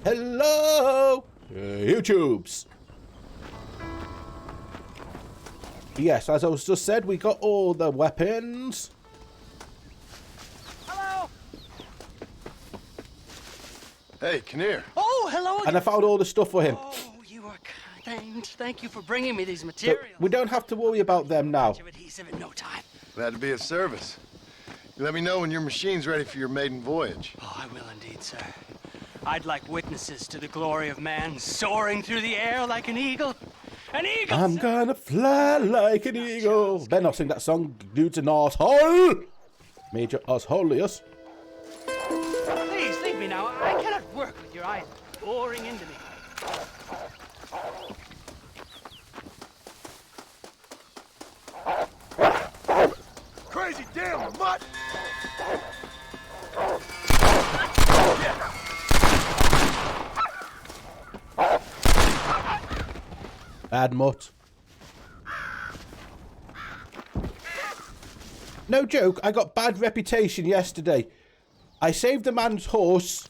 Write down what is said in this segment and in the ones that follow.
Hello, YouTubes. Yes, as I was just said, we got all the weapons. Hello. Hey, Kinnear. Oh, hello again. And I found all the stuff for him. Oh, you are kind. Thank you for bringing me these materials. So we don't have to worry about them now. Bunch of adhesive in no time. Glad to be of service. You let me know when your machine's ready for your maiden voyage. Oh, I will indeed, sir. I'd like witnesses to the glory of man soaring through the air like an eagle. An eagle! I'm gonna fly like an eagle. Better not sing that song. Dude's an asshole. Major assholius. Please, leave me now. I cannot work with your eyes boring into me. Crazy damn mutt! Bad mutt. No joke, I got bad reputation yesterday. I saved a man's horse,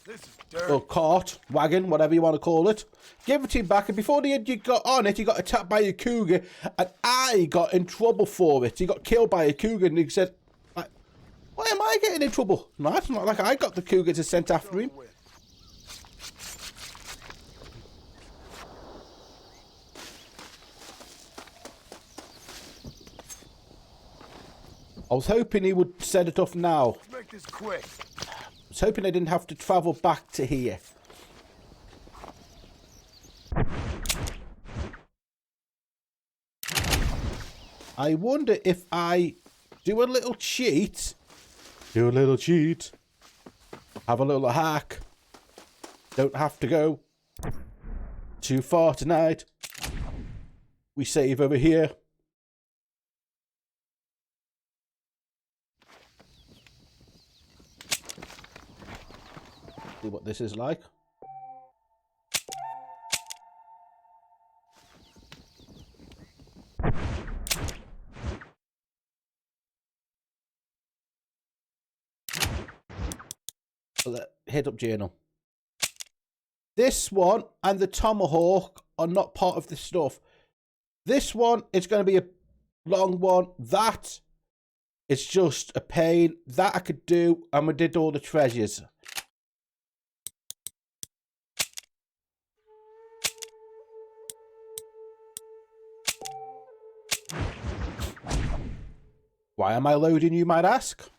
or cart, wagon, whatever you want to call it. Gave it to him back, and before the end you got on it, he got attacked by a cougar, and I got in trouble for it. He got killed by a cougar, and he said, why am I getting in trouble? No, it's not like I got the cougar to sent after him. I was hoping he would set it off now. Let's make this quick. I was hoping I didn't have to travel back to here. I wonder if I do a little cheat. Do a little cheat. Have a little hack. Don't have to go too far tonight. We save over here. See what this is like. Head up journal. This one and the tomahawk are not part of the stuff. This one is going to be a long one. That is just a pain. That I could do, and we did all the treasures. Why am I loading, you might ask?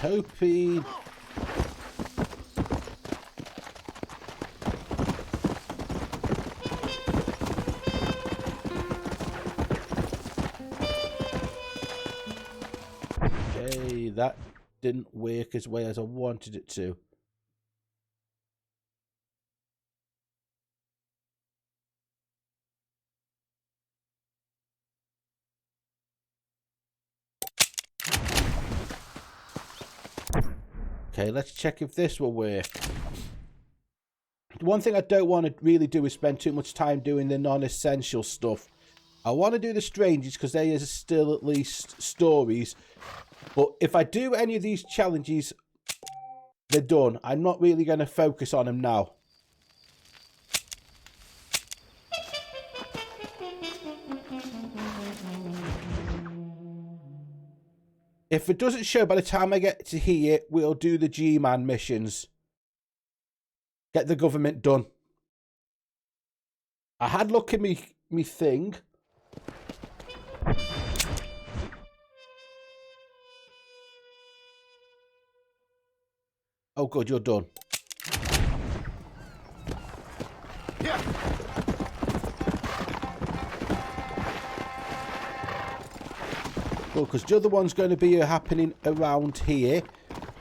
Hoping. Okay, that didn't work as well as I wanted it to. Okay, let's check if this will work. The one thing I don't want to really do is spend too much time doing the non-essential stuff. I want to do the strangers because there is still at least stories. But if I do any of these challenges, they're done. I'm not really going to focus on them now. If it doesn't show by the time I get to here, we'll do the G-Man missions. Get the government done. I had look at me thing. Oh good, you're done. Yeah. Well, because the other one's going to be happening around here.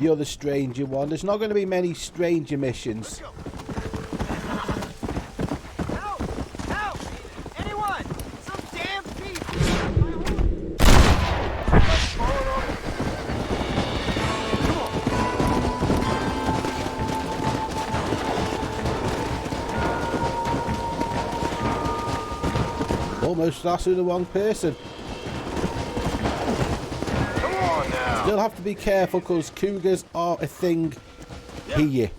The other stranger one. There's not going to be many stranger missions. Help! Help! Anyone! Some damn thief! Almost lasted the wrong person. Come on now. Still have to be careful because cougars are a thing here.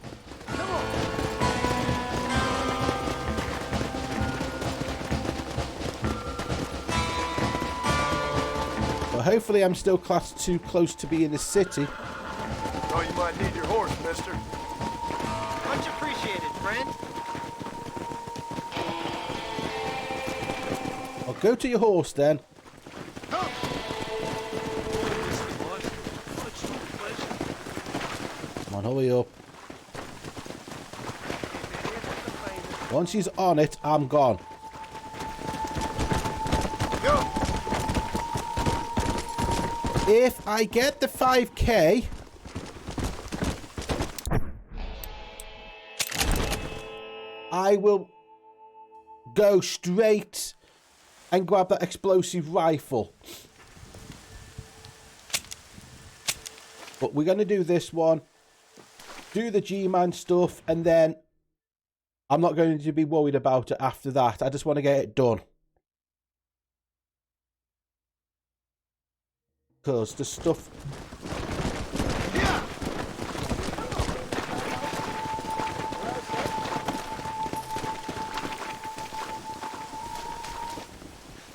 But hopefully I'm still classed too close to be in the city. Oh, you might need your horse, mister. Much appreciated, friend. I'll go to your horse then. Come on, hurry up. Once he's on it, I'm gone. Go. If I get the 5k, I will go straight and grab that explosive rifle. But we're going to do this one, do the G-Man stuff, and then I'm not going to be worried about it after that. I just want to get it done. Because the stuff...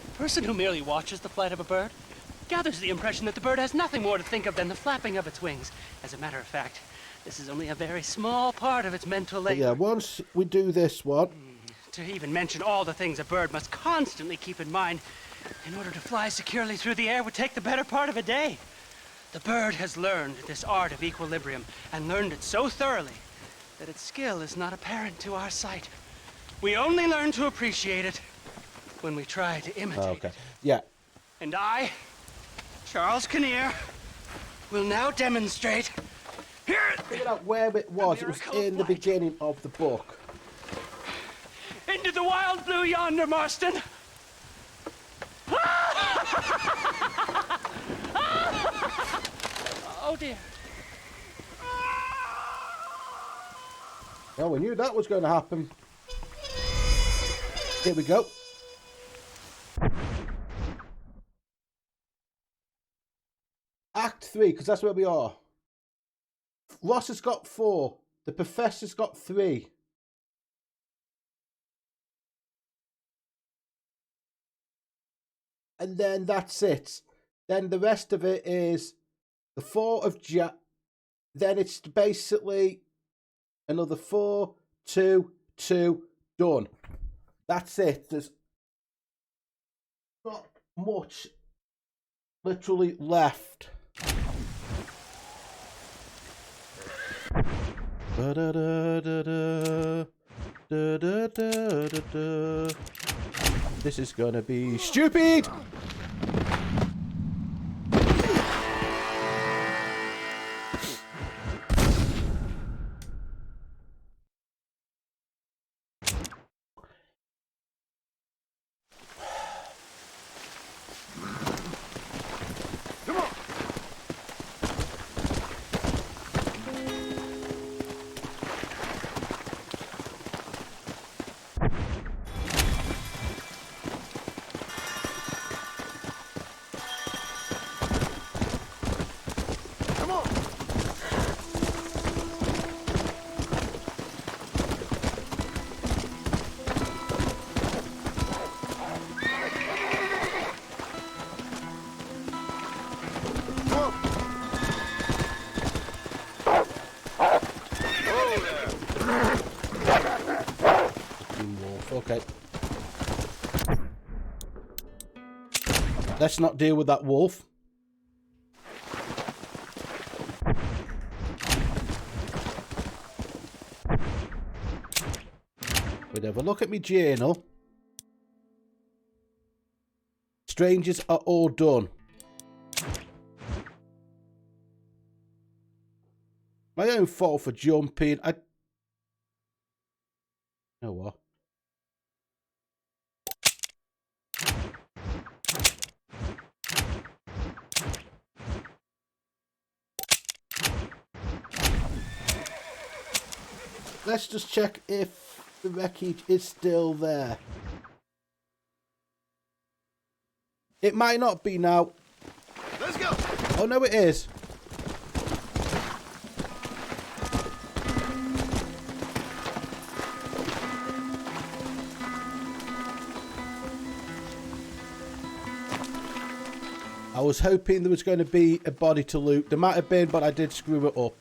A person who merely watches the flight of a bird gathers the impression that the bird has nothing more to think of than the flapping of its wings. As a matter of fact, this is only a very small part of its mental labor. Yeah, once we do this one... To even mention all the things a bird must constantly keep in mind in order to fly securely through the air would take the better part of a day. The bird has learned this art of equilibrium and learned it so thoroughly that its skill is not apparent to our sight. We only learn to appreciate it when we try to imitate Okay, it. yeah. And I, Charles Kinnear, will now demonstrate. Here! Figured out where it was. It was in the beginning of the book. Into the wild blue yonder, Marston! Oh dear. Well, we knew that was going to happen. Here we go. Act 3, because that's where we are. Ross has got 4. The Professor's got 3. And then that's it. Then the rest of it is the 4 of Jack. Then it's basically another 4, 2, 2, done. That's it. There's not much literally left. This is gonna be stupid. Okay. Let's not deal with that wolf. We'd have a look at my journal. Strangers are all done. My own fault for jumping. You know what? Let's just check if the wreckage is still there. It might not be now. Let's go. Oh, no, it is. I was hoping there was going to be a body to loot. There might have been, but I did screw it up.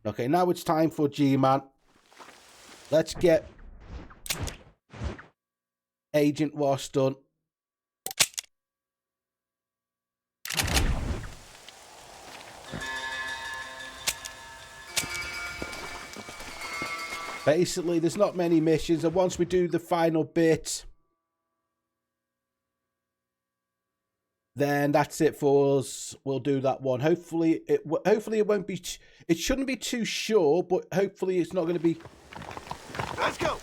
Okay, now it's time for G-Man. Let's get Agent Ross done. Basically, there's not many missions, and once we do the final bit, then that's it for us. We'll do that one. Hopefully it won't be. It shouldn't be too short, but hopefully it's not going to be. Let's go.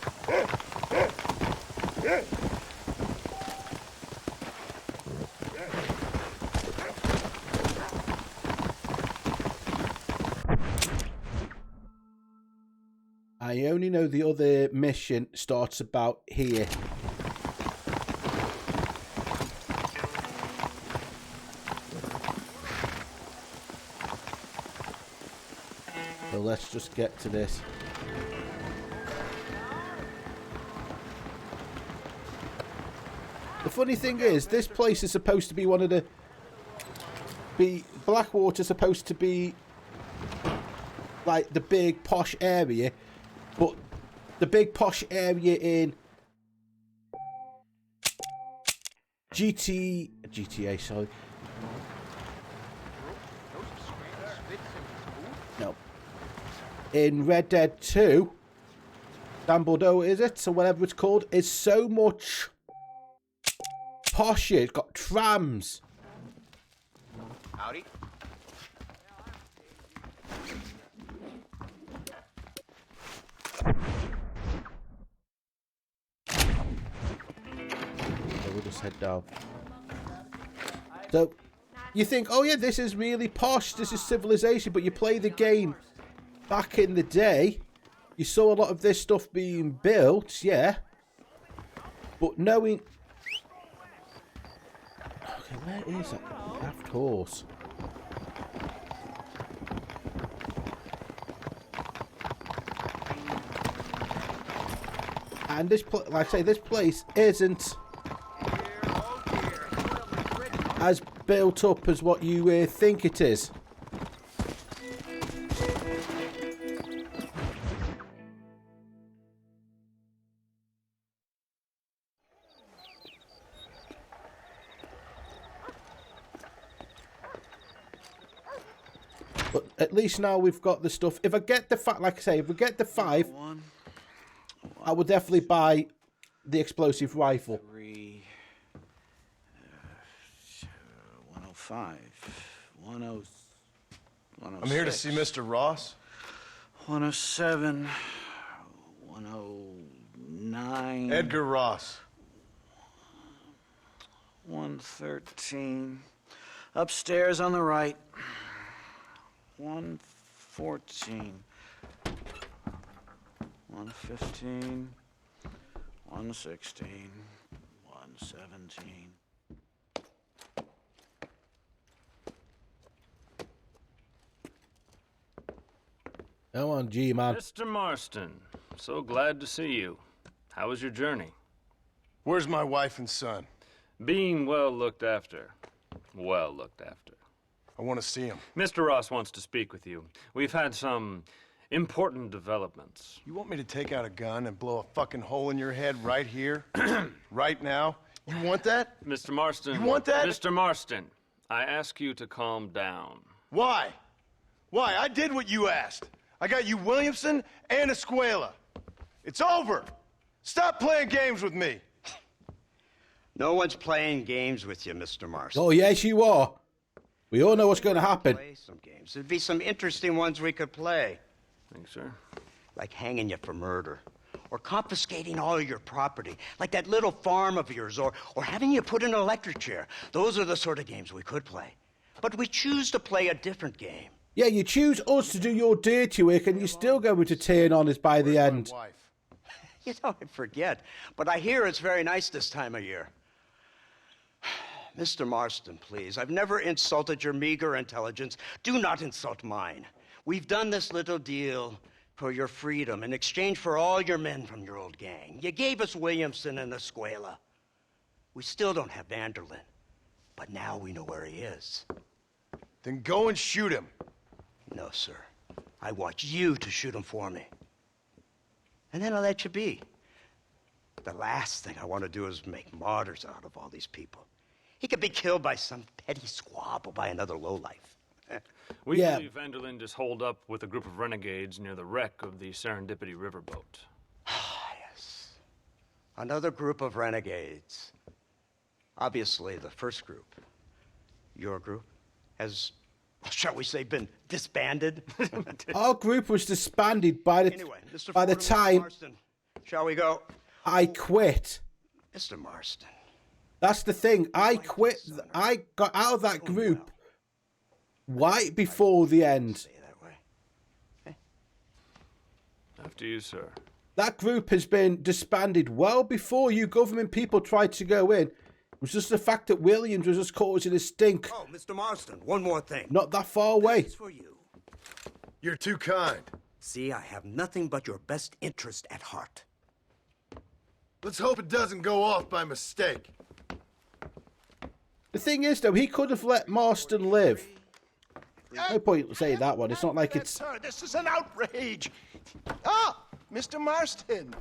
I only know the other mission starts about here. So let's just get to this. The funny thing is, this place is supposed to be one of the... Blackwater's supposed to be like the big posh area, but the big posh area in GTA, sorry. No. In Red Dead 2, Dan Bordeaux, is it? Or whatever it's called, is so much posher. It's got trams. Howdy. We'll just head down. So, you think, oh yeah, this is really posh, this is civilization, but you play the game back in the day, you saw a lot of this stuff being built, yeah, but knowing... Okay, where is that daft horse? And this, like I say, this place isn't as built up as what you think it is. But at least now we've got the stuff. If I get the like I say, if we get the 5, I would definitely buy the explosive rifle. 105, 106. I'm here to see Mr. Ross. 107, 109. Edgar Ross. 113. Upstairs on the right. 114. 115. 116. 117. Come on, G-Man. Mr. Marston, so glad to see you. How was your journey? Where's my wife and son? Being well looked after. Well looked after. I want to see him. Mr. Ross wants to speak with you. We've had some important developments. You want me to take out a gun and blow a fucking hole in your head right here? Right now? You want that? Mr. Marston. You want that? Mr. Marston, I ask you to calm down. Why? Why? I did what you asked. I got you Williamson and Escuela. It's over. Stop playing games with me. No one's playing games with you, Mr. Marston. Oh, yes, you are. We all know what's going to happen. Play some games. There'd be some interesting ones we could play. Thanks, sir. Like hanging you for murder. Or confiscating all of your property. Like that little farm of yours. Or having you put in an electric chair. Those are the sort of games we could play. But we choose to play a different game. Yeah, you choose us to do your dirty work and you're still going to turn on us by the end. My wife. You know, I forget, but I hear it's very nice this time of year. Mr. Marston, please, I've never insulted your meager intelligence. Do not insult mine. We've done this little deal for your freedom in exchange for all your men from your old gang. You gave us Williamson and Escuela. We still don't have Vanderlyn, but now we know where he is. Then go and shoot him. No, sir. I want you to shoot him for me. And then I'll let you be. The last thing I want to do is make martyrs out of all these people. He could be killed by some petty squabble by another lowlife. We Yeah. believe Vanderlyn is holed up with a group of renegades near the wreck of the Serendipity riverboat. Yes. Another group of renegades. Obviously, the first group, your group, has, shall we say, been disbanded. Our group was disbanded by the Anyway, Mr. by the Fordham, Mr. time Marston, shall we go? I quit. Mr. Marston. That's the thing. I quit. I got out of that group right before the end. Say it that way. After you, sir. That group has been disbanded well before you government people tried to go in. It was just the fact that Williams was just causing a stink. Oh, Mr. Marston, one more thing. Not that far away. It's for you. You're too kind. See, I have nothing but your best interest at heart. Let's hope it doesn't go off by mistake. The thing is, though, he could have let Marston live. No point saying that one. It's not like it's... Sir, this is an outrage. Ah, Mr. Marston.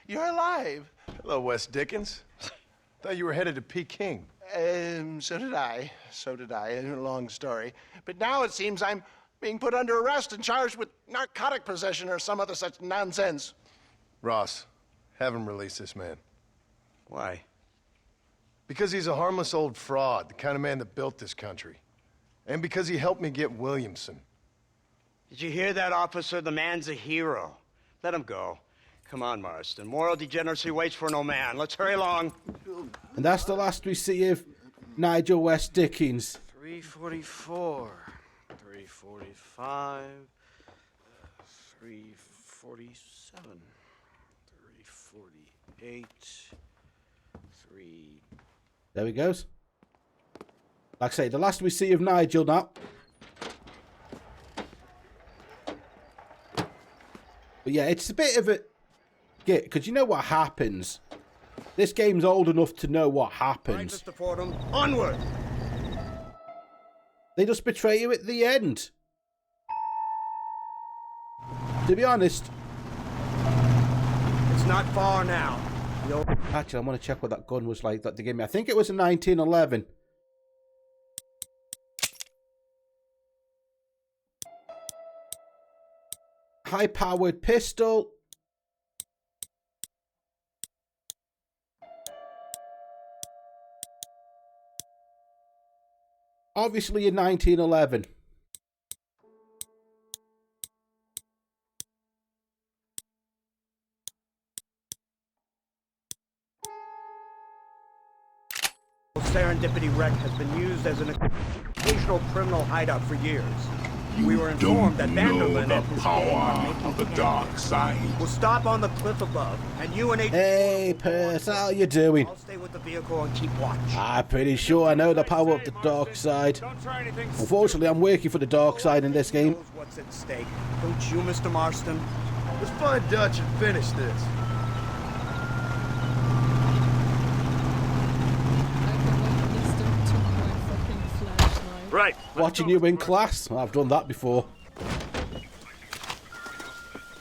You're alive. Hello, Wes Dickens. Thought you were headed to Peking. So did I. So did I. A long story. But now it seems I'm being put under arrest and charged with narcotic possession or some other such nonsense. Ross, have him release this man. Why? Because he's a harmless old fraud, the kind of man that built this country. And because he helped me get Williamson. Did you hear that, officer? The man's a hero. Let him go. Come on, Marston. Moral degeneracy waits for no man. Let's hurry along. And that's the last we see of Nigel West Dickens. 344, 345, 347, 348, 3... There he goes. Like I say, the last we see of Nigel now. But yeah, it's a bit of a... Yeah, because you know what happens. This game's old enough to know what Right, happens. Mr. Fordham. Onward! They just betray you at the end. To be honest, It's not far now. actually, I want to check what that gun was like that they gave me. I think it was a 1911. High-powered pistol. Obviously in 1911. Serendipity wreck has been used as an occasional criminal hideout for years. We were informed that Vanderlyn and his gang are making of the dark side. We'll stop on the cliff above, and you and Hey, Percy, how you doing? I'll stay with the vehicle and keep watch. I'm pretty sure I know the power of the dark side. Don't try anything. Unfortunately, I'm working for the dark side in this game. Knows what's at stake. Don't you, Mr. Marston? Let's find Dutch and finish this. Right. Watching you in class. I've done that before.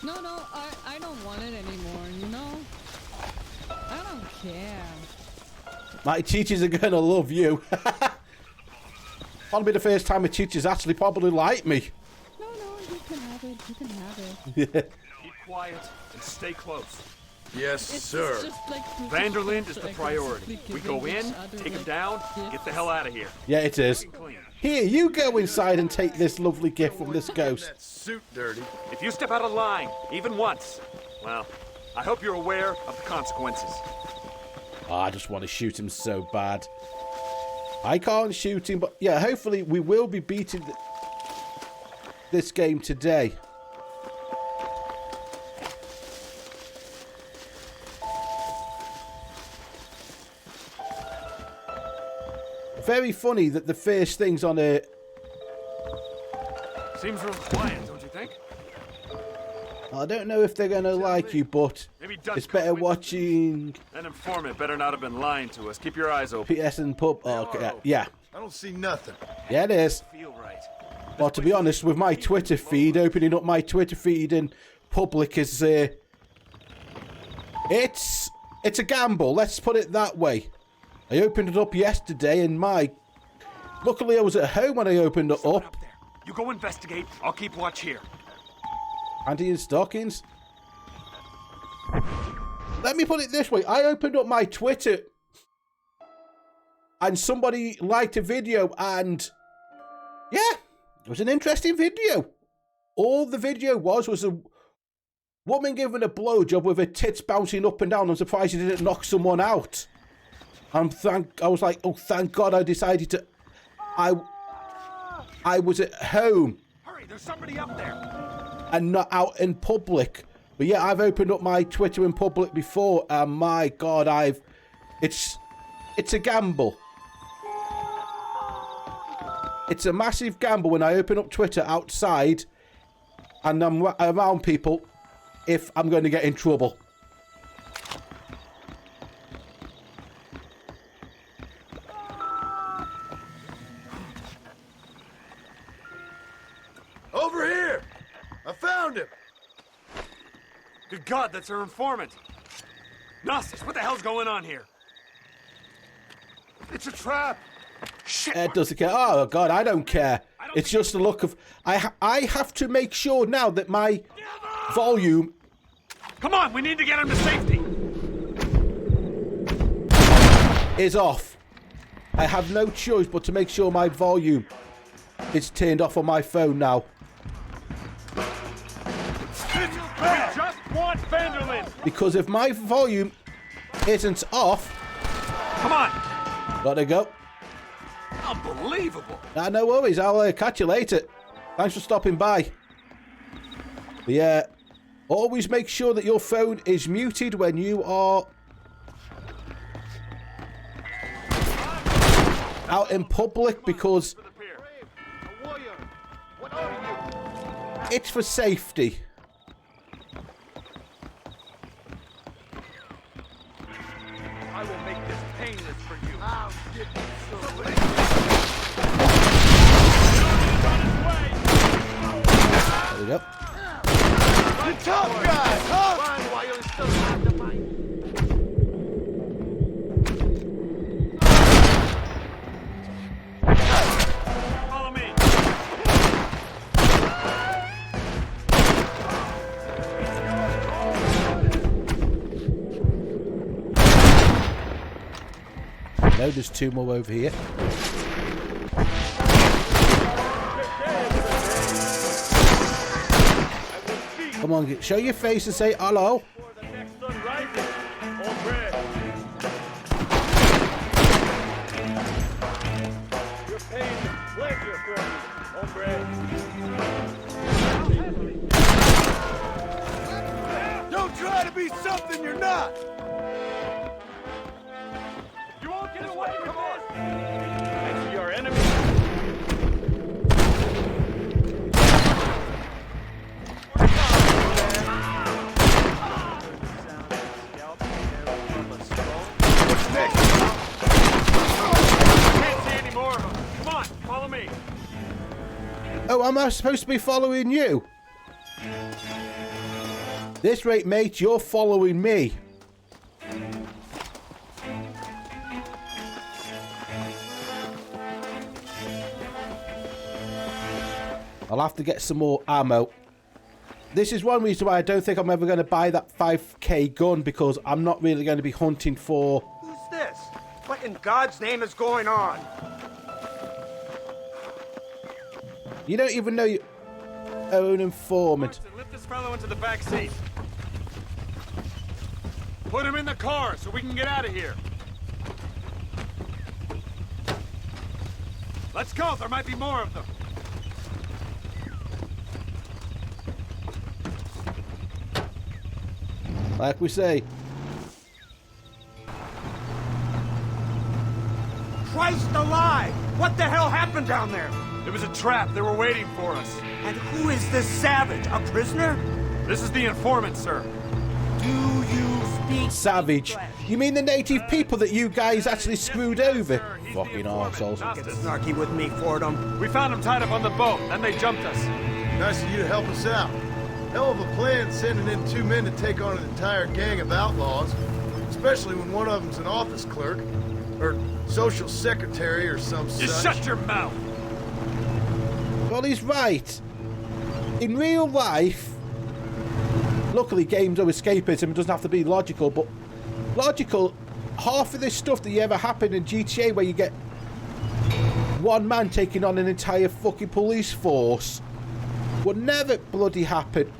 No, I don't want it anymore, you know? I don't care. My teachers are going to love you. That'll be the first time a teacher's actually probably like me. No, you can have it, you can have it. Yeah. Keep quiet and stay close. Yes, It's sir. just like Vanderlyn is the like priority. We go giving in, each other, take him like, down, get the hell out of here. Yeah, it is. Clean. Here, you go inside and take this lovely gift from this ghost. That suit dirty. If you step out of line, even once, well, I hope you're aware of the consequences. Oh, I just want to shoot him so bad. I can't shoot him, but yeah, hopefully we will be beating this game today. very funny that the first things on a... Seems real quiet, don't you think? I don't know if they're going to like you, but Maybe Dutch it's better caught wind of watching That informant better not have been lying to us. Keep your eyes open. PS and Pub. Oh, okay. Yeah. I don't see nothing. Yeah, it is. Feel right. Well, to be honest, with my Twitter feed, opening up my Twitter feed in public is... It's a gamble, let's put it that way. I opened it up yesterday and luckily I was at home when I opened it Someone up. up there. You go investigate. I'll keep watch here. Panty and stockings. Let me put it this way. I opened up my Twitter and somebody liked a video and yeah, it was an interesting video. All the video was a woman giving a blowjob with her tits bouncing up and down. I'm surprised she didn't knock someone out. I was like, oh, thank God I decided to... I was at home. Hurry, there's somebody up there. And not out in public. But yeah, I've opened up my Twitter in public before, and my God, it's a gamble. It's a massive gamble when I open up Twitter outside and I'm around people if I'm going to get in trouble. Over here! I found him! Good God, that's our informant. Gnosis, what the hell's going on here? It's a trap! Shit! Ed doesn't care. Oh God, I don't care. It's just the look of... I have to make sure now that my volume... Come on, we need to get him to safety. is off. I have no choice but to make sure my volume is turned off on my phone now. We just want Vanderlyn. Because if my volume isn't off... Come on. Gotta go. Unbelievable. Nah, no worries. I'll catch you later. Thanks for stopping by. But yeah, always make sure that your phone is muted when you are out in public, because it's for safety. I will make this painless for you. There we go. You tough guy, huh? Follow me. No, there's two more over here. Come on, show your face and say hello. Don't try to be something you're not! You won't get away with this. It's your enemy. What's next? Can't see any more of them. Come on, follow me. Oh, am I supposed to be following you? This rate, mate, you're following me. I'll have to get some more ammo. This is one reason why I don't think I'm ever going to buy that 5k gun, because I'm not really going to be hunting for... Who's this? What in God's name is going on? You don't even know your own informant. Lift this fellow into the back seat. Put him in the car so we can get out of here. Let's go. There might be more of them. Like we say. Christ alive! What the hell happened down there? It was a trap. They were waiting for us. And who is this savage? A prisoner? This is the informant, sir. Do you speak Savage. English? You mean the native people that you guys actually screwed over? sir. He's the Fucking informant. arseholes. Get snarky with me, Fordham. We found him tied up on the boat, then they jumped us. Nice of you to help us out. Hell of a plan sending in 2 men to take on an entire gang of outlaws, especially when one of them's an office clerk, or social secretary or some Just such. shut your mouth. Well, he's right. In real life, luckily games are escapism. It doesn't have to be logical, but logical, half of this stuff that you ever happen in GTA where you get one man taking on an entire fucking police force would never bloody happen.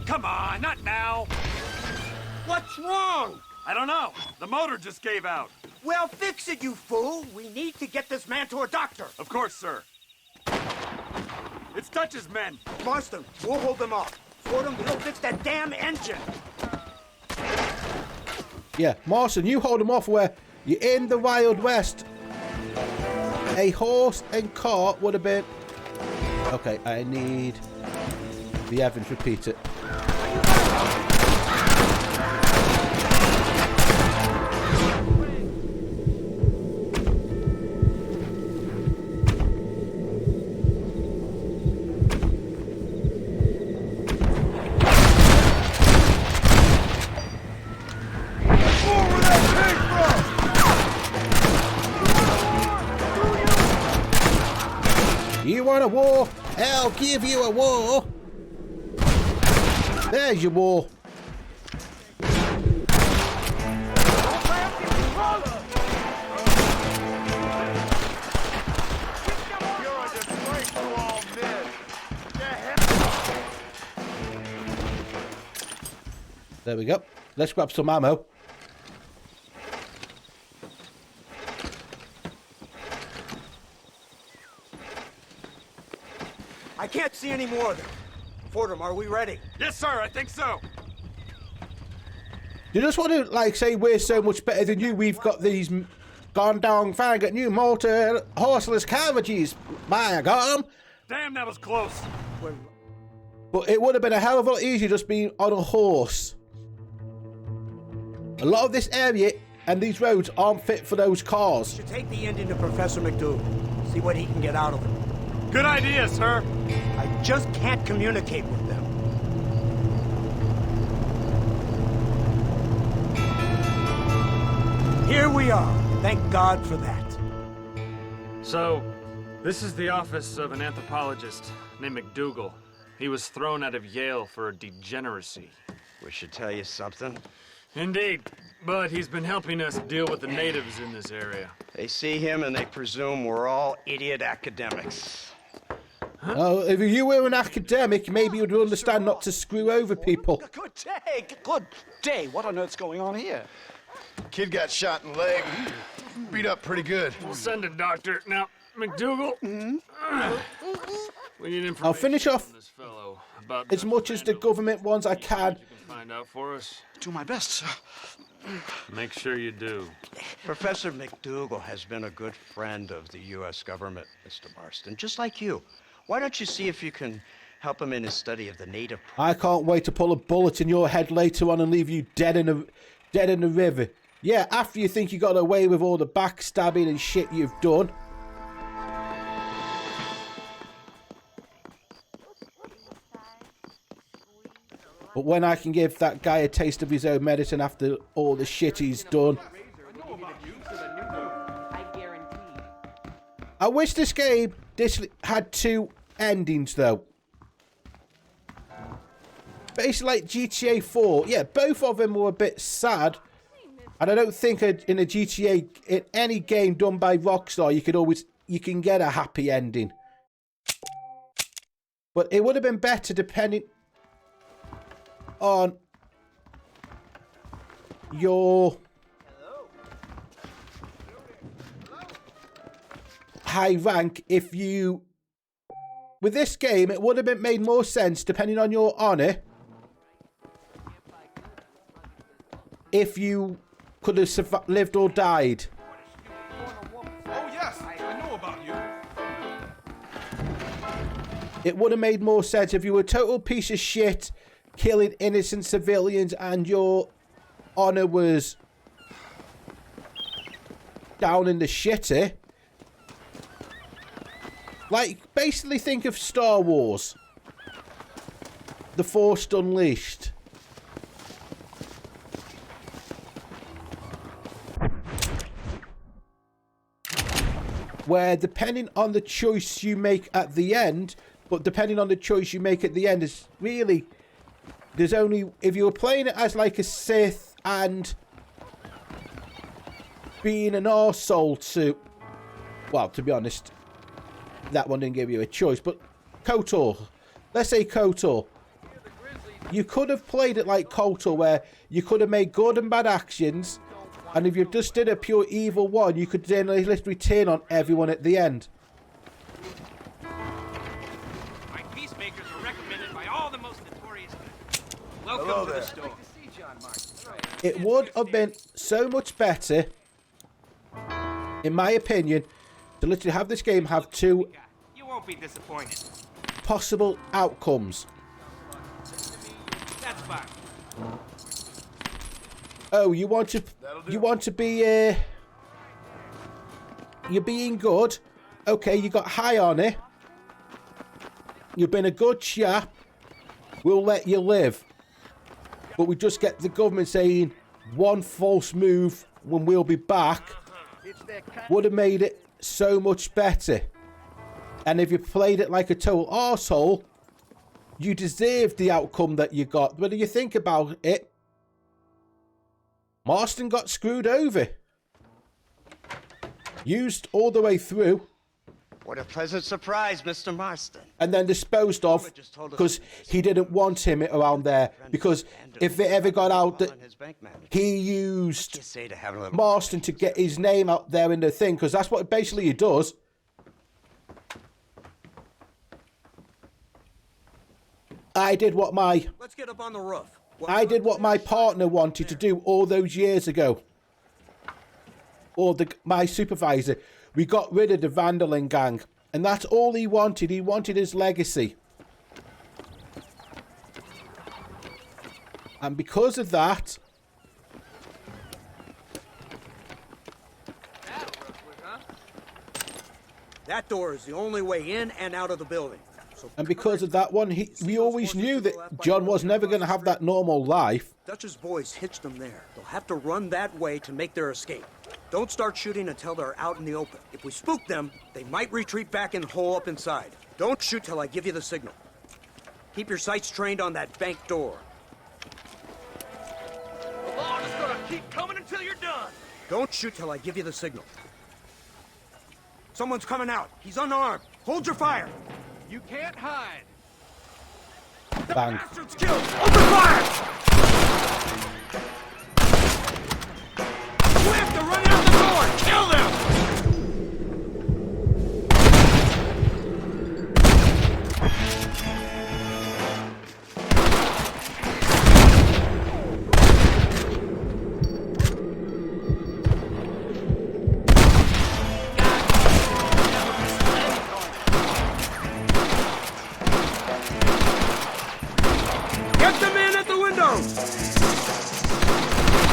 Come on, not now. What's wrong? I don't know. The motor just gave out. Well, fix it, you fool. We need to get this man to a doctor. Of course, sir. It's Dutch's men. Marston, we'll hold them off. Fordham, we'll fix that damn engine. Yeah, Marston, you hold them off where you're in the Wild West. A horse and cart would have been... Okay, I need the Evans repeat it. You want a war? I'll give you a war. There's your war. There we go. Let's grab some ammo. I can't see any more of them. Fordham, are we ready? Yes, sir, I think so. You just want to, like, say we're so much better than you. We've got these gone down faggot new motor horseless carriages. My God. Damn, that was close. But it would have been a hell of a lot easier just being on a horse. A lot of this area and these roads aren't fit for those cars. Should take the engine to Professor McDougal. See what he can get out of it. Good idea, sir. I just can't communicate with them. Here we are. Thank God for that. So, this is the office of an anthropologist named McDougal. He was thrown out of Yale for degeneracy. We should tell you something. Indeed, but he's been helping us deal with the natives in this area. They see him and they presume we're all idiot academics. Oh, if you were an academic, maybe you'd understand not to screw over people. Good day, good day. What on earth's going on here? Kid got shot in the leg. Beat up pretty good. We'll send a doctor. Now, McDougal, we need information I'll finish off from this fellow about as much as the government wants I can. You can find out for us. Do my best, sir. Make sure you do. Professor McDougal has been a good friend of the U.S. government, Mr. Marston, just like you. Why don't you see if you can help him in his study of the native... I can't wait to pull a bullet in your head later on and leave you dead in the river. Yeah, after you think you got away with all the backstabbing and shit you've done. But when I can give that guy a taste of his own medicine after all the shit he's done. I wish this game had two endings though. Basically like GTA 4. Yeah, both of them were a bit sad. And I don't think in a GTA, in any game done by Rockstar, you can get a happy ending. But it would have been better depending on your high rank if you... With this game, it would have been made more sense, depending on your honour, if you could have lived or died. Oh, yes, I know about you. It would have made more sense if you were a total piece of shit, killing innocent civilians, and your honour was down in the shitter. Like, basically think of Star Wars. The Force Unleashed. Where depending on the choice you make at the end, but depending on the choice you make at the end is really, there's only, if you were playing it as like a Sith and being an arsehole to, well, to be honest, that one didn't give you a choice, but KOTOR, let's say KOTOR, you could have played it like KOTOR, where you could have made good and bad actions, and if you just did a pure evil one, you could then literally turn on everyone at the end. My peacemakers are recommended by all the most notorious. Welcome Hello to there. the store. It would have been so much better, in my opinion, to literally have this game have two You won't be disappointed. possible outcomes. That's fine. Oh, you want to be you're being good. Okay, you got high on it. You've been a good chap. We'll let you live. But we just get the government saying one false move when we'll be back would have made it so much better. And if you played it like a total arsehole, you deserved the outcome that you got. Whether you think about it, Marston got screwed over. Used all the way through. What a pleasant surprise, Mr. Marston. And then disposed of because he didn't want him around there. Because if it ever got out that he used Marston to get his name out there in the thing, because that's what basically he does. I did what my... Let's get up on the roof. I did what my partner wanted to do all those years ago. Or my supervisor. We got rid of the Van der Linde gang. And that's all he wanted. He wanted his legacy. And because of that... That door is the only way in and out of the building. And because of that one, we always knew that John was never going to have that normal life. Dutch's boys hitched them there. They'll have to run that way to make their escape. Don't start shooting until they're out in the open. If we spook them, they might retreat back and hole up inside. Don't shoot till I give you the signal. Keep your sights trained on that bank door. The law is gonna keep coming until you're done. Don't shoot till I give you the signal. Someone's coming out. He's unarmed. Hold your fire. You can't hide. Bang. Bastard's killed. Open fire! Quick, they're running out the door. Kill them! Get the man at the window!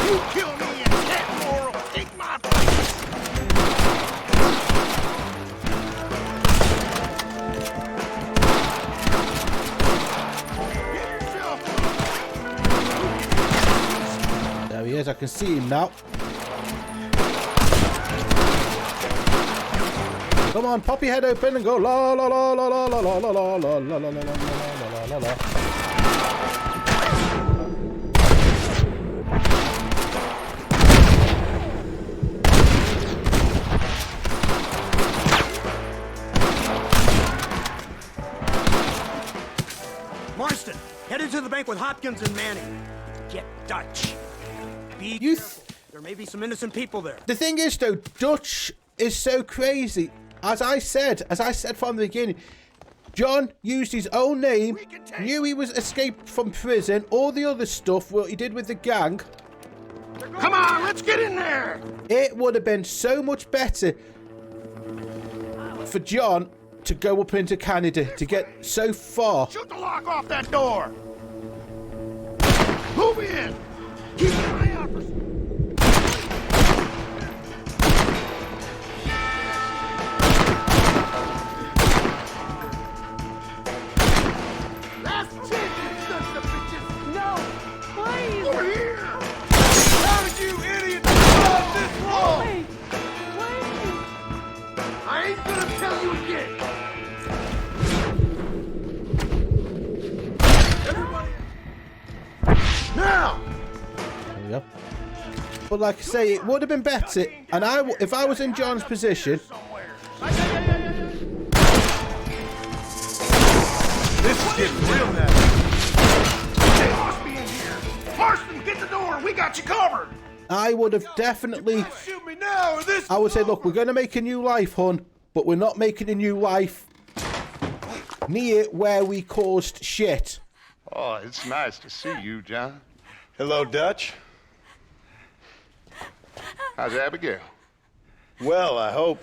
You kill me and that more will take my place. Get yourself There he is. I can see him now. Come on, pop your head open and go la la la la la la la la la la la la la la la la. Marston, head into the bank with Hopkins and Manning. Get Dutch. There may be some innocent people there. The thing is, though, Dutch is so crazy. as I said from the beginning, John used his own name, knew he was escaped from prison, all the other stuff, what he did with the gang. Come on, let's get in there! It would have been so much better for John to go up into Canada, to get so far. Shoot the lock off that door! Move in! Keep an eye out for... Last chance, you sons of bitches! No, please. Over here! How did you idiots cross this wall? Wait, wait. I ain't gonna tell you again! Everybody... Now! There we go. But like I say, it would have been better, and if I was in John's position, This is getting real now. They lost me in here! Marston, get the door! We got you covered! I would have definitely, Shoot me now, or this... I would say, look, we're going to make a new life, hon, but we're not making a new life near where we caused shit. Oh, it's nice to see you, John. Hello, Dutch. How's Abigail? Well, I hope.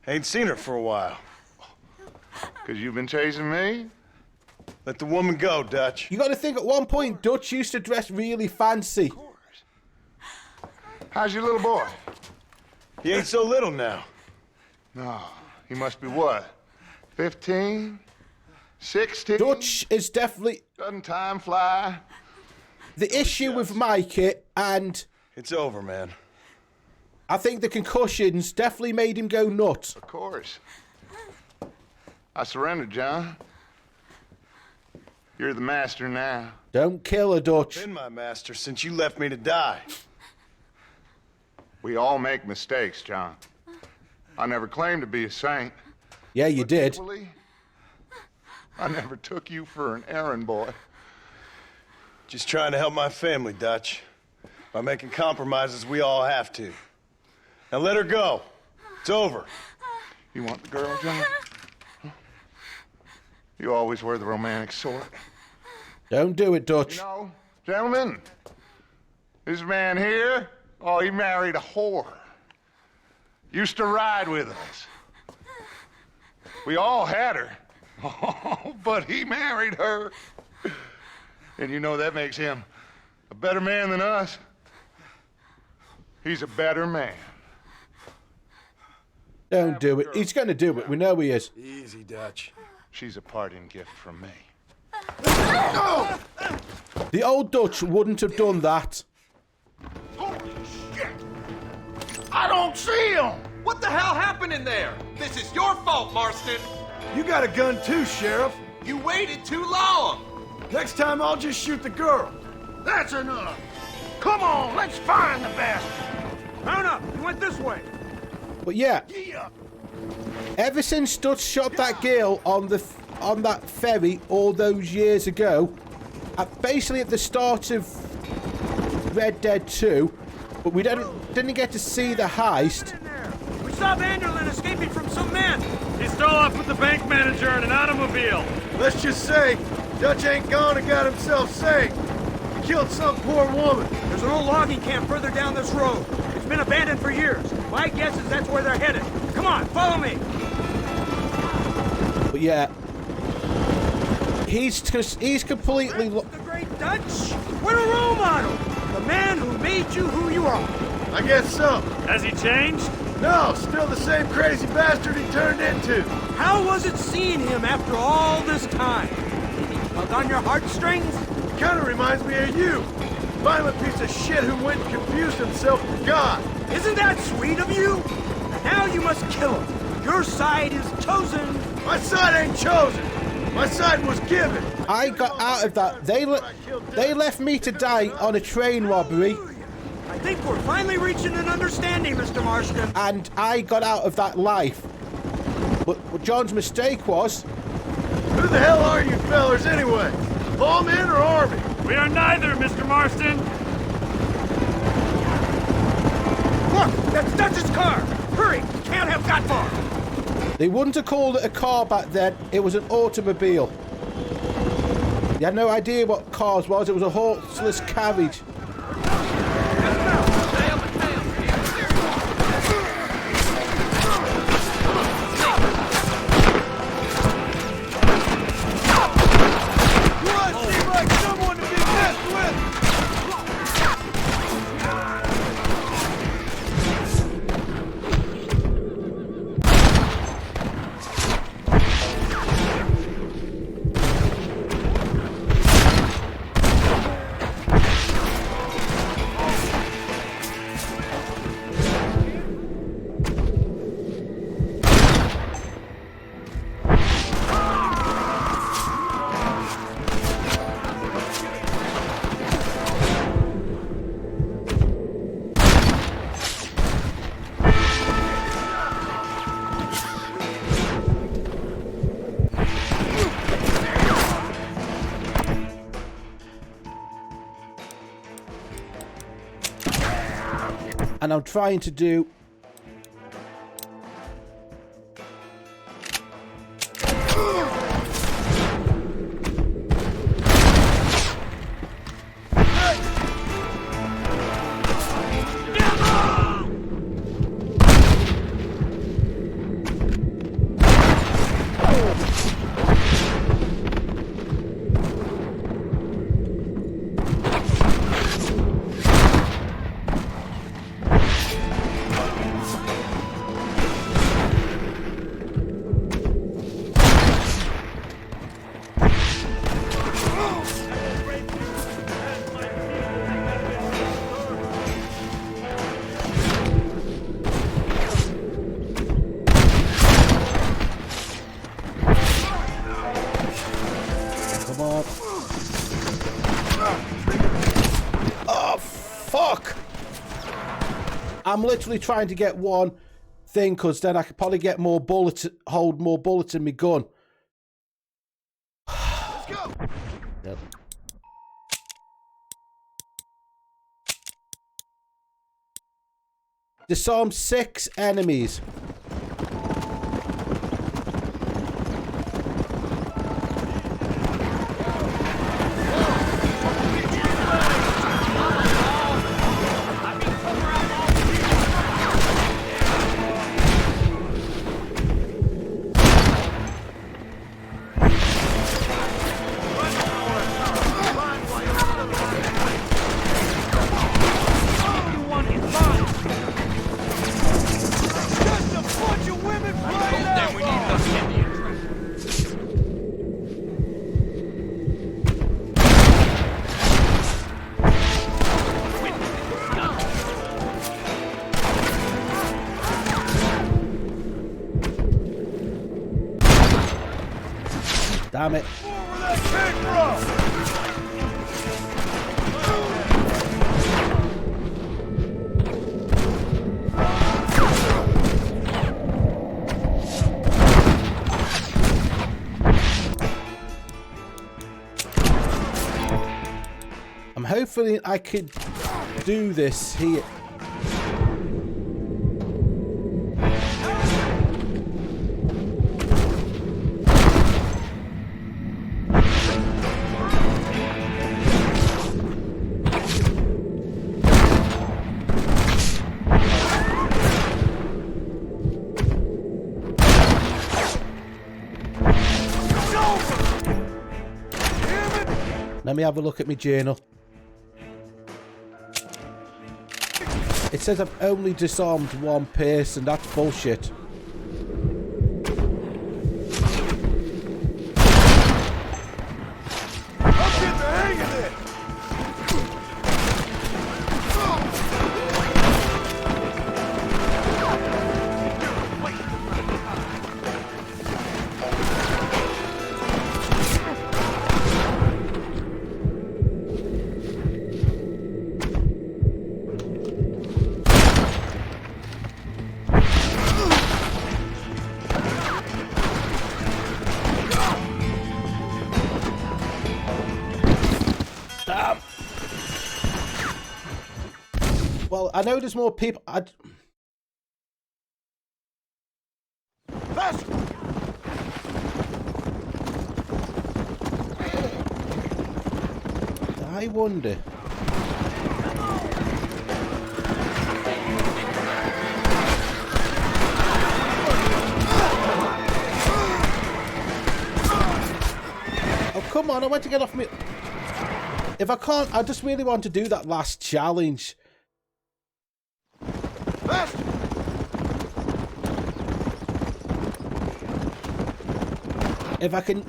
Ain't seen her for a while. 'Cause you've been chasing me? Let the woman go, Dutch. You got to think, at one point, Dutch used to dress really fancy. How's your little boy? He ain't so little now. No, he must be what? 15? 16? Dutch is definitely Doesn't time fly? the issue with Mikey, and It's over, man. I think the concussions definitely made him go nuts. Of course. I surrendered, John. You're the master now. Don't kill her, Dutch. Been my master since you left me to die. We all make mistakes, John. I never claimed to be a saint. Yeah, you did. Equally, I never took you for an errand boy. Just trying to help my family, Dutch. By making compromises we all have to. Now let her go. It's over. You want the girl, John? You always were the romantic sort. Don't do it, Dutch. You know, gentlemen, this man here, oh, he married a whore. Used to ride with us. We all had her. Oh, but he married her. And you know that makes him a better man than us. He's a better man. Don't do it. He's going to do it. We know he is. Easy, Dutch. She's a parting gift from me. The old Dutch wouldn't have done that. Holy shit! I don't see him! What the hell happened in there? This is your fault, Marston. You got a gun too, Sheriff. You waited too long. Next time I'll just shoot the girl. That's enough! Come on, let's find the bastard! Mount up! He went this way! But yeah, Yeah. ever since Dutch shot that girl on that ferry all those years ago, basically at the start of Red Dead 2, but we didn't get to see the heist. We saw Vanderlyn escaping from some men! He stole off with the bank manager in an automobile. Let's just say, Dutch ain't gone and got himself saved. He killed some poor woman. There's an old logging camp further down this road. It's been abandoned for years. My guess is that's where they're headed. Come on, follow me! But yeah, he's completely. The great Dutch? What a role model! The man who made you who you are. I guess so. Has he changed? No, still the same crazy bastard he turned into. How was it seeing him after all this time? Did he tug on your heartstrings? Kinda reminds me of you. Violent piece of shit who went and confused himself with God. Isn't that sweet of you? Now you must kill him. Your side is chosen. My side ain't chosen. My side was given. I got out of that. They left me to die on a train robbery, I think we're finally reaching an understanding, Mr. Marston. and I got out of that life. But what John's mistake was, Who the hell are you fellers anyway? Lawmen or army? We are neither, Mr. Marston. Look, that's Dutch's car. Hurry, we can't have got far. They wouldn't have called it a car back then. It was an automobile. They had no idea what cars was. It was a horseless carriage. And I'm trying to do... Oh, fuck! I'm literally trying to get one thing, because then I could probably get more bullets, hold more bullets in my gun. Let's go! Yep. Disarm 6 enemies. Damn it. I'm hoping I could do this here. Let me have a look at my journal. It says I've only disarmed one person. That's bullshit. I'll get the hang of it! Well, I know there's more people. Faster! I wonder. Oh, come on, I want to get off me. If I can't, I just really want to do that last challenge. If I can...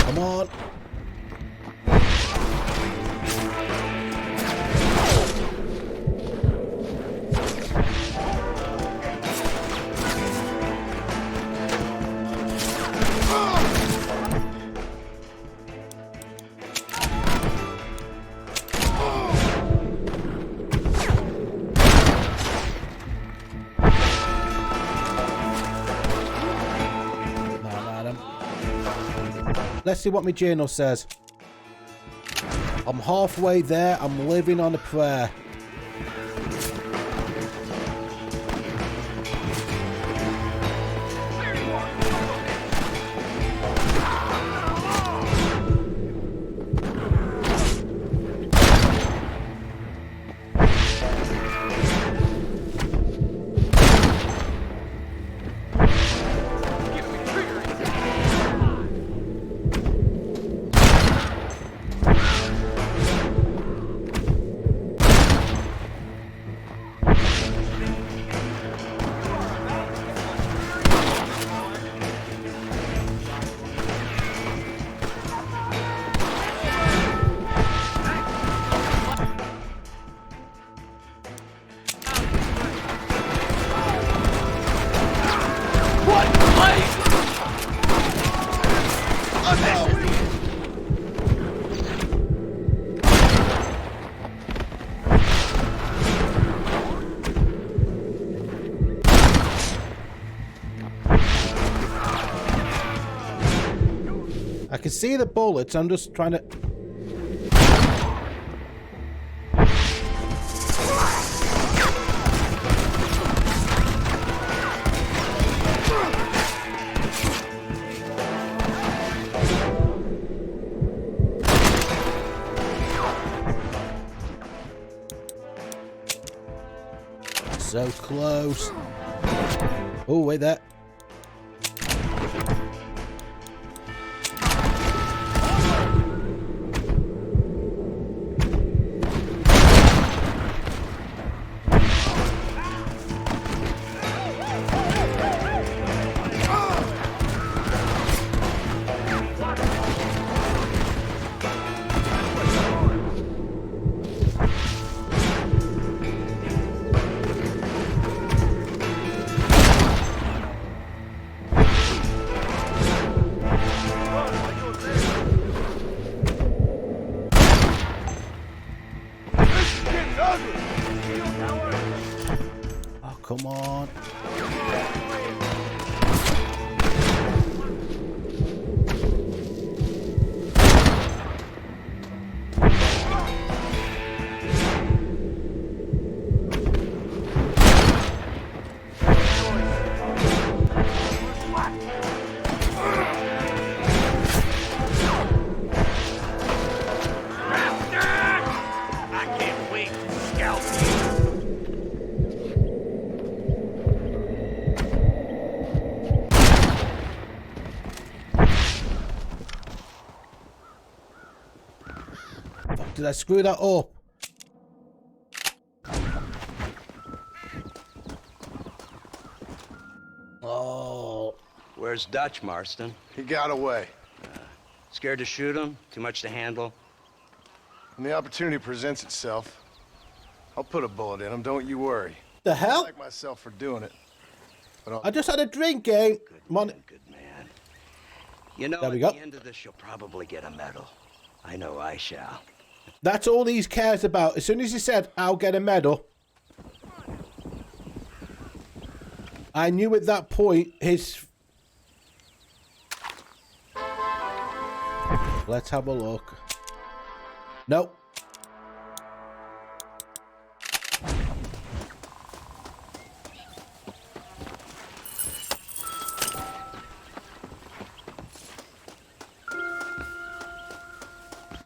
Come on. Let's see what my journal says. I'm halfway there. I'm living on a prayer. I can see the bullets. I'm just trying to... So close. Oh, wait there. Oh, come on. Did I screw that up? Oh. Where's Dutch, Marston? He got away. Scared to shoot him? Too much to handle? When the opportunity presents itself, I'll put a bullet in him, don't you worry. The I hell? like myself for doing it. But I just had a drink, eh? Good man. You know, There we at go. the end of this, you'll probably get a medal. I know I shall. That's all he cares about. As soon as he said, I'll get a medal, I knew at that point his... Let's have a look. Nope.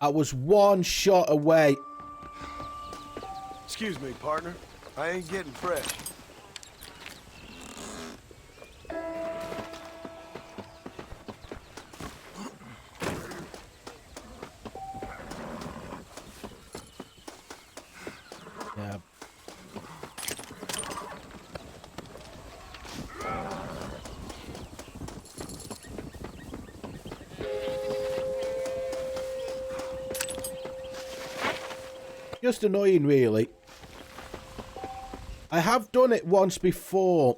I was one shot away. excuse me, partner. I ain't getting fresh. Yeah. Just annoying, really. I have done it once before.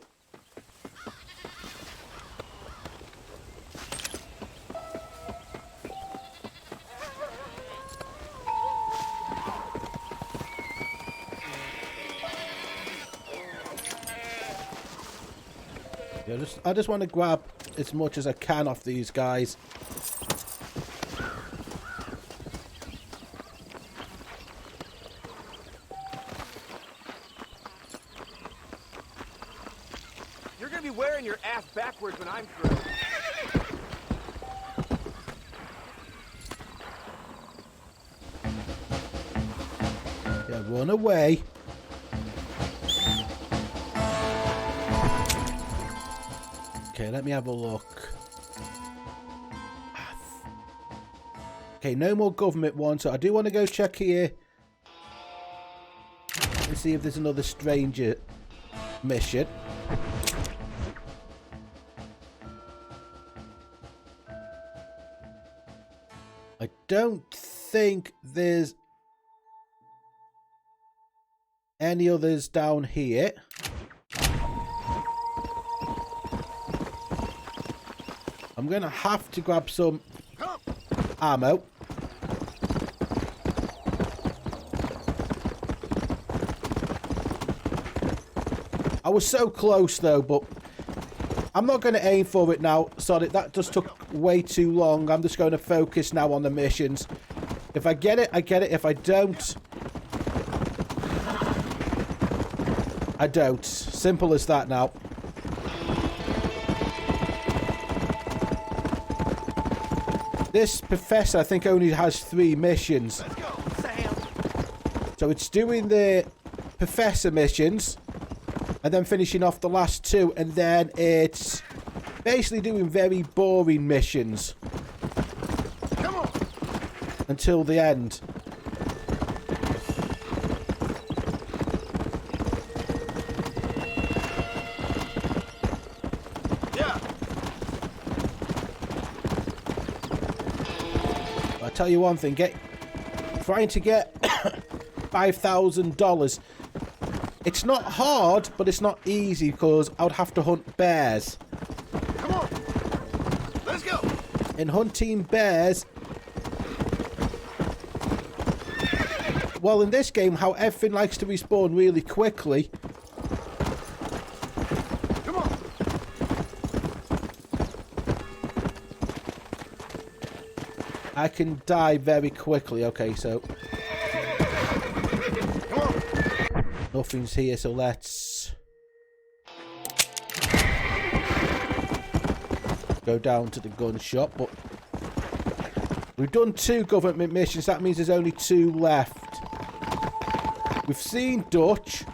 Yeah, I just want to grab as much as I can off these guys. You're gonna be wearing your ass backwards when I'm through. Yeah, run away. Okay, let me have a look. Okay, no more government ones. So I do want to go check here and see if there's another stranger mission. I don't think there's any others down here. I'm going to have to grab some ammo. I was so close though, but I'm not going to aim for it now. Sorry, that just took way too long. I'm just going to focus now on the missions. If I get it, I get it. If I don't, I don't. Simple as that now. This professor, I think, only has 3 missions. Let's go, Sam. So it's doing the professor missions and then finishing off the last 2, and then it's basically doing very boring missions. Come on. Until the end. Yeah. I'll tell you one thing, trying to get $5,000. It's not hard, but it's not easy because I would have to hunt bears. Come on. Let's go. In hunting bears, well, in this game, how everything likes to respawn really quickly. Come on. I can die very quickly. Okay, so nothing's here, so let's go down to the gun shop. But we've done 2 government missions. That means there's only 2 left. We've seen Dutch,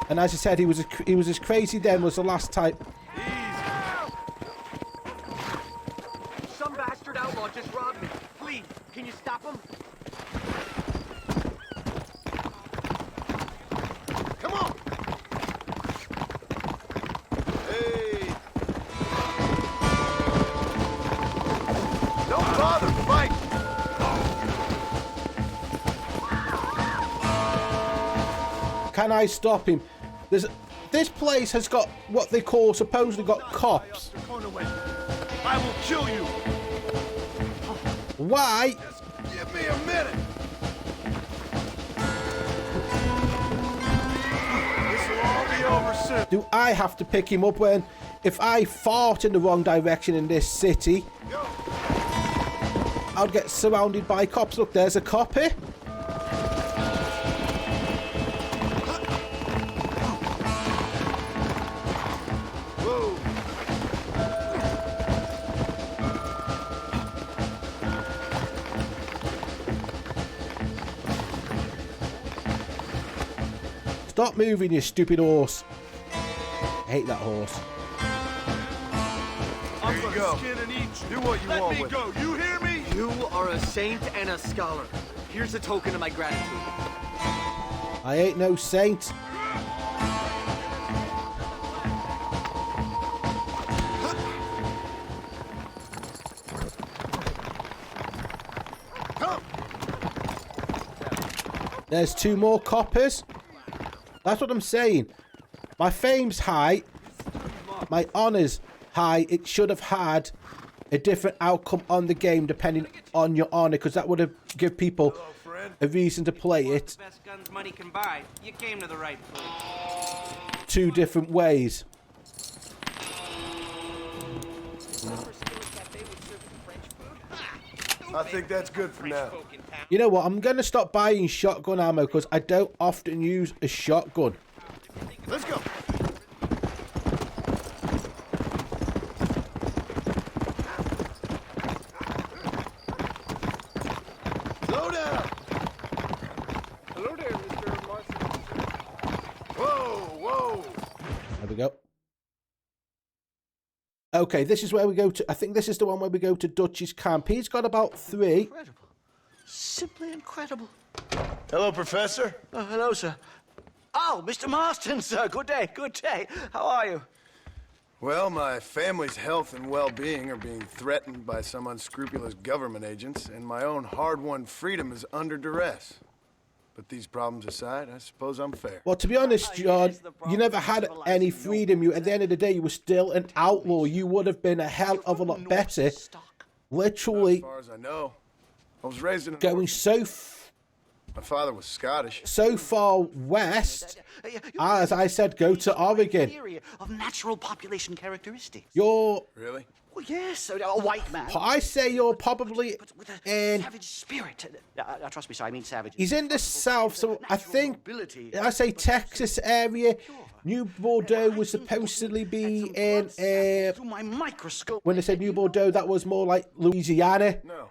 and as I said, he was as crazy then was the last type. Some bastard outlaw just robbed me. Please, can you stop him? Can I stop him? This place has got what they call supposedly got cops. I will kill you. Why? Just give me a minute. This will all be over soon. Do I have to pick him up when, if I fart in the wrong direction in this city, I'll get surrounded by cops? Look, there's a cop here. Whoa. Stop moving, you stupid horse. I hate that horse. Here you go. Do what you want with it. Let me go. You hear me? You are a saint and a scholar. Here's a token of my gratitude. I ain't no saint. There's 2 more coppers. That's what I'm saying. My fame's high. My honor's high. It should have had a different outcome on the game depending on your honor, because that would have given people a reason to play it Best guns money can buy. You came to the right place. 2 different ways. I think that's good for now. You know what? I'm going to stop buying shotgun ammo because I don't often use a shotgun. Let's go. Slow down. Hello there, Mr. Marston. Whoa. There we go. Okay, this is where we go to... I think this is the one where we go to Dutch's camp. He's got about 3. Incredible. Simply incredible. Hello, Professor. Hello, sir. Oh, Mr. Marston, sir. Good day, good day. How are you? Well, my family's health and well-being are being threatened by some unscrupulous government agents, and my own hard-won freedom is under duress. But these problems aside, I suppose I'm fair. Well, to be honest, John, you never had any freedom. You, at the end of the day, you were still an outlaw. You would have been a hell of a lot better. Literally, As far as I know, I was raised in an going My father was Scottish. so far west. As I said, go to Oregon. Theory of natural population characteristics. You're... Really? Well, yes, a white man. I say you're probably With a in... savage spirit. Trust me, sir, I mean savage. He's in the south, so I think... I say Texas area. New Bordeaux was supposedly be in... Through my microscope. when they said New Bordeaux, that was more like Louisiana. No.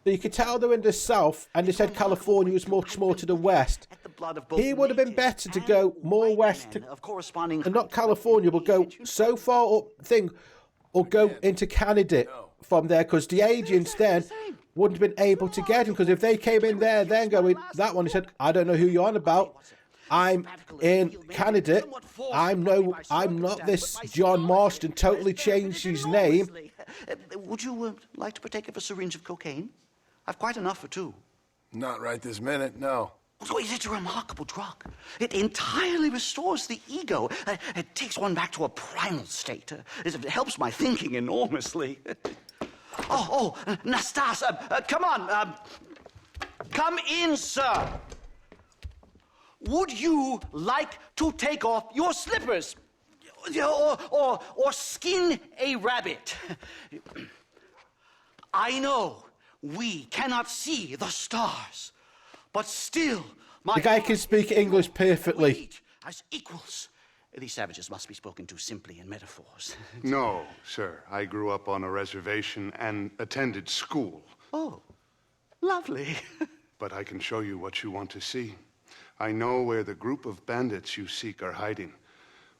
So you could tell they're in the south, and they said California was much more to the west. He would have been better to go more west, and not California, but go so far up, or go into Canada from there, because the agents then wouldn't have been able to get him, because if they came in there, then going, that one, he said, I don't know who you're on about. I'm in Canada. I'm not this John Marston, totally changed his name. Would you like to partake of a syringe of cocaine? I've quite enough for 2. Not right this minute, no. So it's a remarkable drug. It entirely restores the ego. It takes one back to a primal state. It helps my thinking enormously. Nastas, come on. Come in, sir. Would you like to take off your slippers? Or skin a rabbit? I know we cannot see the stars, but still, my The guy can speak English perfectly. as equals. These savages must be spoken to simply in metaphors. No, sir. I grew up on a reservation and attended school. Oh, lovely. But I can show you what you want to see. I know where the group of bandits you seek are hiding.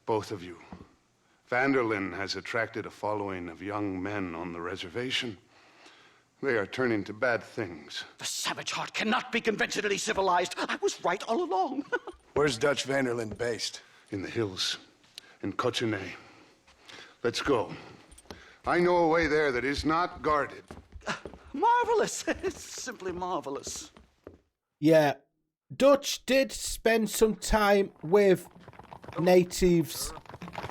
Both of you. Vanderlyn has attracted a following of young men on the reservation. They are turning to bad things. The savage heart cannot be conventionally civilized. I was right all along. Where's Dutch Vanderlyn based? In the hills, in Cochene. Let's go. I know a way there that is not guarded. Marvelous. It's simply marvelous. Yeah, Dutch did spend some time with natives.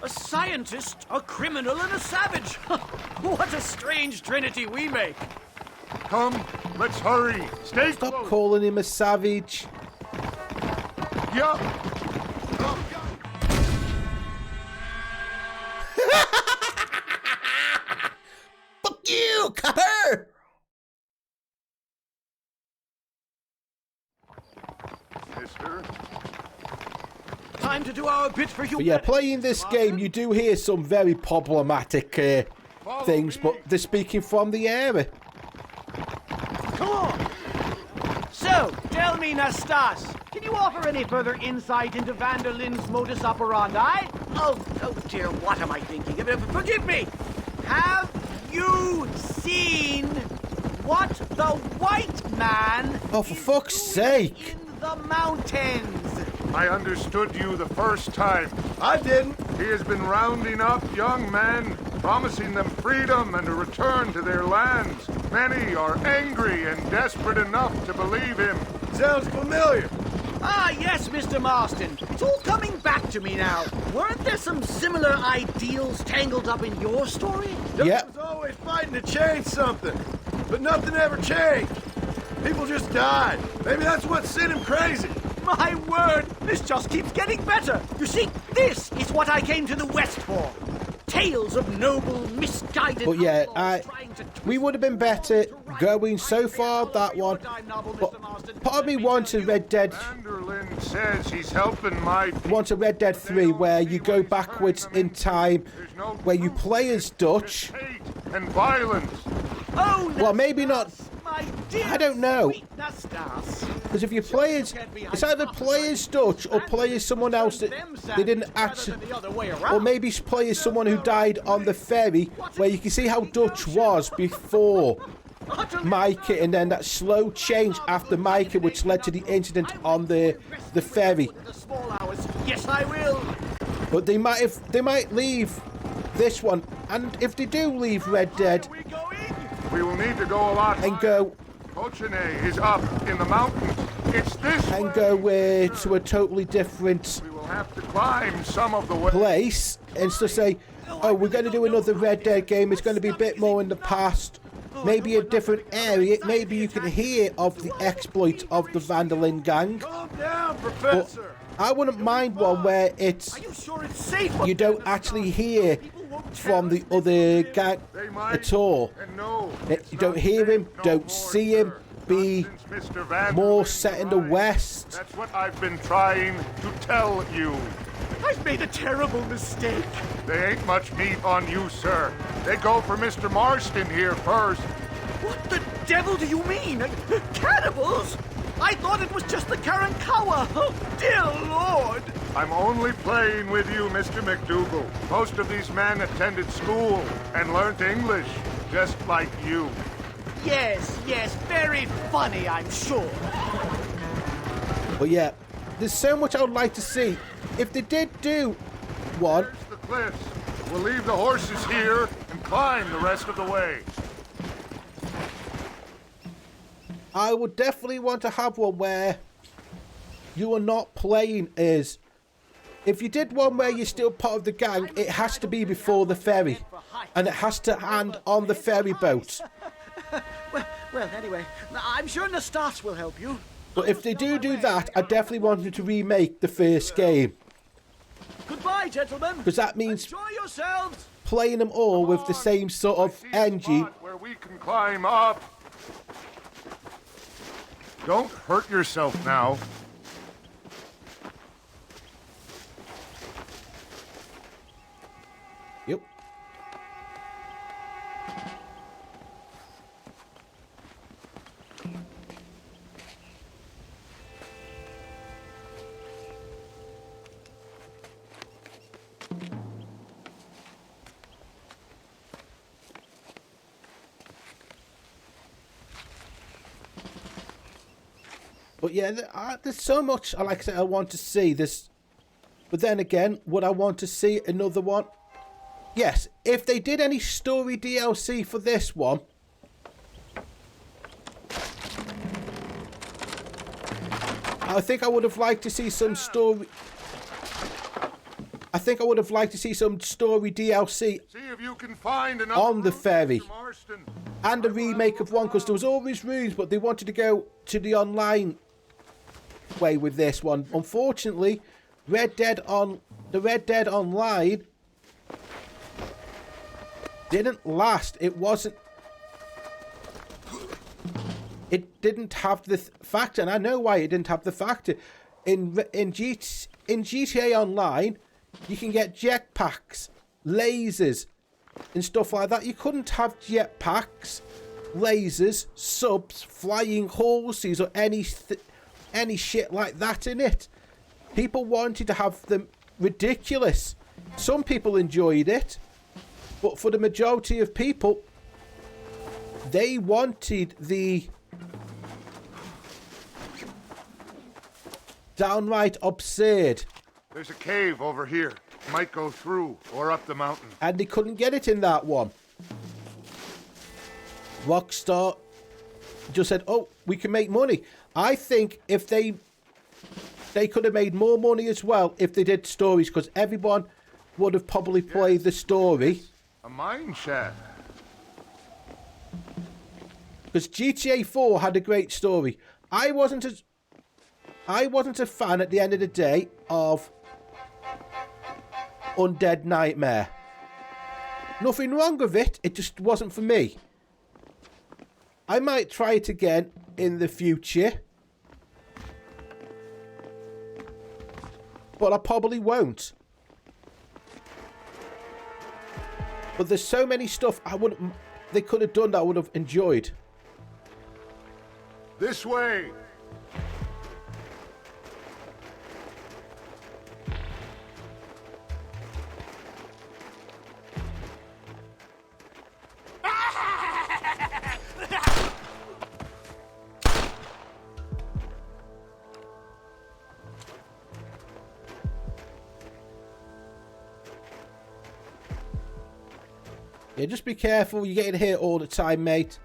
A scientist, a criminal, and a savage. What a strange trinity we make. Come, let's hurry. Stay Stop close. calling him a savage. Yup. Fuck you, copper! Mister. Time to do our bit for But humanity. yeah, playing this game, you do hear some very problematic things, but they're speaking from the area. Come on. So, tell me, Nastas, can you offer any further insight into Van der Linde's modus operandi? Oh dear, what am I thinking? Forgive me. Have you seen what the white man Oh, for fuck's sake! in the mountains? I understood you the first time. I didn't. He has been rounding up young men, promising them freedom and a return to their lands. Many are angry and desperate enough to believe him. Sounds familiar. Ah, yes, Mr. Marston. It's all coming back to me now. Weren't there some similar ideals tangled up in your story? Dutch Yep. was always fighting to change something, but nothing ever changed. People just died. Maybe that's what sent him crazy. My word, this just keeps getting better. You see, this is what I came to the West for. Tales of noble, misguided But yeah, outlaws trying to twist we would have been better going so far that one. But part of me wants a Red Dead, Van der Linde says he's helping my people. wants a Red Dead 3 where you go backwards in time, where you play as Dutch. Hate and violence. Oh, Well, maybe not. my dear I don't know. sweet Nastas. Because if you play as, it's either play as Dutch or play as someone else that they didn't actually, The other way or around. maybe play as someone who died on the ferry, where you can see how Dutch was before Micah, and then that slow change after Micah, which led to the incident on the ferry. The small hours. Yes, I will. But they might leave this one, and if they do leave Red Dead We going? We will need to go a lot and higher. go Kochene is up in the mountains. It's this and way. go to a totally different We will have to climb some of the way. place and to say, oh, we're going to do another Red Dead game. It's going to be a bit more in the past, maybe a different area. Maybe you can hear of the exploits of the Van der Linde gang. Calm down, But Professor. I wouldn't mind one where it's Are you sure it's safe? you don't actually hear from the other gang They might at all. and no, You don't hear him, don't see him. Be Mr. Van more der set in Linde the died. west. That's what I've been trying to tell you. I've made a terrible mistake. They ain't much meat on you, sir. They go for Mr. Marston here first. What the devil do you mean? Cannibals? I thought it was just the Karankawa. Oh, dear Lord. I'm only playing with you, Mr. McDougal. Most of these men attended school and learned English, just like you. Yes, very funny, I'm sure. But yeah, there's so much I would like to see. If they did do one, There's the cliffs. We'll leave the horses here and climb the rest of the way. I would definitely want to have one where you are not playing as. If you did one where you're still part of the gang, it has to be before the ferry, and it has to end on the ferry boat. Well, anyway, I'm sure Nastas will help you. But if they do that, I definitely want them to remake the first game, Goodbye, gentlemen. because that means Enjoy yourselves. playing them all with the same sort of See a engine. spot where we can climb up. Don't hurt yourself now. Yep. But yeah, there's so much, like I said, I want to see this. But then again, would I want to see another one? Yes, if they did any story DLC for this one, I think I would have liked to see some story. I think I would have liked to see some story DLC See if you can find another on the route, ferry Mr. Marston. and a remake of 1, because there was always rules, but they wanted to go to the online way with this one. Unfortunately, Red Dead Online didn't last. It didn't have the factor, and I know why it didn't have the factor. In GTA Online, you can get jetpacks, lasers, and stuff like that. You couldn't have jetpacks, lasers, subs, flying horses, or any shit like that in it. People wanted to have them ridiculous. Some people enjoyed it, but for the majority of people, they wanted the downright absurd. There's a cave over here. Might go through or up the mountain. And they couldn't get it in that one. Rockstar just said, oh, we can make money. I think if they could have made more money as well if they did stories, because everyone would have probably played the story. A mine shaft. Because GTA 4 had a great story. I wasn't a fan at the end of the day of Undead Nightmare. Nothing wrong with it, it just wasn't for me. I might try it again in the future, but I probably won't. But there's so many stuff they could have done that I would have enjoyed. This way. Yeah, just be careful. You're getting hit all the time, mate.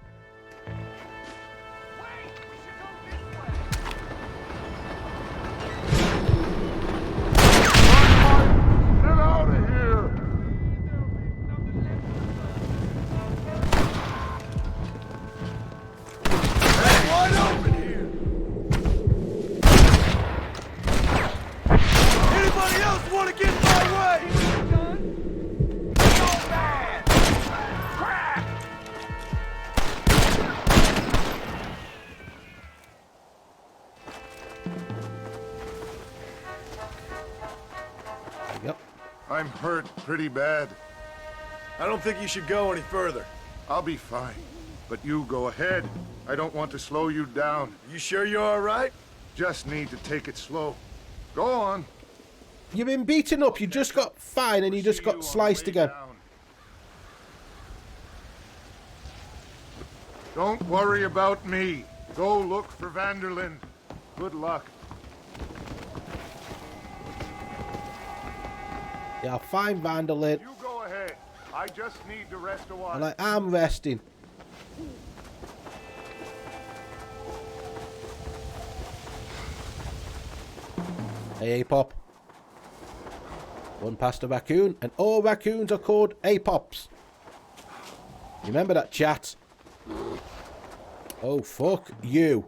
Get out of here! Hey, wide open here! Anybody else want to get in my way? I'm hurt pretty bad. I don't think you should go any further. I'll be fine. But you go ahead. I don't want to slow you down. You sure you're all right? Just need to take it slow. Go on. You've been beaten up. You just got fine and you just got sliced again. Don't worry about me. Go look for Van der Linde. Good luck. Yeah, I'll find Van der Linde. You go ahead. I just need to rest a while. And I am resting. Hey, Apop. Run past a raccoon, and all raccoons are called Apops. Remember that, chat? Oh, fuck you.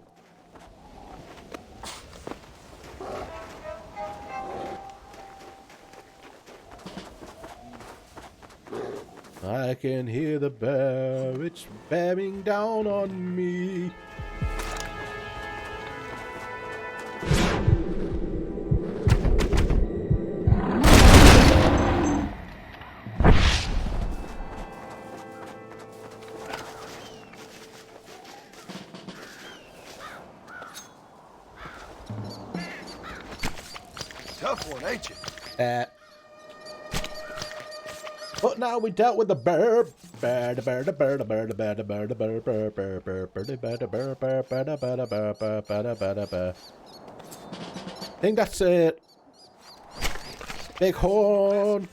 I can hear the bear, it's bearing down on me. Tough one, ain't you? But now we dealt with the bear. I think that's it. Big horn.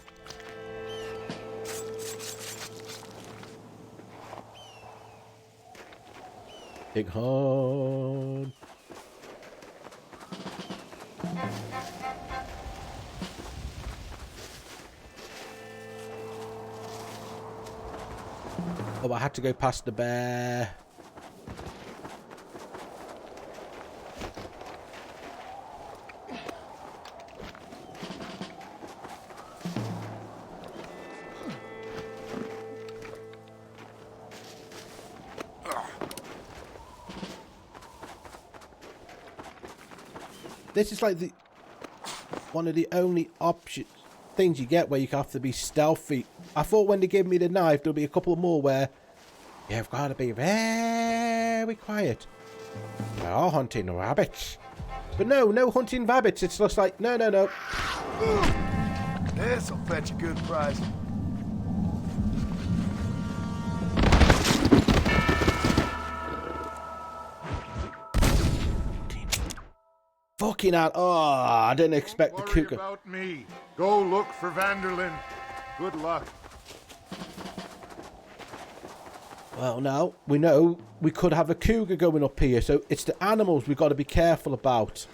Big horn. Oh, I had to go past the bear. This is like one of the only things you get where you have to be stealthy. I thought when they give me the knife, there'll be a couple more where you've got to be very quiet. We're all hunting rabbits. But no hunting rabbits. It's just like, no. This'll fetch a good price. Fucking hell. Oh, I didn't expect the cougar. About me. Go look for Vanderlyn. Good luck. Well, now we know we could have a cougar going up here, so it's the animals we've got to be careful about.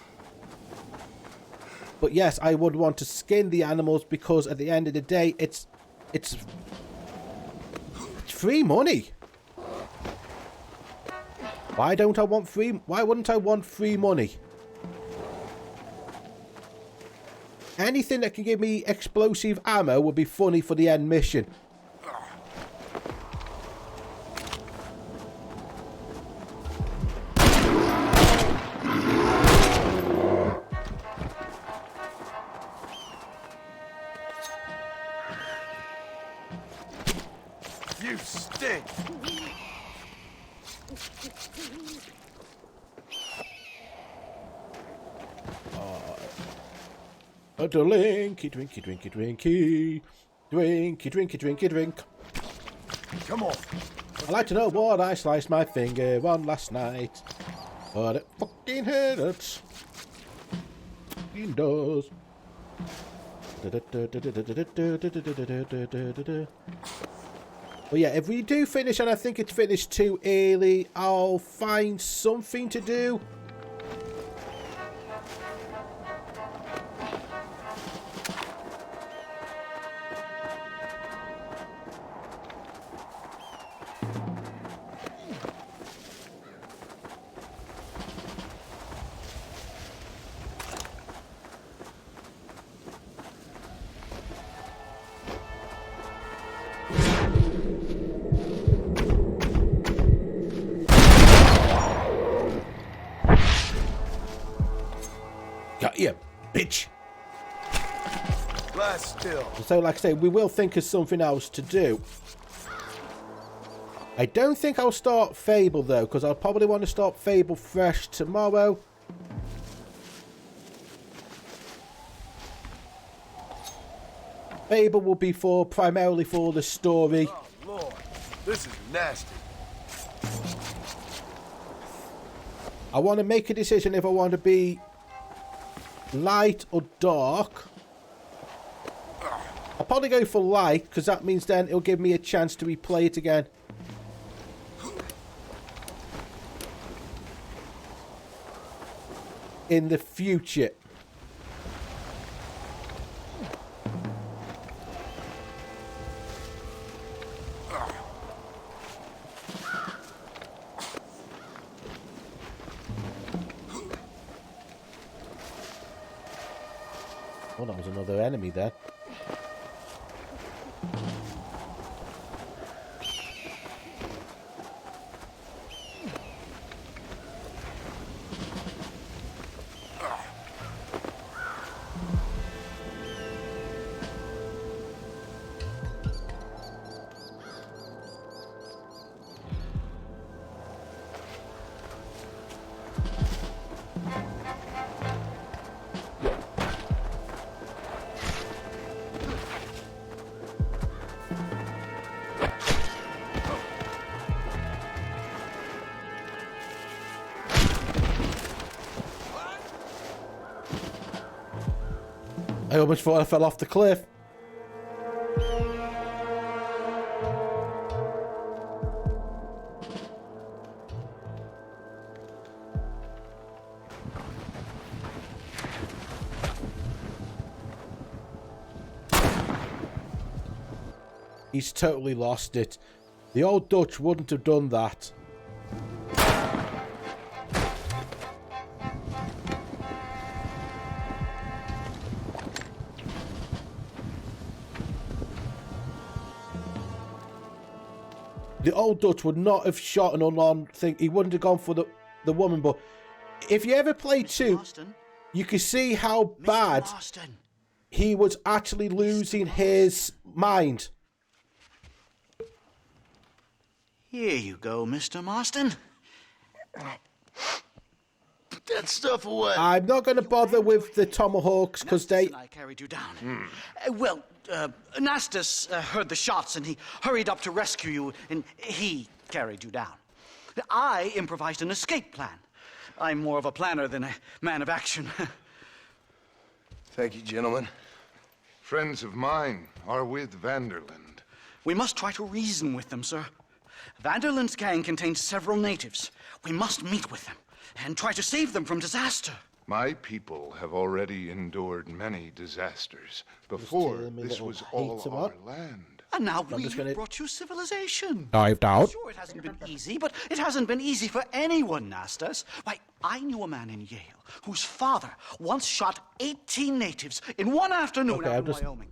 But yes, I would want to skin the animals because at the end of the day, it's free money. Why wouldn't I want free money? Anything that can give me explosive ammo would be funny for the end mission. You stink. A drinky, drinky, drinky, drinky. Drinky, drinky, drinky, drink. Come on. I'd like to know what I sliced my finger on last night. But it fucking hurts. It does. But yeah, if we do finish, and I think it's finished too early, I'll find something to do. Got you, bitch. Lie still. So, like I say, we will think of something else to do. I don't think I'll start Fable, though, because I'll probably want to start Fable fresh tomorrow. Fable will be primarily for the story. Oh, Lord. This is nasty. I want to make a decision if I want to be light or dark. I'll probably go for light, because that means then it'll give me a chance to replay it again. In the future. Oh, that was another enemy there. I almost thought I fell off the cliff. He's totally lost it. The old Dutch wouldn't have done that. The old Dutch would not have shot an unarmed thing. He wouldn't have gone for the woman. But if you ever play 2, you can see how bad he was actually losing his mind. Here you go, Mr. Marston. Put that stuff away. I'm not going to bother with the tomahawks because they... I carried you down. Anastas heard the shots and he hurried up to rescue you and he carried you down. I improvised an escape plan. I'm more of a planner than a man of action. Thank you, gentlemen. Friends of mine are with Vanderland. We must try to reason with them, sir. Vanderland's gang contains several natives. We must meet with them and try to save them from disaster. My people have already endured many disasters. Before, this was all our land. And now we've brought you civilization. Dived out. Sure, it hasn't been easy, but it hasn't been easy for anyone, Nastas. Why, I knew a man in Yale whose father once shot 18 natives in one afternoon out in Wyoming.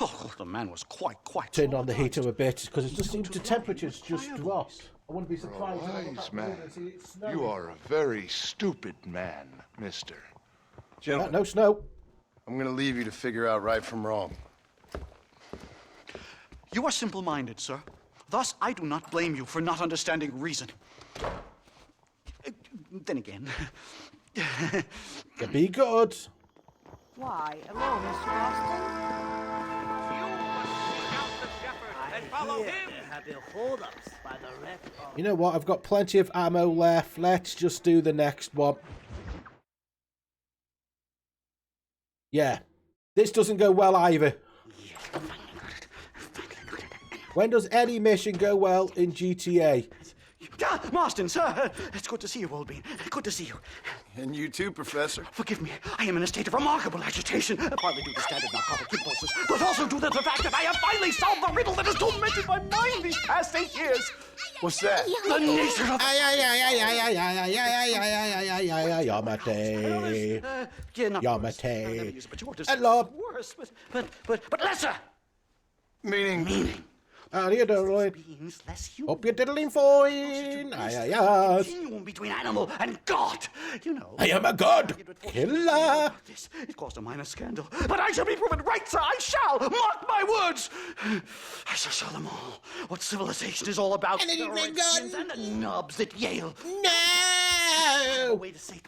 Oh, the man was quite turned on the heater a bit because it just seems the temperatures just dropped. I wouldn't be surprised. Wise man. You are a very stupid man, mister. Gentlemen, no snow. I'm going to leave you to figure out right from wrong. You are simple-minded, sir. Thus, I do not blame you for not understanding reason. Then again... Be good. Why, hello, Mr. Austin. You know what? I've got plenty of ammo left. Let's just do the next one. Yeah. This doesn't go well either. When does any mission go well in GTA? Marston, sir! It's good to see you, old bean. Good to see you. And you too, Professor. Forgive me. I am in a state of remarkable agitation, partly due to standard narcotic impulses, but also due to the fact that I have finally solved the riddle that has tormented my mind these past 8 years. What's that? The nature of... Yamate. Hello. Worse, but lesser. Meaning? How do you do? Hope you're diddling fine. Continuum between animal and God. You know. I am a god killer. It caused a minor scandal, but I shall be proven right, sir. I shall. Mark my words. I shall show them all what civilization is all about. And then the redskins and the nubs at Yale. No. Way to say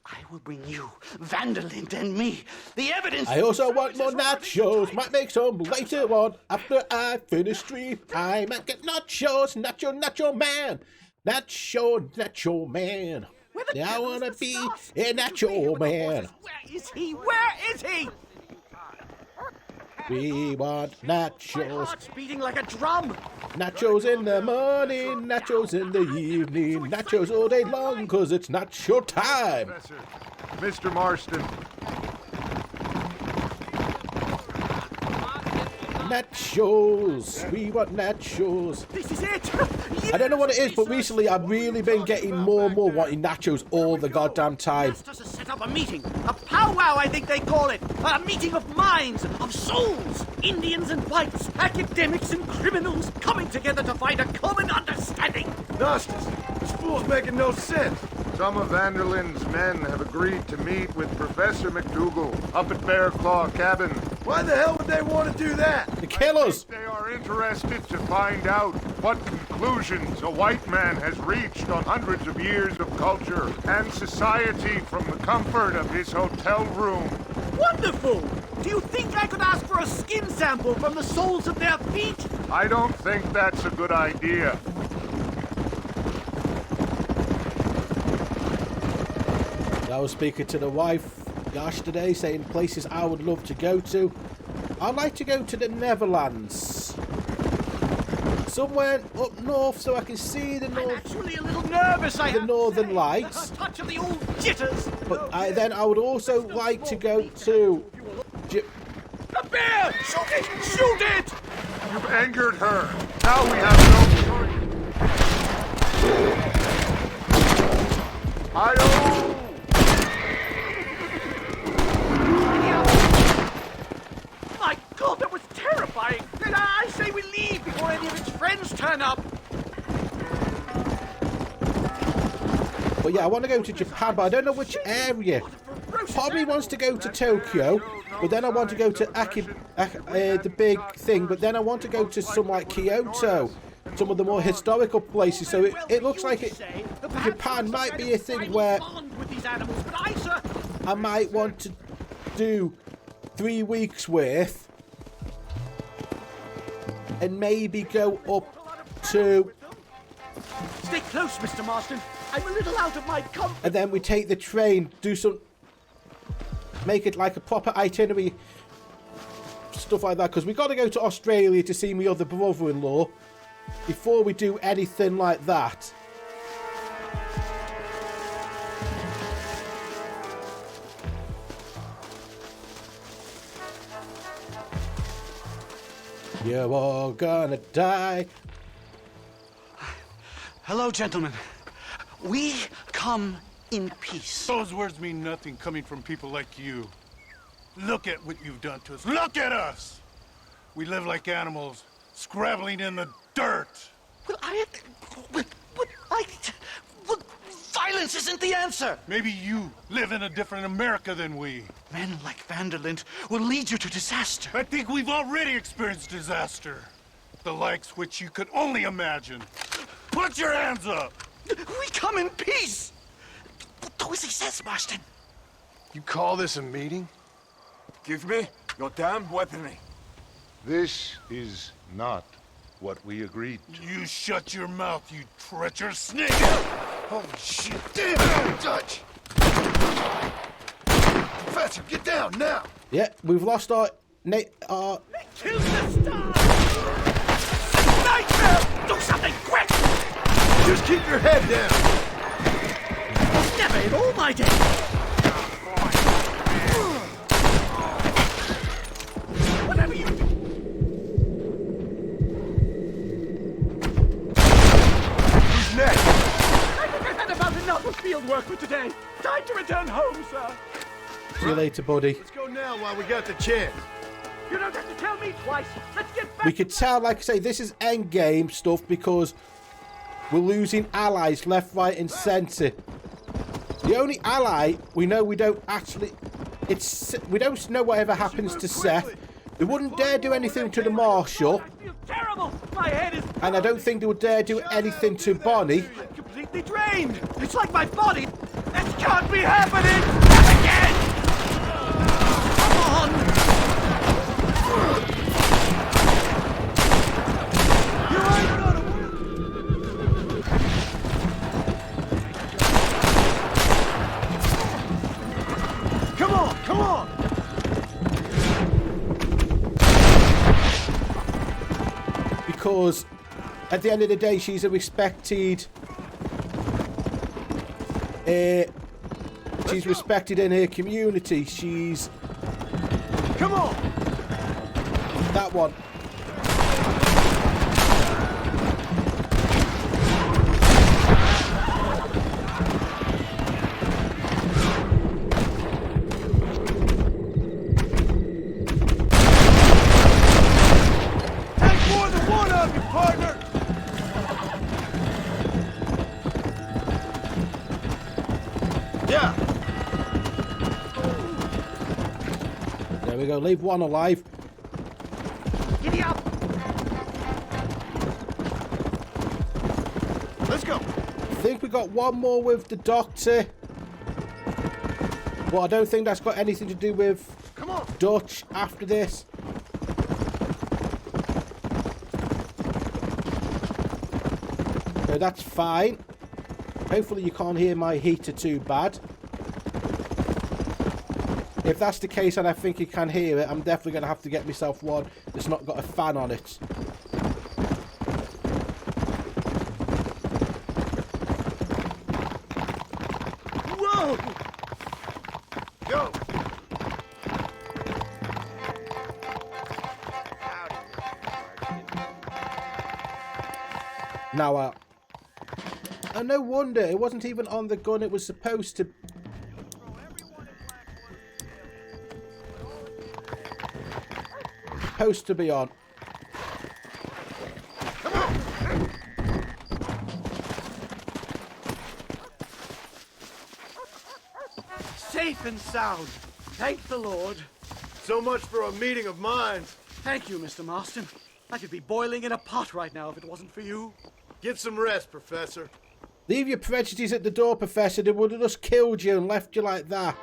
I will bring you, Vanderland, and me the evidence. I also want more nachos. Might make some later on after I finish stream. I might get nachos, nacho man, nacho man. I wanna be a nacho man. Where is he? Where is he? We want My nachos. heart's beating like a drum. Nachos in the morning, nachos in the evening, nachos all day long, cause it's nacho time. Professor, Mr. Marston. Nachos, we want nachos. This is it. I don't know what it is, but recently I've really been getting more and more wanting nachos all the goddamn time. Masters has set up a meeting. A powwow, I think they call it. A meeting of minds, of souls. Indians and whites, academics and criminals coming together to find a common understanding. Nostus, this fool's making no sense. Some of Vanderland's men have agreed to meet with Professor McDougal up at Bear Claw Cabin. Why the hell would they want to do that? The killers! They are interested to find out what conclusions a white man has reached on hundreds of years of culture and society from the comfort of his hotel room. Wonderful! Do you think I could ask for a skin sample from the soles of their feet? I don't think that's a good idea. I was speaking to the wife yesterday, saying places I would love to go to. I'd like to go to the Netherlands. Somewhere up north so I can see the north. I'm actually a little nervous, the Northern Lights. A touch of the old jitters. But then I would also like to go to... A bear! Shoot it! Shoot it! You've angered her. Now we have no choice. Hi-yo! My God, that was terrifying! And I say we leave before any of its friends turn up! But yeah, I want to go to Japan, but I don't know which area. Probably wants to go to Tokyo, but then I want to go to the big thing, but then I want to go to some like Kyoto, some of the more historical places. So it looks like Japan might be a thing where I might want to do 3 weeks worth and maybe go up to... Stay close, Mr. Marston. I'm a little out of my comfort. And then we take the train, make it like a proper itinerary, stuff like that, because we got to go to Australia to see my other brother-in-law before we do anything like that. You're all gonna die. Hello, gentlemen. We come in peace. Those words mean nothing coming from people like you. Look at what you've done to us. Look at us! We live like animals, scrabbling in the dirt. Well, violence isn't the answer. Maybe you live in a different America than we. Men like Van der Linde will lead you to disaster. I think we've already experienced disaster. The likes which you could only imagine. Put your hands up! We come in peace! Do as he says, Marston. You call this a meeting? Give me your damn weaponry. This is not what we agreed to. You shut your mouth, you treacherous snake! Holy shit! Damn it, Dutch! Professor, get down now! Yeah, we've lost our... Kill the star! Nightmare! Do something quick! Just keep your head down! Never in all my days! Whatever you do! Who's next? I think I've had about enough of field work for today. Time to return home, sir. See you later, buddy. Let's go now while we got the chance. You don't have to tell me twice. Let's get back. We could tell, like I say, this is endgame stuff because we're losing allies left, right, and centre. The only ally we know we don't actually... we don't know whatever happens to Seth. They wouldn't dare do anything to the Marshal. I feel terrible. My head is... And I don't think they would dare do anything to Bonnie. I'm completely drained. It's like my body. This can't be happening. Not again. Come on. You ain't gonna win. Come on, come on. Because at the end of the day, she's a respected... she's respected in her community. She's... Come on. That one. Take more than one of you, partner! Yeah. There we go. Leave one alive. Giddy up. Let's go. I think we got one more with the doctor. But I don't think that's got anything to do with Come on. Dutch after this. So that's fine. Hopefully you can't hear my heater too bad. If that's the case and I think you can hear it, I'm definitely going to have to get myself one that's not got a fan on it. Whoa. Go. Now, and no wonder it wasn't even on the gun it was supposed to. Supposed to be on. Safe and sound. Thank the Lord. So much for a meeting of minds. Thank you, Mr. Marston. I could be boiling in a pot right now if it wasn't for you. Get some rest, Professor. Leave your prejudices at the door, Professor. They would have just killed you and left you like that.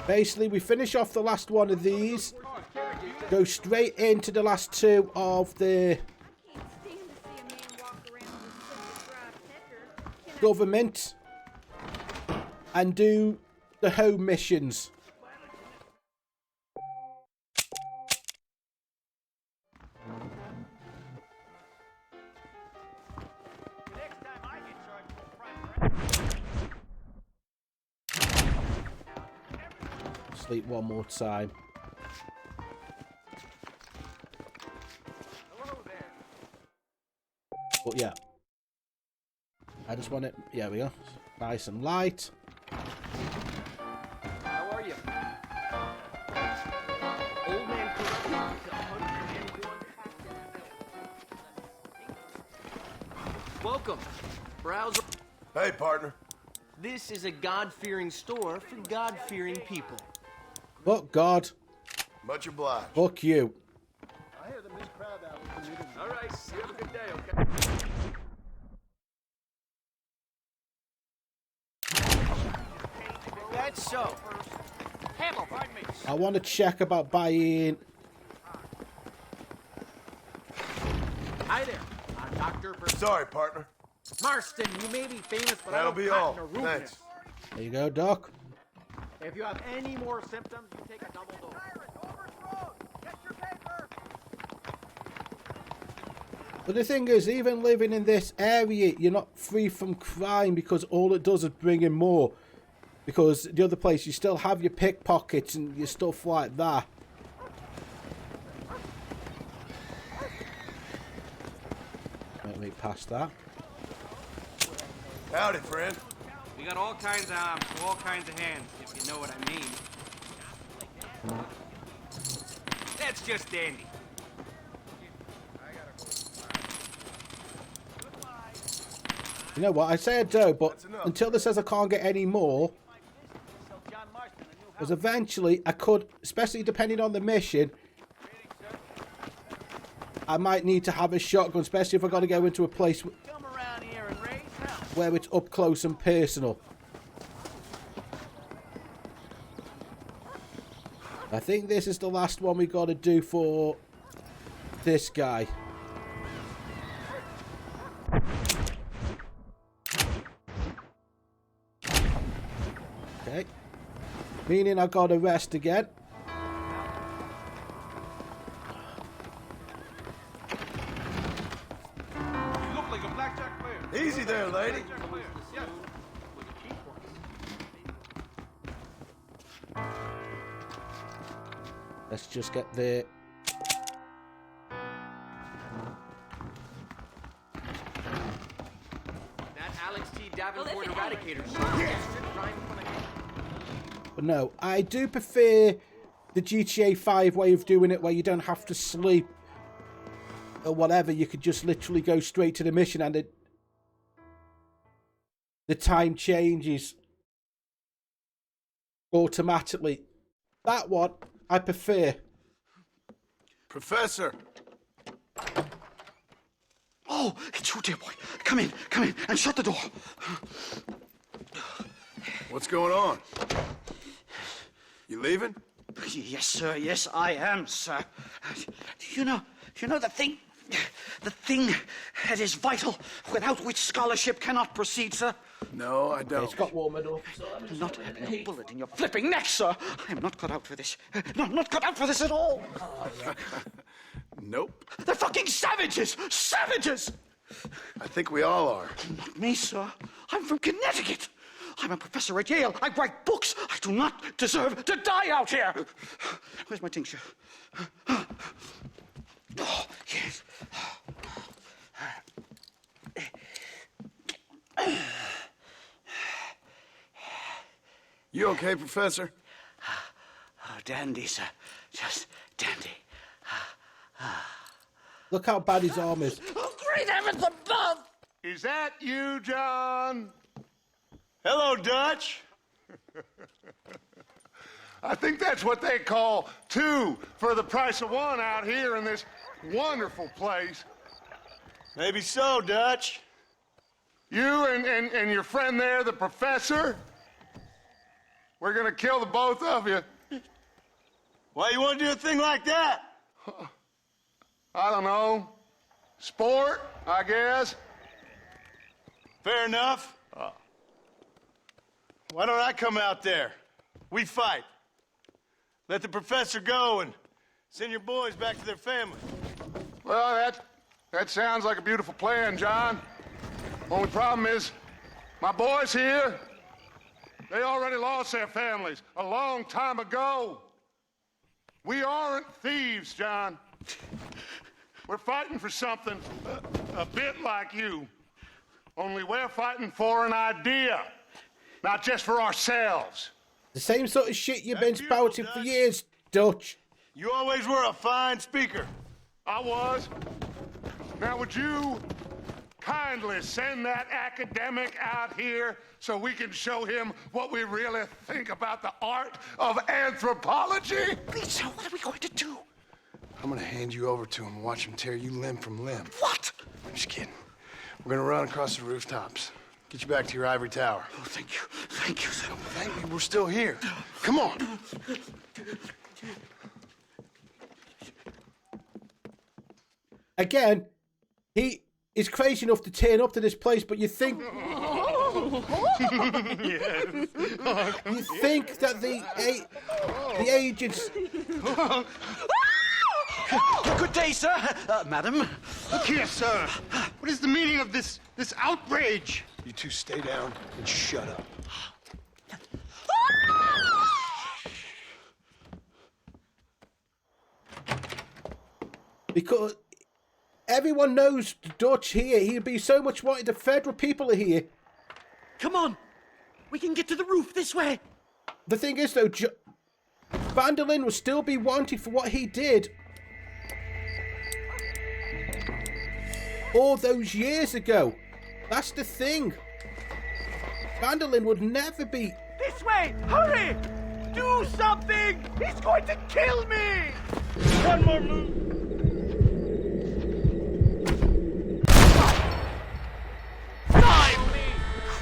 Basically, we finish off the last one of these. Go straight into the last two of the government. And do the home missions. Sleep one more time. But yeah, I just want it. Yeah, we go. Nice and light. How are you? Old man Welcome. Browser. Hey, partner. This is a God-fearing store for God-fearing people. Fuck God. Much obliged. Fuck you. I hear the Miss Crab All right, you have a good day, okay? That's so. Hamill, pardon me. I want to check about buying. Hi there. I'm Dr. Sorry, partner. Marston, you may be famous, but That'll I don't be all. patent a Thanks. There you go, Doc. If you have any more symptoms, you take a double dose. But the thing is, even living in this area, you're not free from crime because all it does is bring in more. Because the other place, you still have your pickpockets and your stuff like that. Wait past that. Howdy, friend. We got all kinds of arms, all kinds of hands, if you know what I mean. That's just dandy. You know what? I say I do, but until this says I can't get any more, because eventually I could, especially depending on the mission, I might need to have a shotgun, especially if I've got to go into a place where it's up close and personal. I think this is the last one we got to do for this guy. Okay. Meaning I got to rest again. You look like a blackjack player. Easy there, lady. Yes. Let's just get the... That Alex T. Davenport Eradicator. But no, I do prefer the GTA 5 way of doing it where you don't have to sleep or whatever. You could just literally go straight to the mission and the time changes automatically. That one I prefer. Professor. Oh, it's you, dear boy. Come in, and shut the door. What's going on? You leaving? Yes, sir. Yes, I am, sir. You know the thing that is vital, without which scholarship cannot proceed, sir. No, I don't. It's got warmed up. Not having a bullet in your flipping neck, sir. I am not cut out for this. No, I'm not cut out for this at all. Nope. They're fucking savages! Savages! I think we all are. Not me, sir. I'm from Connecticut. I'm a professor at Yale. I write books. I do not deserve to die out here. Where's my tincture? Oh, yes. You okay, Professor? Oh, dandy, sir. Just dandy. Look how bad his arm is. Oh, great heavens above! Is that you, John? Hello, Dutch. I think that's what they call 2 for the price of 1 out here in this wonderful place. Maybe so, Dutch. You and your friend there, the professor, we're gonna kill the both of you. Why you want to do a thing like that? I don't know. Sport, I guess. Fair enough. Why don't I come out there? We fight. Let the professor go and send your boys back to their families. Well, that sounds like a beautiful plan, John. Only problem is, my boys here, they already lost their families a long time ago. We aren't thieves, John. We're fighting for something a bit like you. Only we're fighting for an idea, not just for ourselves. The same sort of shit you've been spouting for years, Dutch. You always were a fine speaker. I was. Now, would you kindly send that academic out here so we can show him what we really think about the art of anthropology? Lisa, what are we going to do? I'm gonna hand you over to him and watch him tear you limb from limb. What? I'm just kidding. We're gonna run across the rooftops. Get you back to your ivory tower. Oh, thank you. Thank you, sir. Thank you. We're still here. Come on. Again, he is crazy enough to turn up to this place, but you think... You think that the agents... Good day, sir. Madam. Look here, sir. What is the meaning of this outrage? You two stay down and shut up. Because everyone knows Dutch here. He'd be so much wanted. The federal people are here. Come on. We can get to the roof this way. The thing is, though, Van der Linde will still be wanted for what he did all those years ago. That's the thing. Van der Linde would never be... This way! Hurry! Do something! He's going to kill me! One more move! Save me!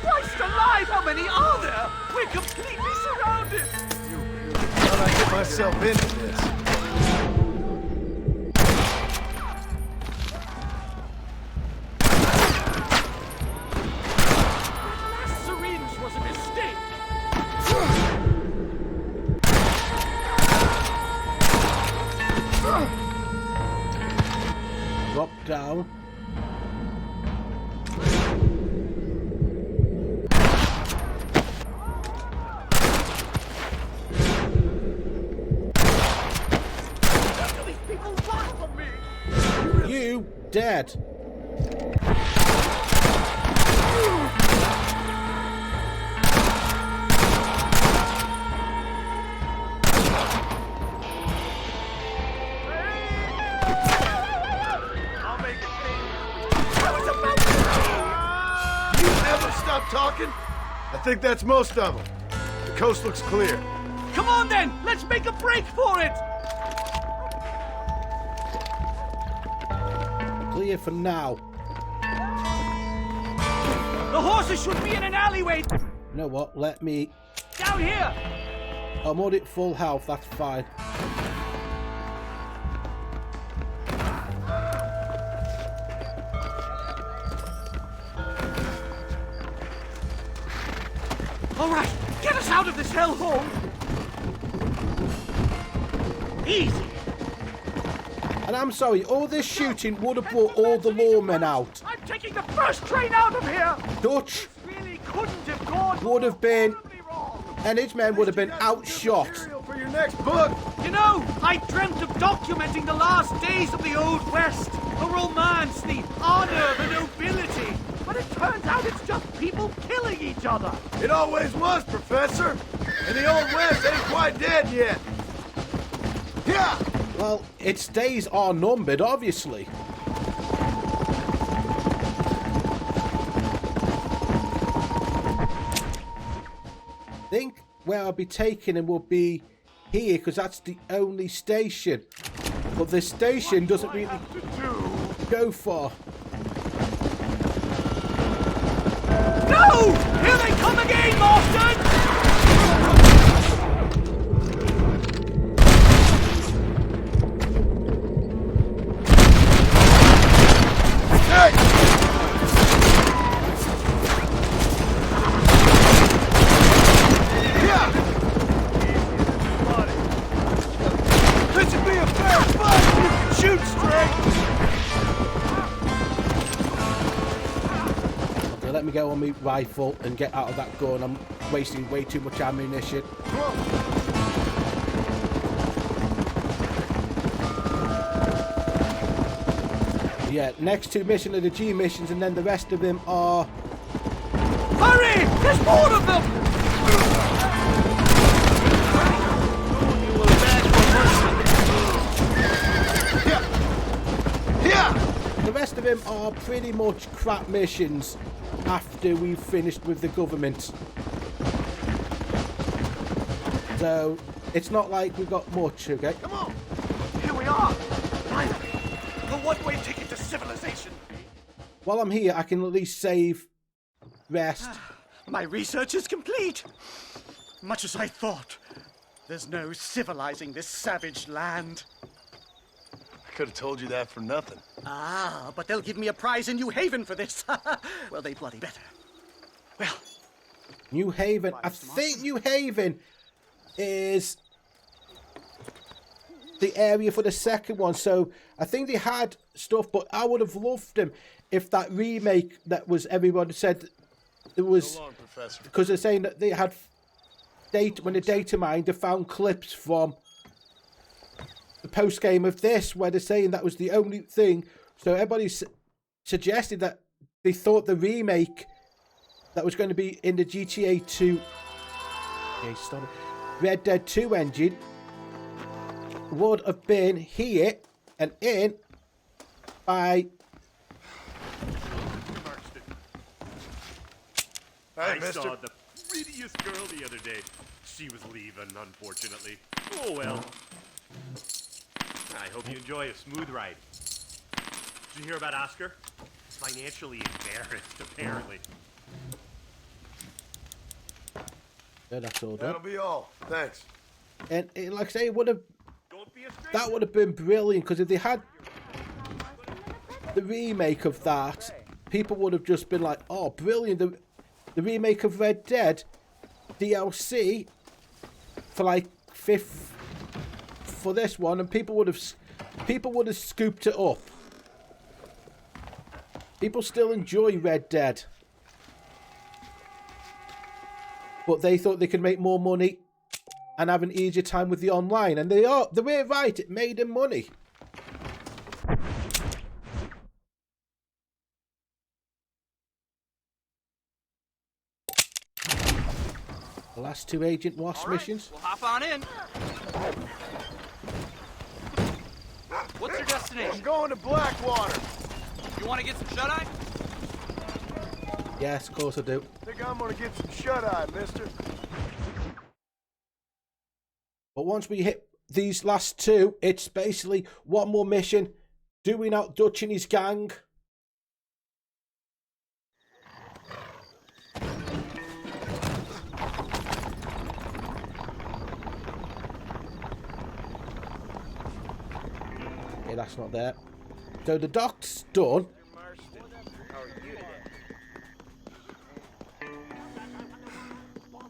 Christ alive, how many are there? We're completely surrounded! How'd I get myself into this? Drop down. You dead. Talking? I think that's most of them. The coast looks clear. Come on then! Let's make a break for it! Clear for now. The horses should be in an alleyway! You know what? Let me... Down here! I'm already at full health, that's fine. All right, get us out of this hellhole! Easy! And I'm sorry, all this shooting would have brought all the lawmen out. I'm taking the first train out of here! Dutch! This really couldn't have gone would have been, and his men would have been outshot. For your next book. You know, I dreamt of documenting the last days of the Old West. The romance, the honor, the nobility. But it turns out it's just people killing each other. It always was, Professor. And the Old West ain't quite dead yet. Yeah! Well, its days are numbered, obviously. I think where I'll be taking him will be here, because that's the only station. But this station doesn't really go far. No! Here they come again, Marston! This should be a fair fight! You can shoot straight! Okay, let me go on my rifle and get out of that gun. I'm wasting way too much ammunition. Yeah, next two missions are the G missions, and then the rest of them are... Hurry! There's more of them! The rest of them are pretty much crap missions after we've finished with the government. So, it's not like we've got much, okay? Come on! Here we are! Finally! The one-way ticket to civilization! While I'm here, I can at least save, rest. My research is complete. Much as I thought. There's no civilizing this savage land. I could have told you that for nothing. Ah, but they'll give me a prize in New Haven for this. Well, they bloody better. Well, New Haven. I think New Haven is the area for the second one. So I think they had stuff, but I would have loved them if that remake that was everyone said it was, So long, Professor. because they're saying that they had data when the data mined, they found clips from the post game of this where they're saying that was the only thing. So everybody suggested that they thought the remake that was going to be in the GTA 2 Red Dead 2 engine would have been here and in by... Hey, I mister. saw the prettiest girl the other day. She was leaving, unfortunately. Oh well. I hope you enjoy a smooth ride. Did you hear about Oscar? Financially embarrassed, apparently. Yeah, that's all done. That'll be all. Thanks. And like I say, it would have... That would have been brilliant, because if they had the remake of that, people would have just been like, oh, brilliant. The remake of Red Dead DLC for like fifth for this one, and people would have scooped it up. People still enjoy Red Dead, but they thought they could make more money and have an easier time with the online, and they were right. It made them money. The last two Agent Wasp missions. We'll hop on in. What's your destination? I'm going to Blackwater. You want to get some shut-eye? Yes, of course I do. Think I'm gonna get some shut-eye, mister. But once we hit these last two, it's basically one more mission. Doing out Dutch and his gang. Okay, that's not there. So the dock's done.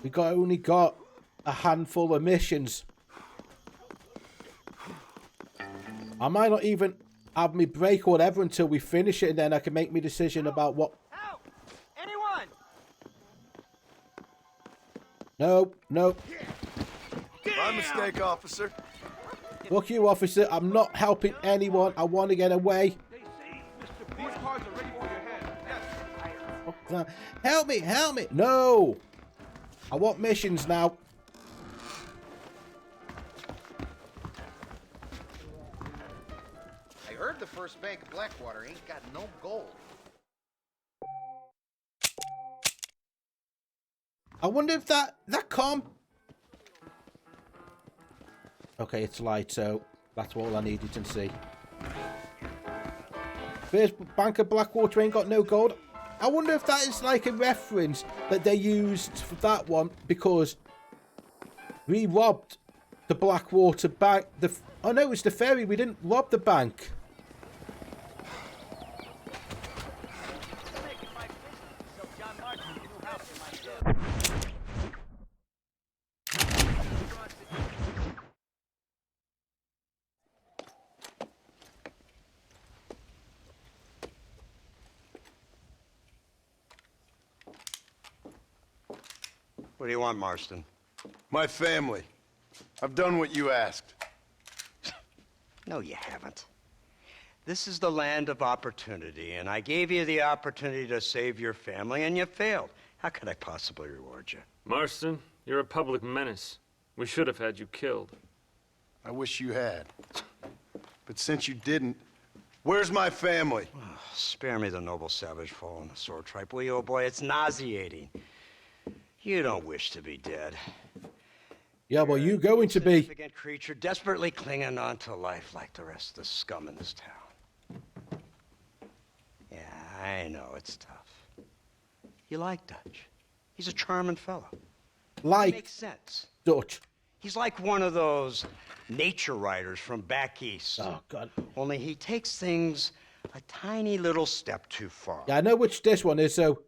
We only got a handful of missions. I might not even have me break or whatever until we finish it, and then I can make my decision about what... Anyone? No, no. My mistake, officer. Fuck you, officer. I'm not helping anyone. I want to get away. These cards are ready for your hand. Yes. Fuck that. Help me, help me. No. I want missions now. I heard the First Bank of Blackwater ain't got no gold. I wonder if that calm. Okay, it's light, so that's all I needed to see. First Bank of Blackwater ain't got no gold. I wonder if that is like a reference that they used for that one because we robbed the Blackwater Bank. Oh no, it's the ferry. We didn't rob the bank. What do you want, Marston? My family. I've done what you asked. No, you haven't. This is the land of opportunity, and I gave you the opportunity to save your family, and you failed. How could I possibly reward you? Marston, you're a public menace. We should have had you killed. I wish you had. But since you didn't, where's my family? Oh, spare me the noble savage fall on the sword tripe, will you, old boy? It's nauseating. You don't wish to be dead. Yeah, well, you going to be. Significant creature desperately clinging on to life like the rest of the scum in this town. Yeah, I know it's tough. You like Dutch. He's a charming fellow. Like makes sense. Dutch. He's like one of those nature writers from back east. Oh, God. Only he takes things a tiny little step too far. Yeah, I know which this one is, so.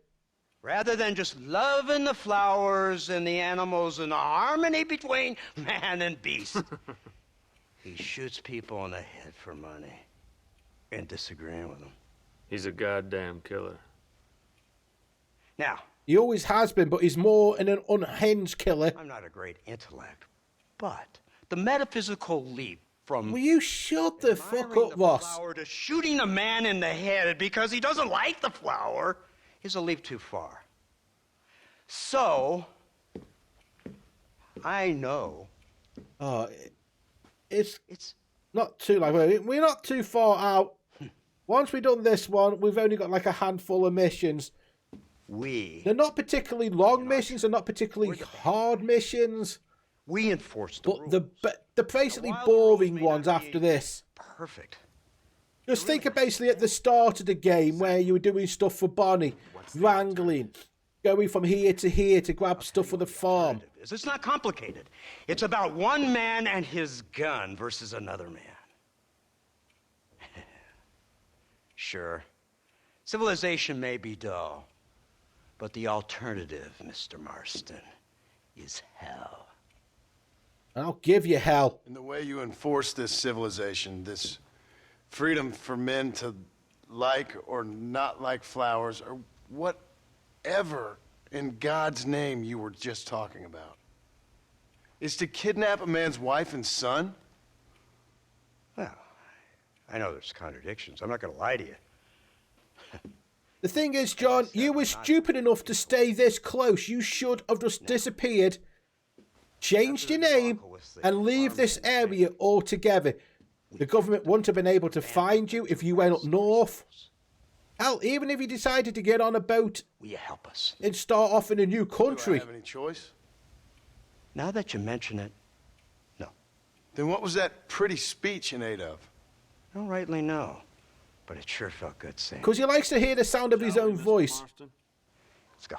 Rather than just loving the flowers and the animals and the harmony between man and beast, he shoots people in the head for money and disagreeing with them. He's a goddamn killer. Now, he always has been, but he's more an unhinged killer. I'm not a great intellect, but the metaphysical leap from will you shut the fuck up, Ross? Flower to shooting a man in the head because he doesn't like the flower is a leap too far. So, I know. Oh, it's not too like we're not too far out. Once we've done this one, we've only got like a handful of missions. They're not particularly long missions. They're not particularly hard missions. We enforce the rules. But the basically boring ones after this. Perfect. Just think of basically at the start of the game where you were doing stuff for Bonnie, wrangling, going from here to grab stuff for the farm. It's not complicated. It's about one man and his gun versus another man. Sure, civilization may be dull, but the alternative, Mr. Marston, is hell. I'll give you hell. And the way you enforce this civilization, this freedom for men to like or not like flowers, or whatever in God's name you were just talking about, is to kidnap a man's wife and son? Well, I know there's contradictions. I'm not going to lie to you. The thing is, John, you were stupid enough to stay this close. You should have just disappeared, changed your name, and leave this area altogether. The government wouldn't have been able to find you if you went up north. Hell, even if you decided to get on a boat Will you help us? and start off in a new country. Do I have any choice? Now that you mention it, no. Then what was that pretty speech in aid of? I don't rightly know, but it sure felt good saying. Because he likes to hear the sound of his own voice. Let's go.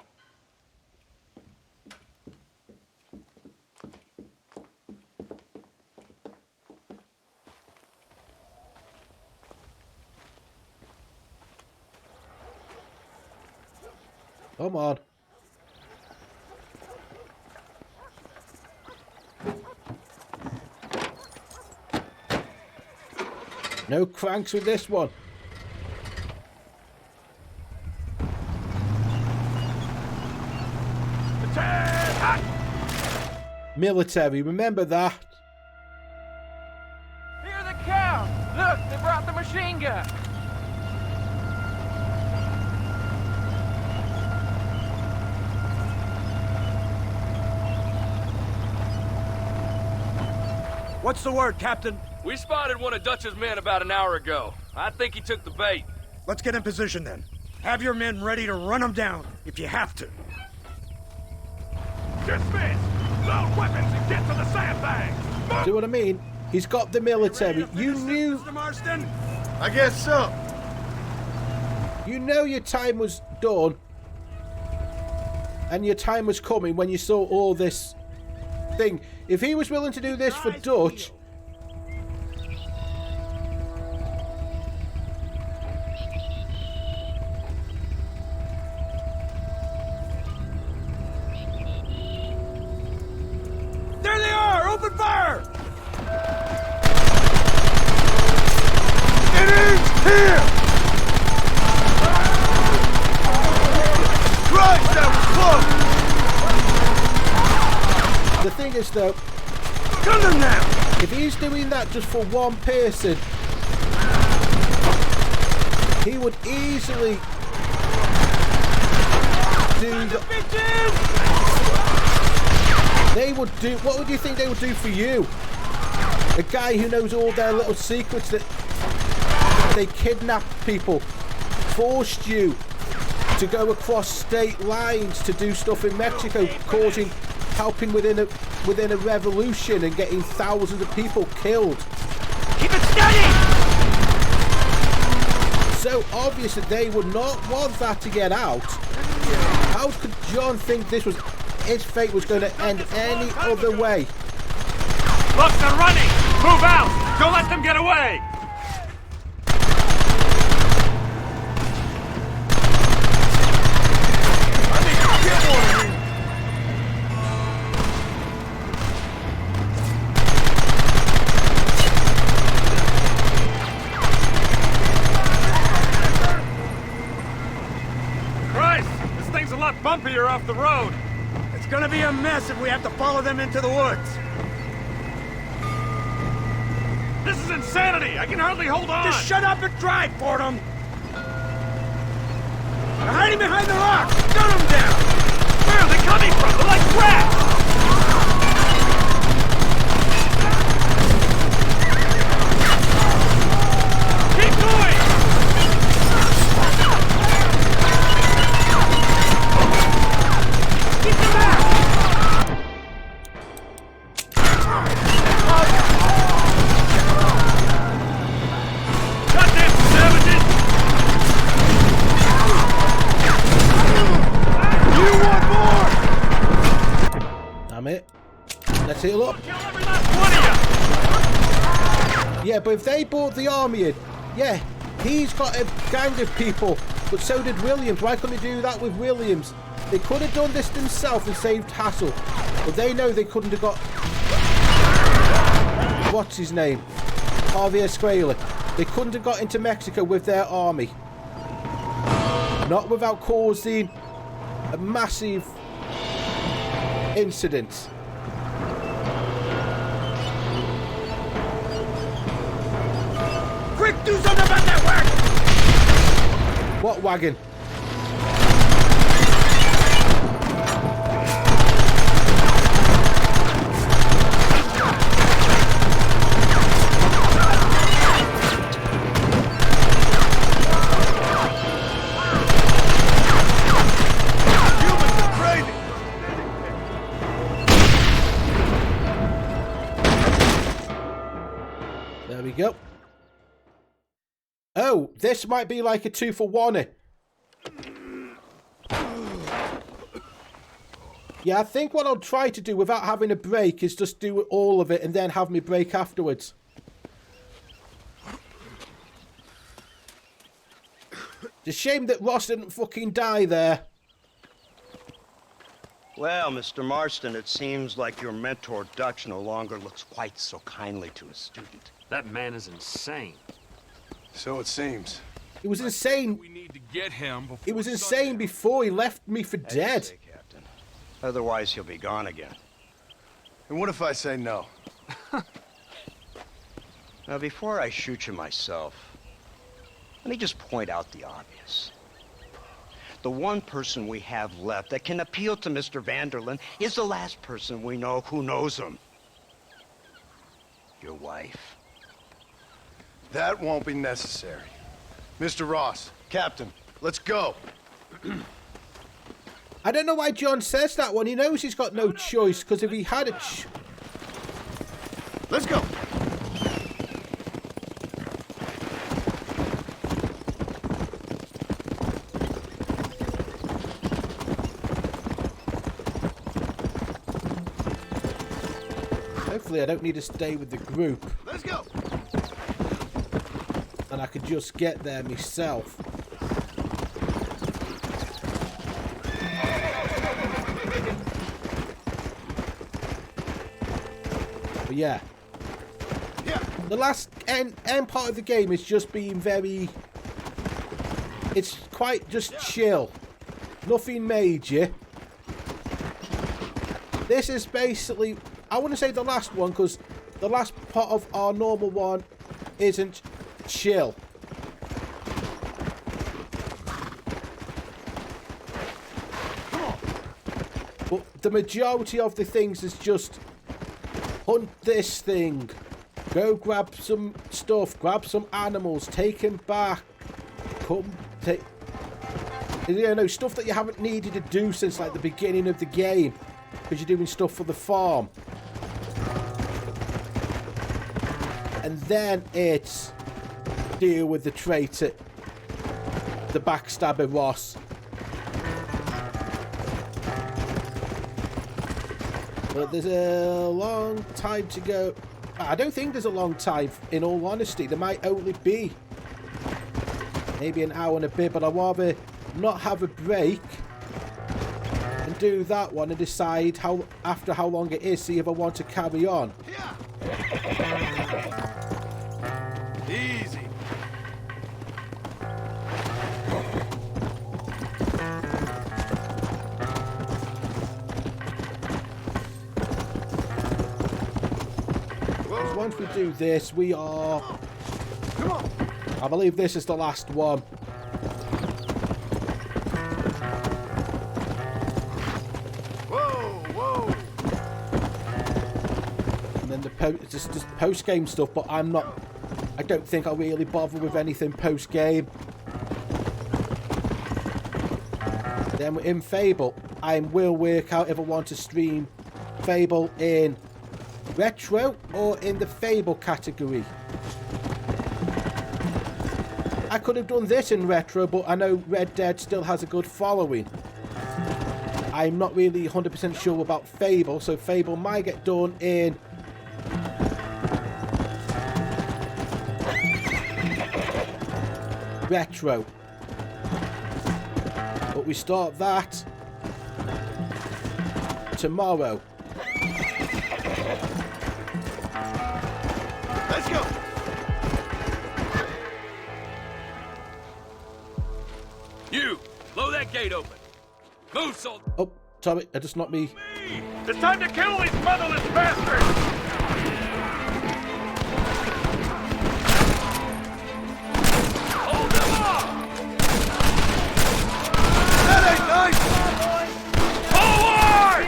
Come on. No cranks with this one. Attack! Military, remember that. Here they come! Look, they brought the machine gun! What's the word, Captain? We spotted one of Dutch's men about an hour ago. I think he took the bait. Let's get in position then. Have your men ready to run them down if you have to. Dismiss! Load weapons and get to the sandbags! See what I mean? He's got the military. You knew... Mr. Marston? I guess so. You know your time was done. And your time was coming when you saw all this thing. If he was willing to do this for Dutch... There they are! Open fire! It is here! Christ, that was close! The thing is, though... Gun them now! If he's doing that just for one person... he would easily... do the... They would do... What would you think they would do for you? A guy who knows all their little secrets, that they kidnapped people, forced you to go across state lines to do stuff in Mexico, helping within a revolution and getting thousands of people killed. Keep it steady! So obvious that they would not want that to get out. How could John think this was... his fate was going to end any other way? Look, they're running! Move out! Don't let them get away! Christ! This thing's a lot bumpier off the road! It's gonna be a mess if we have to follow them into the woods. This is insanity! I can hardly hold on! Just shut up and drive, Fordham! They're hiding behind the rocks! Gun them down! Where are they coming from? They're like rats! Keep going! Keep them back! Goddamn savages! You want more? Damn it. Let's heal up. Kill every last one of you! Yeah, but if they brought the army in, yeah, he's got a gang of people, but so did Williams. Why couldn't they do that with Williams? They could have done this themselves and saved hassle, but they know they couldn't have got... what's his name? Javier Escuela. They couldn't have got into Mexico with their army. Not without causing a massive incident. Quick, do something about that wagon! What wagon? Humans are crazy! There we go. Oh, this might be like a 2-for-1. Yeah, I think what I'll try to do without having a break is just do all of it and then have me break afterwards. It's a shame that Ross didn't fucking die there. Well, Mr. Marston, it seems like your mentor Dutch no longer looks quite so kindly to his student. That man is insane. So it seems. It was insane. We need to get him before It was insane before he left me for dead. Captain. Otherwise, he'll be gone again. And what if I say no? Now, before I shoot you myself, let me just point out the obvious. The one person we have left that can appeal to Mr. Van der Linde is the last person we know who knows him. Your wife. That won't be necessary. Mr. Ross, Captain, let's go. I don't know why John says that one. He knows he's got no choice, because if he had a let's go. Hopefully I don't need to stay with the group. Let's go. And I could just get there myself. But yeah. The last end part of the game is just being very... It's quite just chill. Nothing major. This is basically... I want to say the last one, because the last part of our normal one isn't chill. But the majority of the things is just hunt this thing, go grab some stuff, grab some animals, take him back, come take, you know, stuff that you haven't needed to do since like the beginning of the game, because you're doing stuff for the farm. And then it's deal with the traitor, the backstabber Ross. But there's a long time to go. I don't think there's a long time, in all honesty. There might only be maybe an hour and a bit, but I'd rather not have a break and do that one and decide how after how long it is, see if I want to carry on. Easy. Once we do this, we are... Come on. I believe this is the last one. Whoa. And then it's just post-game stuff, but I don't think I'll really bother with anything post-game. Then in Fable, I will work out if I want to stream Fable in retro or in the Fable category. I could have done this in retro, but I know Red Dead still has a good following. I'm not really 100% sure about Fable, so Fable might get done in retro. But we start that tomorrow. Let's go. You, blow that gate open. Move, soldier. Oh, sorry, that just not me. It's time to kill these motherless bastards! Hold them off! That ain't nice! Forward!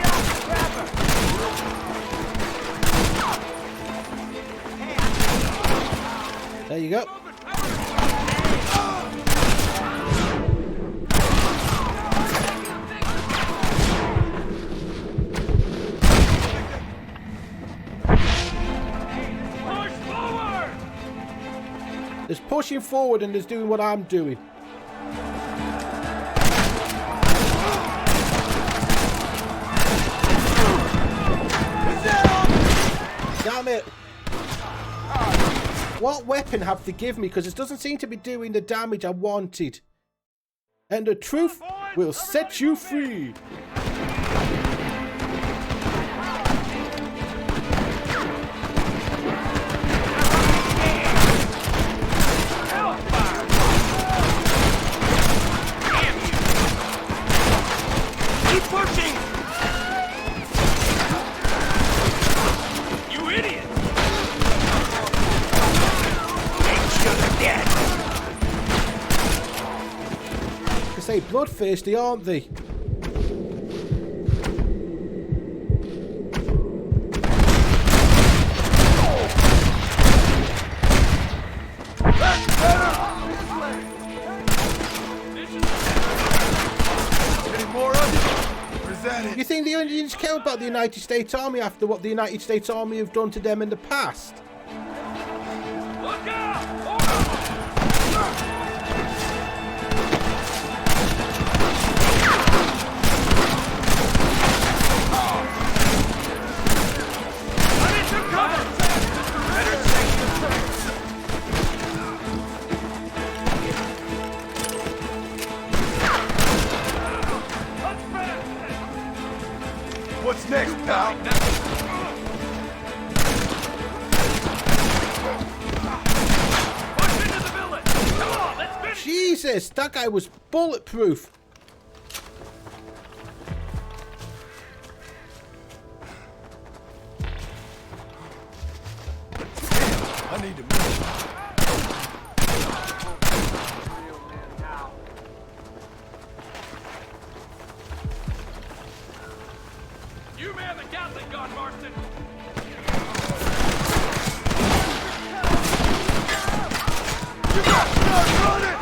There you go. There's pushing forward and there's doing what I'm doing. Damn it. What weapon have they given me? Because it doesn't seem to be doing the damage I wanted. And the truth will set you free. Keep pushing! say, bloodthirsty, aren't they? You think the Indians care about the United States Army after what the United States Army have done to them in the past? Look out! I need some cover! Better take What's next, pal? Push into the village! Come on, let's finish! Jesus, that guy was bulletproof. I need to move. You man the Gatling gun, Marston! You got to run it!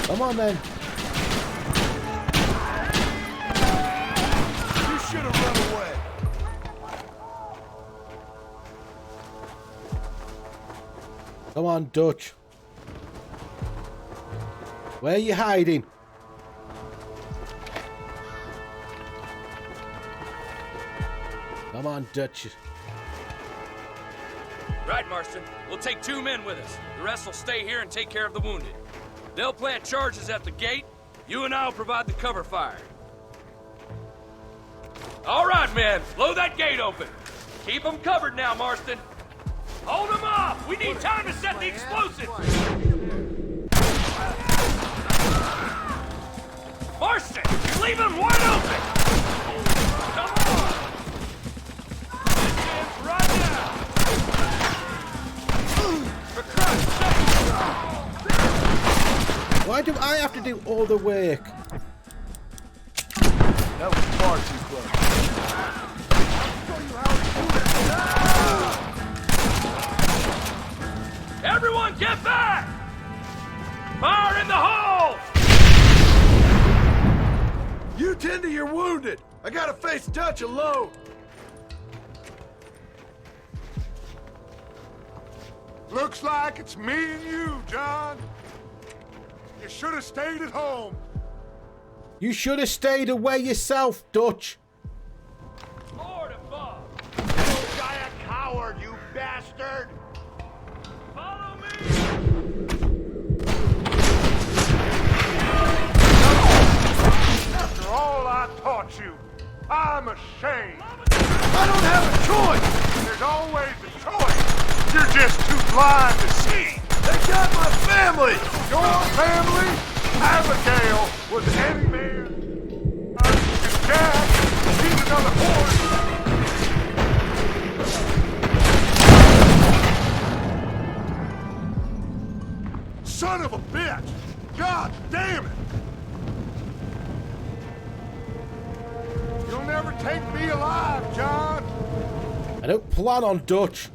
Come on, then. You should have run away. Come on, Dutch. Where are you hiding? Come on, Dutch. Right, Marston. We'll take 2 men with us. The rest will stay here and take care of the wounded. They'll plant charges at the gate. You and I'll provide the cover fire. All right, men. Blow that gate open. Keep them covered now, Marston. Hold them off. We need time to set the explosives. Marston, leave them wide open. Come on. This ends right now. For Christ's sake. Why do I have to do all the work? That was far too close. Everyone get back! Fire in the hole! You tend to your wounded. I gotta face Dutch alone. Looks like it's me and you, John. You should have stayed at home. You should have stayed away yourself, Dutch. Lord above! You giant coward, you bastard! Follow me! After all I taught you, I'm ashamed. I don't have a choice. There's always a choice. You're just too blind to see. They got my family. Your family? Abigail was any man. And Jack, he's another horse. Son of a bitch! God damn it! You'll never take me alive, John! I don't plan on Dutch.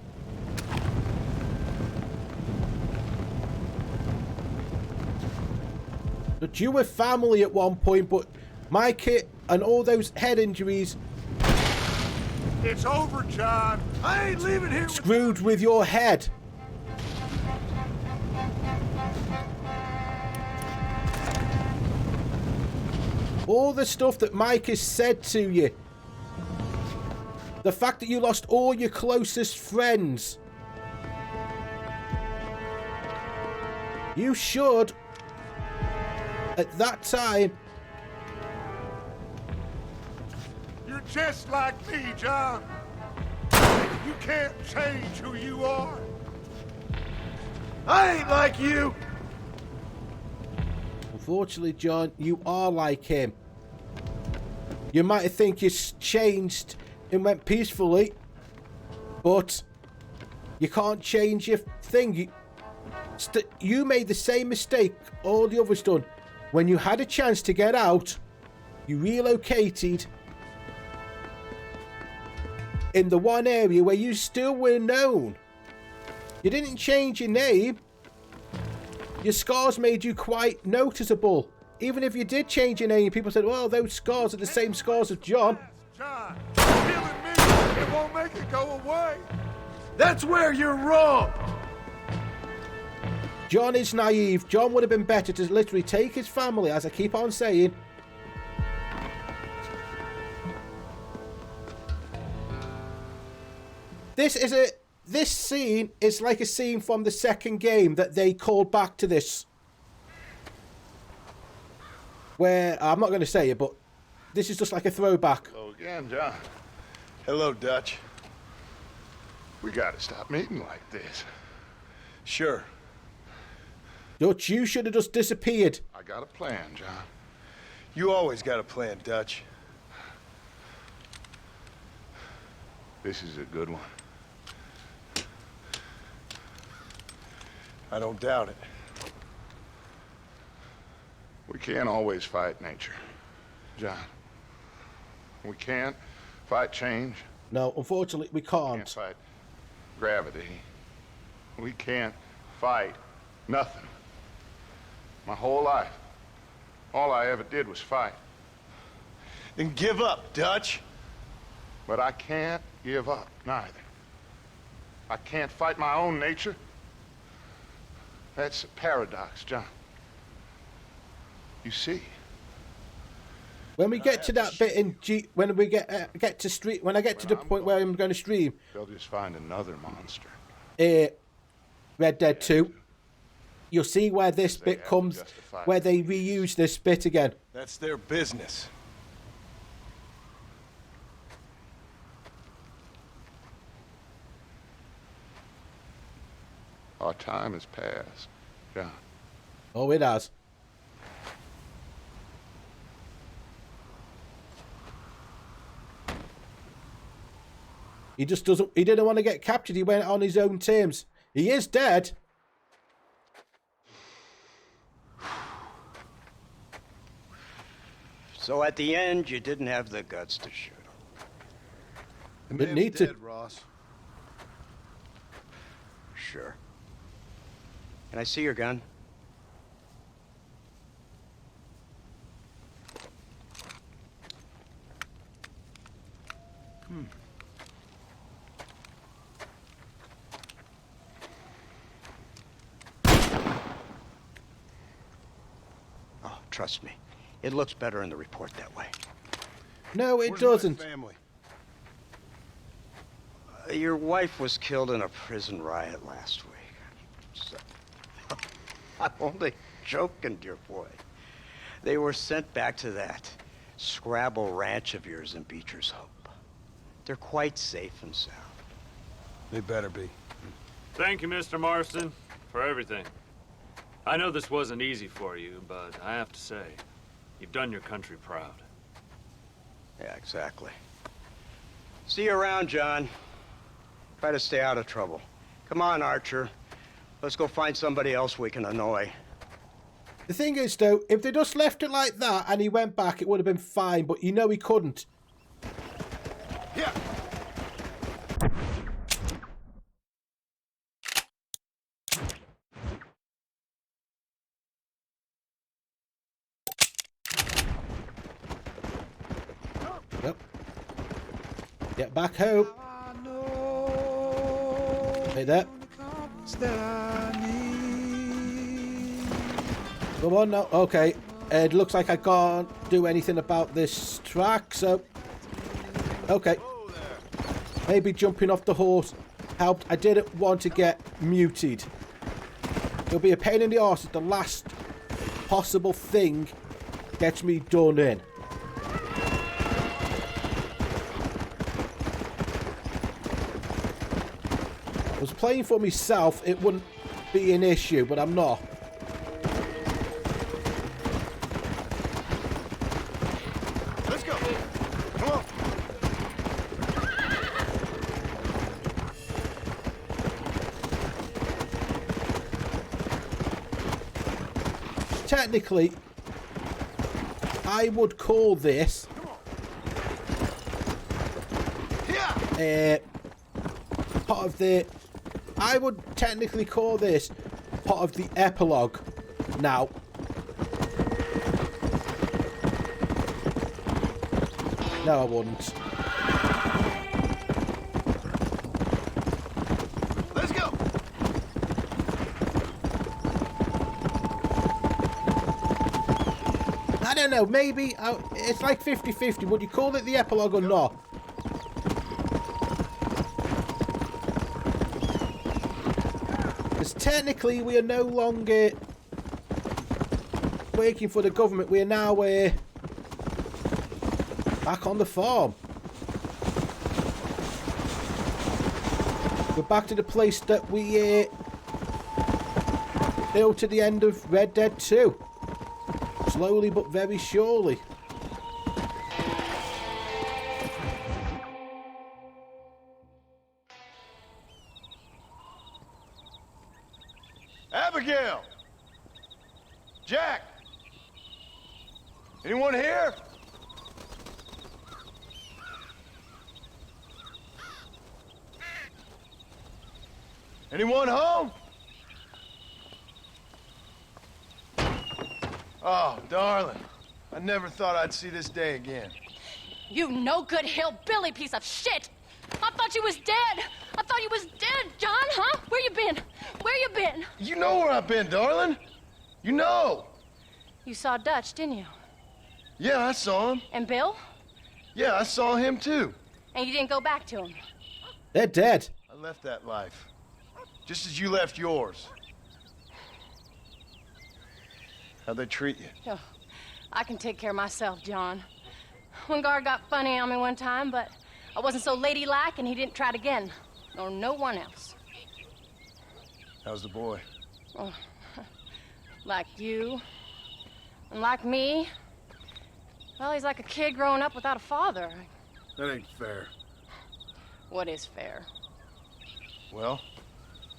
But you were family at one point, but my kit and all those head injuries... It's over, John. I ain't leaving here. Screwed with your head. All the stuff that Mike has said to you. The fact that you lost all your closest friends. You should, at that time... You're just like me, John. You can't change who you are. I ain't like you. Unfortunately, John, you are like him. You might think you changed and went peacefully, but you can't change your thing. You made the same mistake all the others done. When you had a chance to get out, you relocated in the one area where you still were known. You didn't change your name. Your scars made you quite noticeable. Even if you did change your name, people said, well, those scars are the same scars as John. John, killing me, it won't make it go away. That's where you're wrong. John is naive. John would have been better to literally take his family, as I keep on saying. This scene is like a scene from the second game that they called back to this. Where, I'm not going to say it, but this is just like a throwback. Hello again, John. Hello, Dutch. We gotta stop meeting like this. Sure. Dutch, you should have just disappeared. I got a plan, John. You always got a plan, Dutch. This is a good one. I don't doubt it. We can't always fight nature, John. We can't fight change. No, unfortunately, we We can't can't. fight gravity. We can't fight nothing. My whole life, all I ever did was fight. Then give up, Dutch. But I can't give up, neither. I can't fight my own nature. That's a paradox, John. You see. When we get to that bit in when we get to stream, when I get to the point where I'm going to stream, They'll just find another monster. Red Dead 2, you'll see where this bit comes, where they reuse this bit again. That's their business. Our time has passed, John. Oh, it has. He just doesn't. He didn't want to get captured. He went on his own terms. He is dead. So at the end, you didn't have the guts to shoot him. Didn't need to. Dead, Ross. Sure. Can I see your gun? Oh, trust me. It looks better in the report that way. No, it Where's doesn't. my family? Your wife was killed in a prison riot last week. So, I'm only joking, dear boy. They were sent back to that Scrabble ranch of yours in Beecher's Hope. They're quite safe and sound. They better be. Thank you, Mr. Marston, for everything. I know this wasn't easy for you, but I have to say, you've done your country proud. Yeah, exactly. See you around, John. Try to stay out of trouble. Come on, Archer. Let's go find somebody else we can annoy. The thing is, though, if they just left it like that and he went back, it would have been fine. But you know he couldn't. Yeah. Yep. Get back home. Hey there. Come on now. Okay. It looks like I can't do anything about this track, so... Okay. Maybe jumping off the horse helped. I didn't want to get muted. It'll be a pain in the arse if the last possible thing gets me done in. If I was playing for myself, it wouldn't be an issue, but I'm not. Let's go. Come on. Technically, I would call this part of the... I would technically call this part of the epilogue now. No, I wouldn't. Let's go. I don't know, maybe it's like 50-50. Would you call it the epilogue or not? Because technically we are no longer working for the government. We are now back on the farm. We're back to the place that we built at the end of Red Dead 2. Slowly but very surely. Abigail! Jack! Anyone here? Anyone home? Oh, darling. I never thought I'd see this day again. You no-good hillbilly piece of shit! I thought you was dead! I thought you was dead, John, huh? Where you been? Where you been? You know where I've been, darling. You know. You saw Dutch, didn't you? Yeah, I saw him. And Bill? Yeah, I saw him too. And you didn't go back to him? They're dead. I left that life. Just as you left yours. How'd they treat you? Oh, I can take care of myself, John. Wingard got funny on me one time, but I wasn't so ladylike and he didn't try it again. Nor no one else. How's the boy? Oh, like you. And like me. Well, he's like a kid growing up without a father. That ain't fair. What is fair? Well,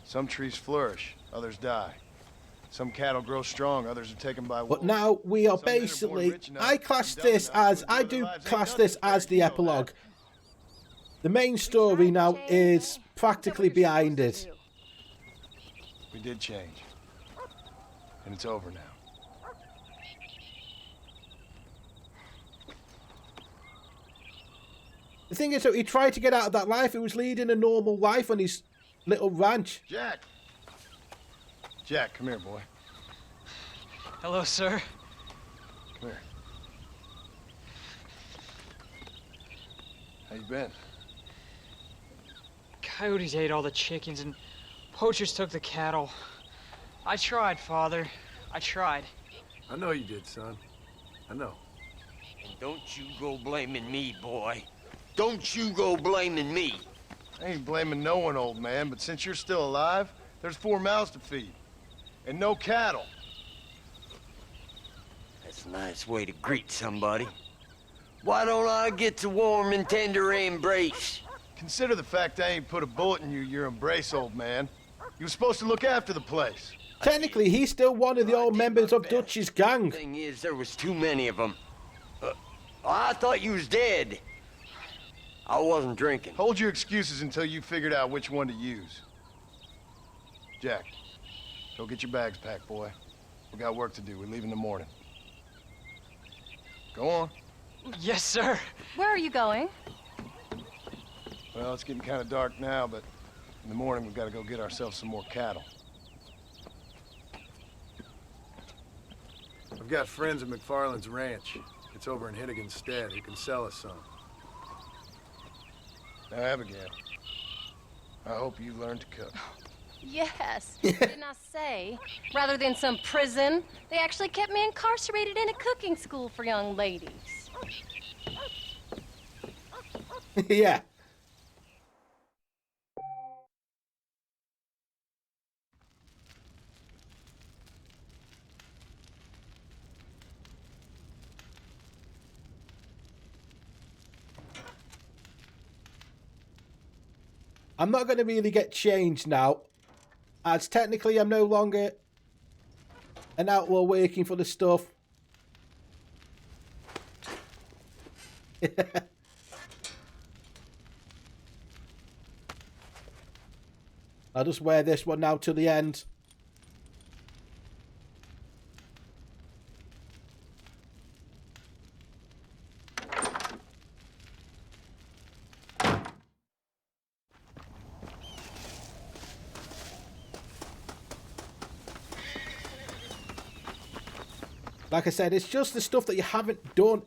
some trees flourish, others die. Some cattle grow strong, others are taken by wolves. But now we are basically... I class this as... I do class this as the epilogue. The main story now is practically behind it. We did change. And it's over now. The thing is, he tried to get out of that life. He was leading a normal life on his little ranch. Jack! Jack, come here, boy. Hello, sir. Come here. How you been? Coyotes ate all the chickens and poachers took the cattle. I tried, Father. I tried. I know you did, son. I know. And don't you go blaming me, boy. Don't you go blaming me. I ain't blaming no one, old man, but since you're still alive, there's 4 mouths to feed. And no cattle. That's a nice way to greet somebody. Why don't I get the warm and tender embrace? Consider the fact I ain't put a bullet in your embrace, old man. You were supposed to look after the place. Technically, he's still one of the old members of Dutch's gang. The thing is, there was too many of them. I thought you was dead. I wasn't drinking. Hold your excuses until you figured out which one to use. Jack, go get your bags packed, boy. We got work to do. We leave in the morning. Go on. Yes, sir. Where are you going? Well, it's getting kind of dark now, but in the morning we've got to go get ourselves some more cattle. I've got friends at McFarland's ranch. It's over in Hittigan's stead. Who can sell us some. Now, Abigail, I hope you learn to cook. Yes. Didn't I say? Rather than some prison, they actually kept me incarcerated in a cooking school for young ladies. Yeah. I'm not going to really get changed now, as technically I'm no longer an outlaw working for the stuff. I'll just wear this one now till the end. Like I said, it's just the stuff that you haven't done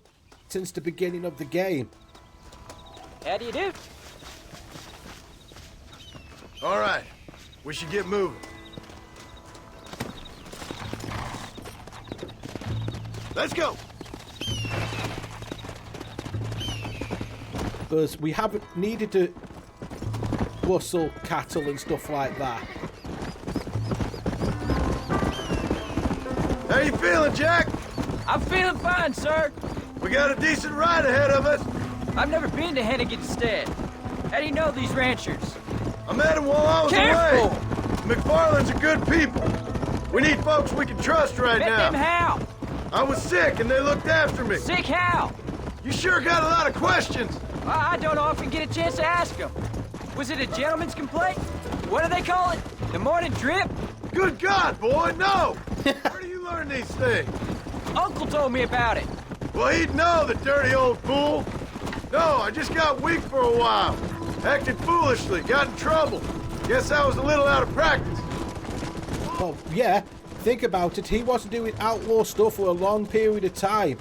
since the beginning of the game. How do you do? All right, we should get moving. Let's go. Because we haven't needed to rustle cattle and stuff like that. How you feeling, Jack? I'm feeling fine, sir. We got a decent ride ahead of us. I've never been to Hennigan's Stead. How do you know these ranchers? I met them while I was Careful! away. McFarland's are good people. We need folks we can trust right Met now. them how? I was sick and they looked after me. Sick how? You sure got a lot of questions. I don't often get a chance to ask them. Was it a gentleman's complaint? What do they call it? The morning drip? Good God, boy, no! Where do you learn these things? Uncle told me about it. Well, he'd know, the dirty old fool. No, I just got weak for a while. Acted foolishly, got in trouble. Guess I was a little out of practice. Well, yeah, think about it. He wasn't doing outlaw stuff for a long period of time.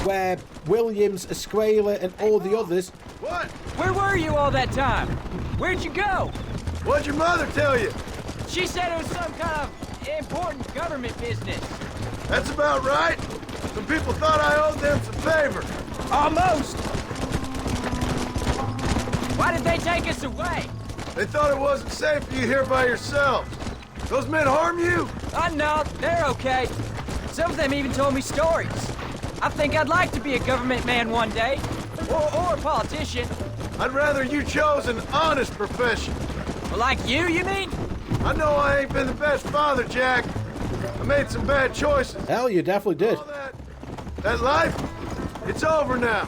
Where Williams, Esquela, and all the others... What? Where were you all that time? Where'd you go? What'd your mother tell you? She said it was some kind of important government business. That's about right. Some people thought I owed them some favor. Almost. Why did they take us away? They thought it wasn't safe for you here by yourselves. Those men harm you? No, they're okay. Some of them even told me stories. I think I'd like to be a government man one day. Or a politician. I'd rather you chose an honest profession. Like you mean? I know I ain't been the best father, Jack. I made some bad choices. Hell, you definitely did. All that life, it's over now.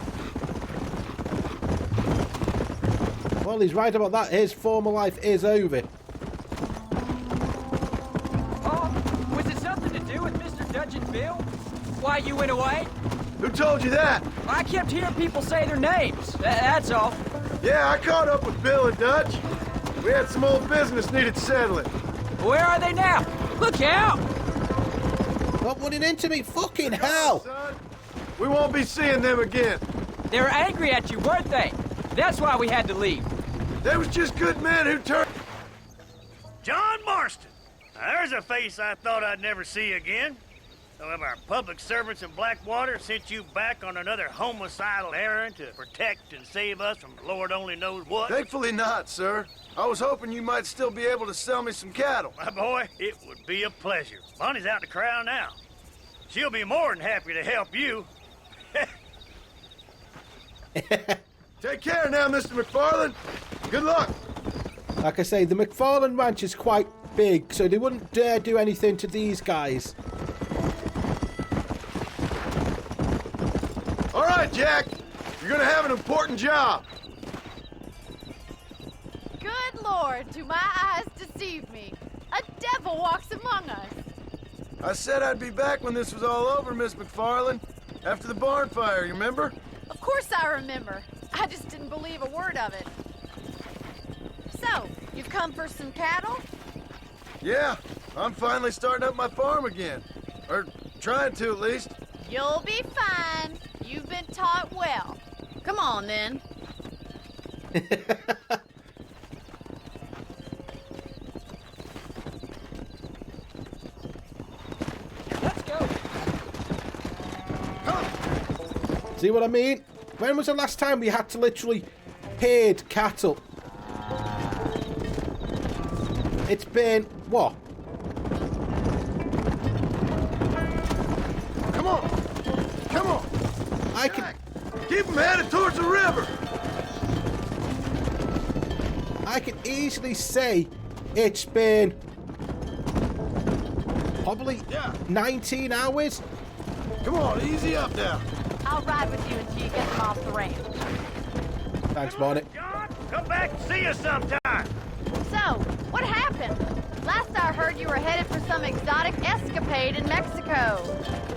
Well, he's right about that. His former life is over. Oh, was it something to do with Mr. Dutch and Bill? Why you went away? Who told you that? I kept hearing people say their names. That's all. Yeah, I caught up with Bill and Dutch. We had some old business needed settling. Where are they now? Look out! Not running into me, fucking hell! Son. We won't be seeing them again. They were angry at you, weren't they? That's why we had to leave. They was just good men who turned... John Marston. Now, there's a face I thought I'd never see again. Some of our public servants in Blackwater sent you back on another homicidal errand to protect and save us from Lord only knows what. Thankfully not, sir. I was hoping you might still be able to sell me some cattle. My boy, it would be a pleasure. Bonnie's out in the crowd now. She'll be more than happy to help you. Take care now, Mr. McFarland. Good luck. Like I say, the McFarland Ranch is quite big, so they wouldn't dare do anything to these guys. All right, Jack. You're gonna have an important job. Good Lord, do my eyes deceive me? A devil walks among us. I said I'd be back when this was all over, Miss McFarland. After the barn fire, you remember? Of course I remember. I just didn't believe a word of it. So, you've come for some cattle? Yeah, I'm finally starting up my farm again. Or trying to, at least. You'll be fine. You've been taught well. Come on, then. Let's go. See what I mean? When was the last time we had to literally herd cattle? It's been what? Come on! Come on! I can keep them headed towards the river! I can easily say it's been probably 19 hours. Come on, easy up now. I'll ride with you until you get them off the ranch. Thanks, Bonnet. Come back and see us sometime. So, what happened? Last I heard you were headed for some exotic escapade in Mexico.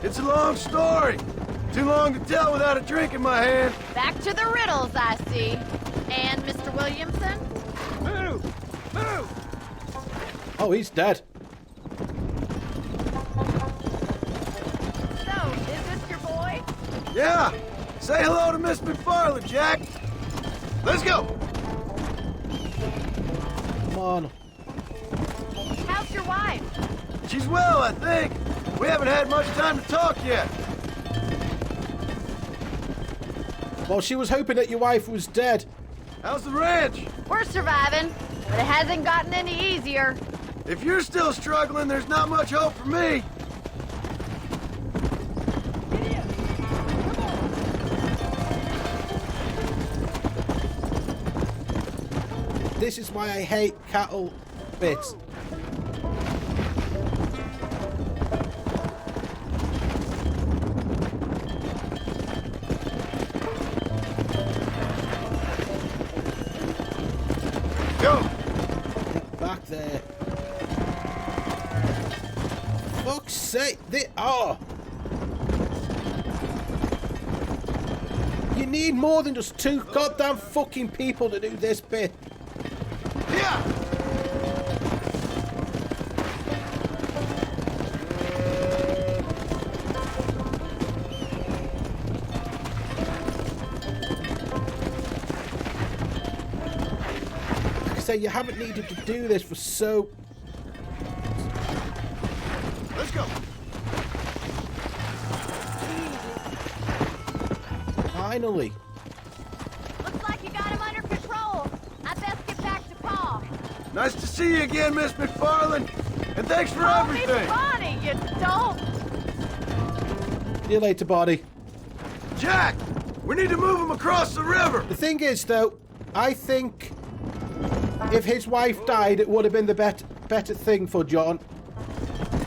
It's a long story. Too long to tell without a drink in my hand. Back to the riddles, I see. And Mr. Williamson? Move! Move! Oh, he's dead. So, is this your boy? Yeah! Say hello to Miss McFarland, Jack! Let's go! Come on. How's your wife? She's well, I think. We haven't had much time to talk yet. Well, she was hoping that your wife was dead. How's the ranch? We're surviving, but it hasn't gotten any easier. If you're still struggling, there's not much hope for me. This is why I hate cattle bits. Go! Back there. Fuck's sake, they are. You need more than just 2 goddamn fucking people to do this bit. Yeah! Like I say, you haven't needed to do this for so... Let's go! Finally. Looks like you got him under control. I best get back to Pa. Nice to see you again, Miss McFarland. And thanks for Call me everything. Bonnie, you don't. See you later, buddy. Jack, we need to move him across the river. The thing is, though, I think if his wife died, it would have been the better thing for John.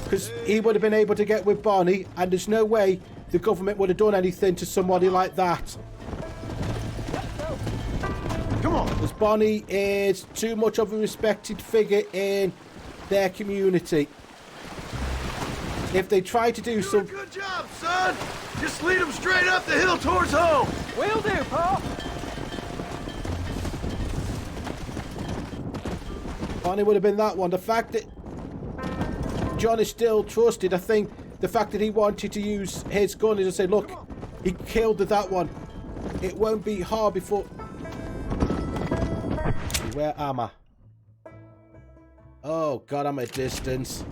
Because he would have been able to get with Bonnie, and there's no way the government would have done anything to somebody like that. Come on. Because Bonnie is too much of a respected figure in their community. If they try to do some... Good job, son. Just lead him straight up the hill towards home. Will do, Pa. Bonnie would have been that one. The fact that John is still trusted, I think the fact that he wanted to use his gun is to say, look, he killed that one. It won't be hard before... Where am I? Oh, God, I'm at distance.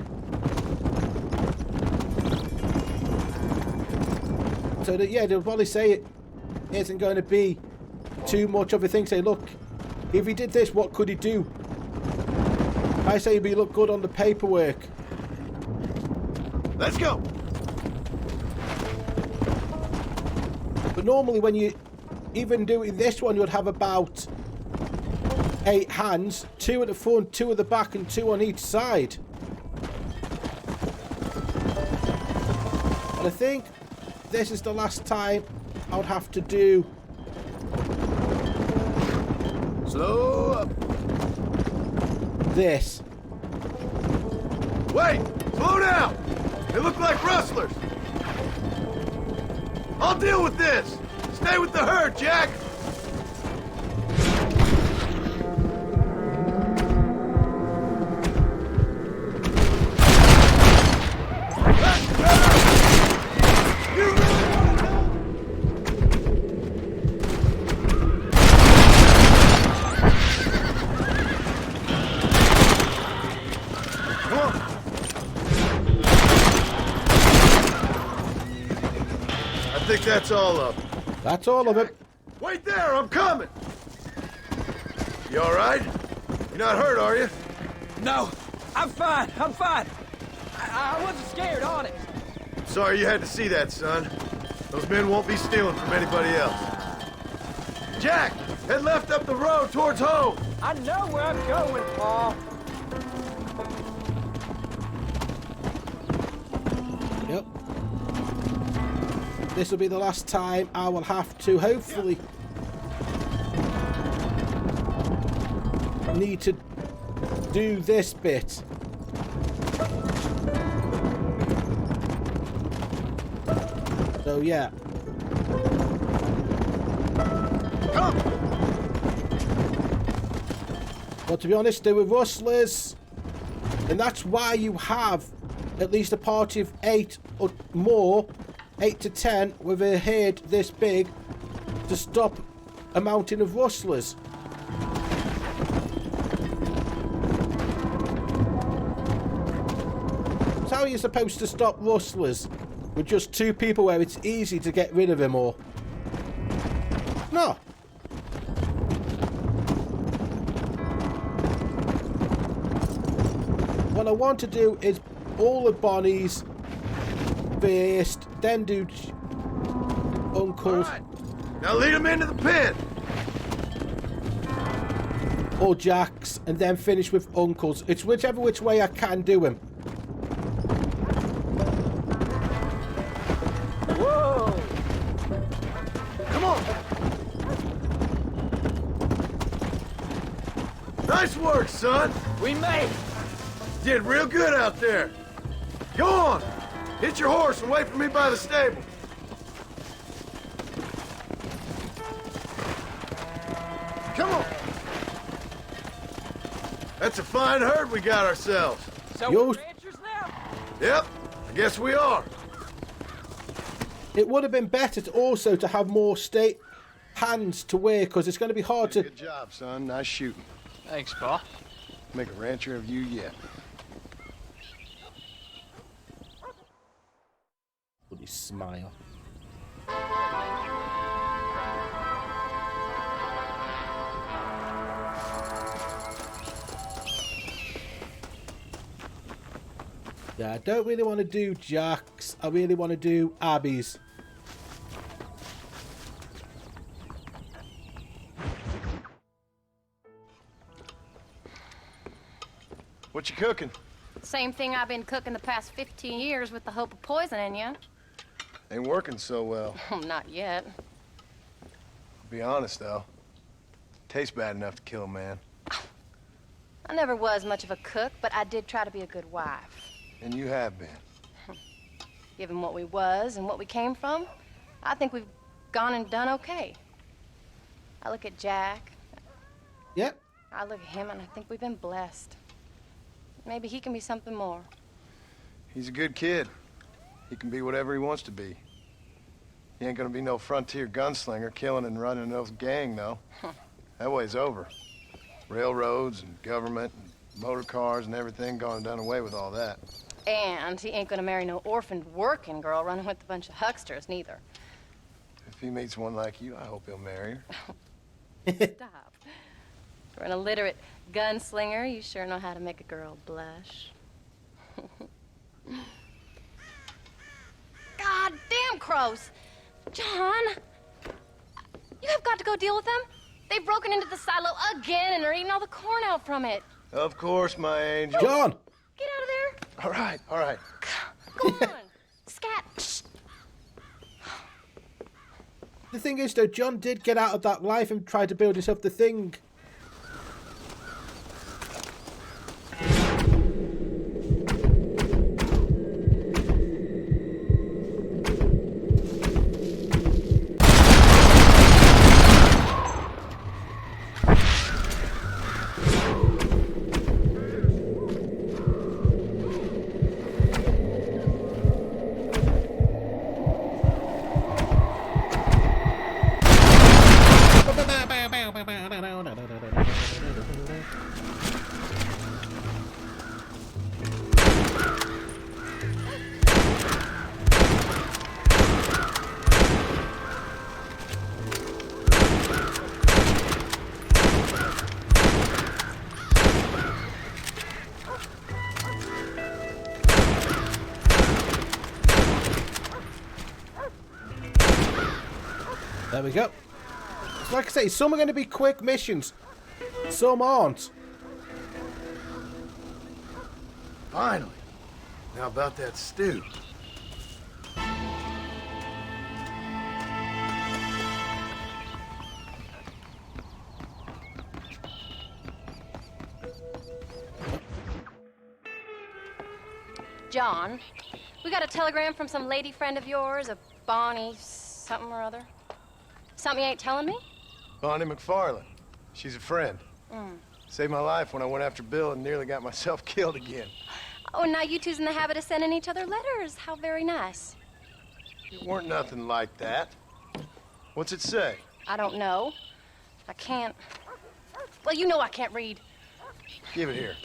So, that, yeah, they'll probably say it isn't going to be too much of a thing. Say, look, if he did this, what could he do? I say he look good on the paperwork. Let's go. But normally when you even do this one, you'd have about 8 hands, 2 at the front, 2 at the back, and 2 on each side. And I think this is the last time I would have to do... Slow up. This. Wait! Slow down! They look like rustlers! I'll deal with this! Stay with the herd, Jack! that's all of them. That's all of it. Wait there, I'm coming! You alright? You're not hurt, are you? No, I'm fine. I'm fine. I wasn't scared, honest. Sorry you had to see that, son. Those men won't be stealing from anybody else. Jack, head left up the road towards home. I know where I'm going, Paul. Yep. This will be the last time I will have to, hopefully, need to do this bit. So yeah. But to be honest, they were rustlers, and that's why you have at least a party of 8 or more, 8 to 10, with a herd this big to stop a mountain of rustlers. So how are you supposed to stop rustlers with just 2 people where it's easy to get rid of them, or no? What I want to do is all the Bonnies first, then do Uncles. Right. Now lead them into the pen. Or Jacks, and then finish with Uncles. It's whichever which way I can do him. Whoa! Come on! Nice work, son! We made it! Did real good out there. Go on! Hit your horse and wait for me by the stable. Come on! That's a fine herd we got ourselves. So we're ranchers now? Yep, I guess we are. It would have been better to also to have more state hands to work, because it's going to be hard to... Good job, son. Nice shooting. Thanks, Pa. Make a rancher of you yet. Bloody smile. Yeah, I don't really want to do Jack's. I really want to do Abby's. What you cooking? Same thing I've been cooking the past 15 years with the hope of poisoning you. Ain't working so well. Not yet. I'll be honest, though. Tastes bad enough to kill a man. I never was much of a cook, but I did try to be a good wife. And you have been. Given what we was and what we came from, I think we've gone and done okay. I look at Jack. Yep. I look at him and I think we've been blessed. Maybe he can be something more. He's a good kid. He can be whatever he wants to be. He ain't gonna be no frontier gunslinger killing and running those gang, though. That way's over. Railroads and government and motor cars and everything gone and done away with all that. And he ain't gonna marry no orphaned working girl running with a bunch of hucksters, neither. If he meets one like you, I hope he'll marry her. Stop. For an illiterate gunslinger, you sure know how to make a girl blush. God damn crows! John! You have got to go deal with them. They've broken into the silo again and are eating all the corn out from it. Of course, my angel. John! Get out of there. All right, all right. Go on. Scat. The thing is, though, John did get out of that life and try to build himself the thing. There we go. Like I say, some are going to be quick missions. Some aren't. Finally. Now about that stew. John, we got a telegram from some lady friend of yours, a Bonnie something or other. Something you ain't telling me? Bonnie McFarland. She's a friend. Mm. Saved my life when I went after Bill and nearly got myself killed again. Oh, and now you two's in the habit of sending each other letters. How very nice. It weren't nothing like that. What's it say? I don't know. I can't. Well, you know I can't read. Give it here.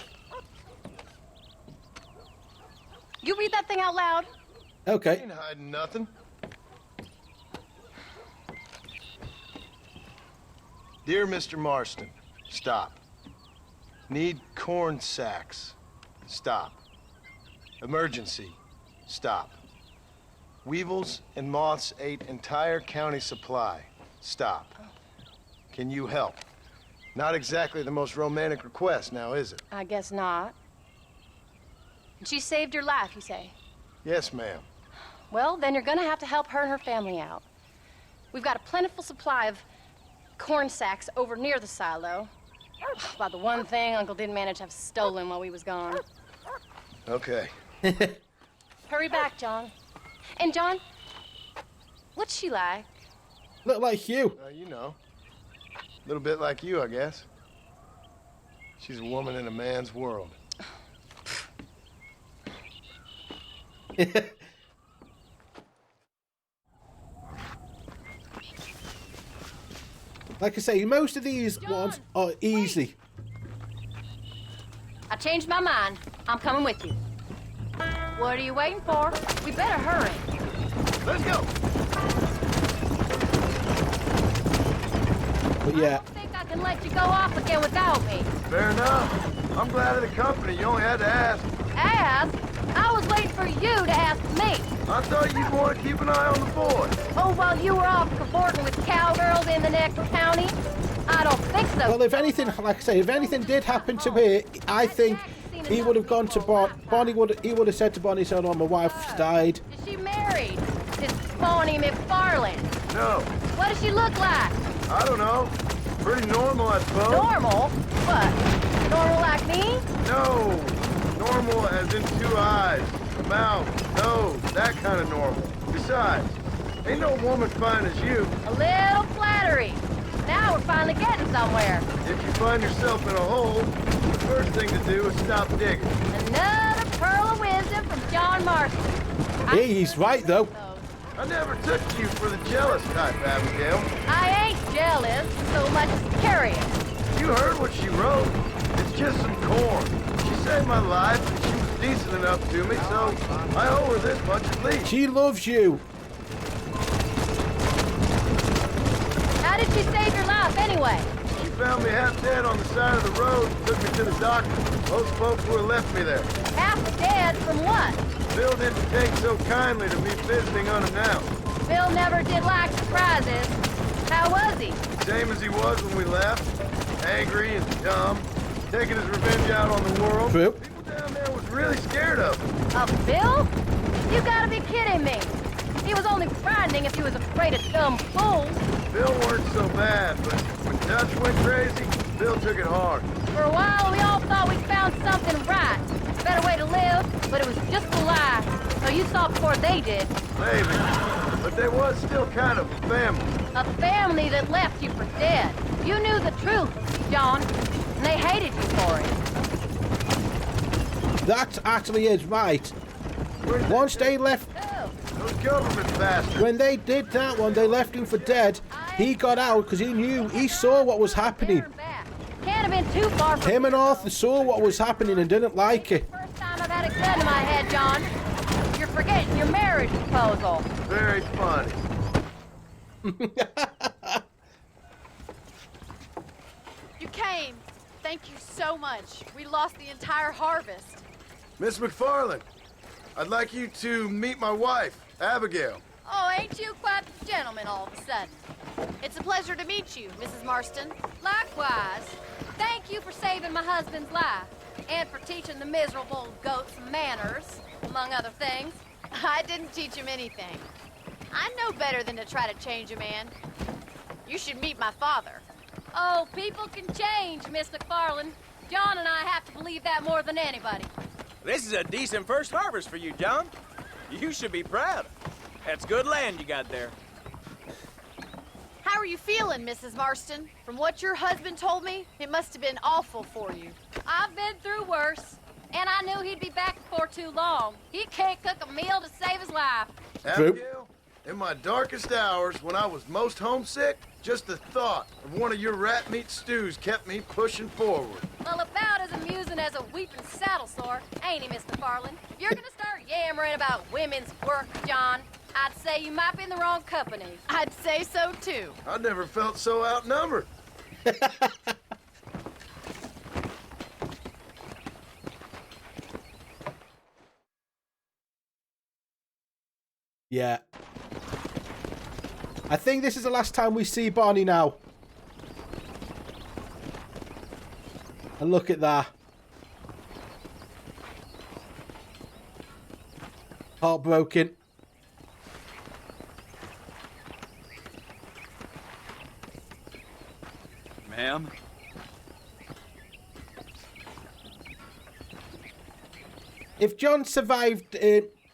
You read that thing out loud? Okay. Ain't hiding nothing. Dear Mr. Marston, stop. Need corn sacks. Stop. Emergency. Stop. Weevils and moths ate entire county supply. Stop. Can you help? Not exactly the most romantic request now, is it? I guess not. She saved your life, you say? Yes, ma'am. Well, then you're gonna have to help her and her family out. We've got a plentiful supply of corn sacks over near the silo. About the one thing Uncle didn't manage to have stolen while we was gone. Okay. Hurry back, John. And John, what's she like? Look like you. You know. A little bit like you, I guess. She's a woman in a man's world. Like I say, most of these ones are easy. I changed my mind. I'm coming with you. What are you waiting for? We better hurry. Let's go. But yeah. I don't think I can let you go off again without me. Fair enough. I'm glad of the company. You only had to ask. Ask? I was waiting for you to ask me. I thought you'd want to keep an eye on the boy. Oh, while you were off cavorting with cowgirls in the next county? I don't think so. Well, if anything, like I say, if anything did happen to me, I think he would have gone to Bonnie. He would have said to Bonnie, "So, no, my wife's died." Is she married? This Bonnie McFarland? No. What does she look like? I don't know. Pretty normal, I suppose. Normal? What? Normal like me? No. Normal as in 2 eyes, a mouth, nose, that kind of normal. Besides, ain't no woman fine as you. A little flattery. Now we're finally getting somewhere. If you find yourself in a hole, the first thing to do is stop digging. Another pearl of wisdom from John Marston. Yeah, he's right, though. I never took you for the jealous type, Abigail. I ain't jealous so much as curious. You heard what she wrote. It's just some corn. She saved my life, and she was decent enough to me, so I owe her this much at least. She loves you. How did she save your life anyway? She found me half dead on the side of the road and took me to the doctor. Most folks would have left me there. Half dead from what? Bill didn't take so kindly to me visiting unannounced. Bill never did like surprises. How was he? Same as he was when we left. Angry and dumb. Taking his revenge out on the world. True. People down there was really scared of him. Of Bill? You gotta be kidding me. He was only frightening if he was afraid of dumb fools. Bill weren't so bad, but when Dutch went crazy, Bill took it hard. For a while, we all thought we'd found something right. Better way to live, but it was just a lie. So you saw before they did. Maybe. But they was still kind of a family. A family that left you for dead. You knew the truth, John, and they hated you for it. That actually is right. Once they left... Those government bastards. When they did that one, they left him for dead. He got out because he knew, he saw what was happening. Can't have been too far from Him and Arthur saw what was happening and didn't like it. First time I've had a gun to my head, John. You're forgetting your marriage proposal. Very funny. You came. Thank you so much. We lost the entire harvest. Miss McFarland, I'd like you to meet my wife, Abigail. Oh, ain't you quite the gentleman all of a sudden? It's a pleasure to meet you, Mrs. Marston. Likewise. Thank you for saving my husband's life and for teaching the miserable goat some manners, among other things. I didn't teach him anything. I know better than to try to change a man. You should meet my father. Oh, people can change, Miss McFarland. John and I have to believe that more than anybody. This is a decent first harvest for you, John. You should be proud. That's good land you got there. How are you feeling, Mrs. Marston? From what your husband told me, it must have been awful for you. I've been through worse, and I knew he'd be back before too long. He can't cook a meal to save his life. Abigail, in my darkest hours, when I was most homesick, just the thought of one of your rat meat stews kept me pushing forward. Well, about as amusing as a weeping saddle sore, ain't he, Miss McFarland? If you're gonna start yammering about women's work, John, I'd say you might be in the wrong company. I'd say so, too. I never felt so outnumbered. Yeah. I think this is the last time we see Bonnie now. And look at that. Heartbroken. Ma'am? If John survived,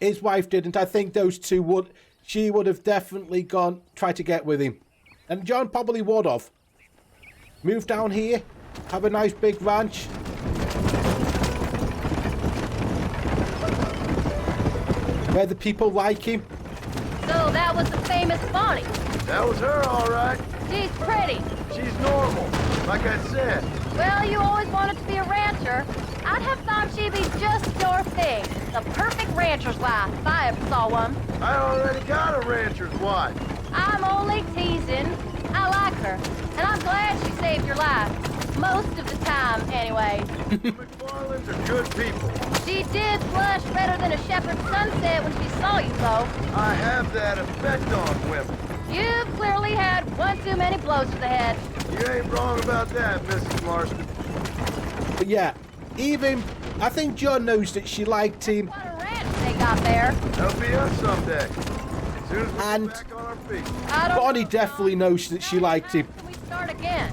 his wife didn't. I think those two would. She would have definitely tried to get with him. And John probably would have. Move down here. Have a nice big ranch. Where the people like him. So that was the famous Bonnie. That was her, all right. She's pretty. She's normal, like I said. Well, you always wanted to be a rancher. I'd have thought she'd be just your thing. The perfect rancher's wife, if I ever saw one. I already got a rancher's wife. I'm only teasing. I like her, and I'm glad she saved your life. Most of the time, anyway. McFarlands are good people. She did blush better than a shepherd's sunset when she saw you, though. I have that effect on women. You've clearly had one too many blows to the head. You ain't wrong about that, Mrs. Marston. But yeah, even I think John knows that she liked him. What a ranch they got there. That'll be us someday. As soon as we And get back on our feet. Bonnie definitely knows that she liked him. We start again.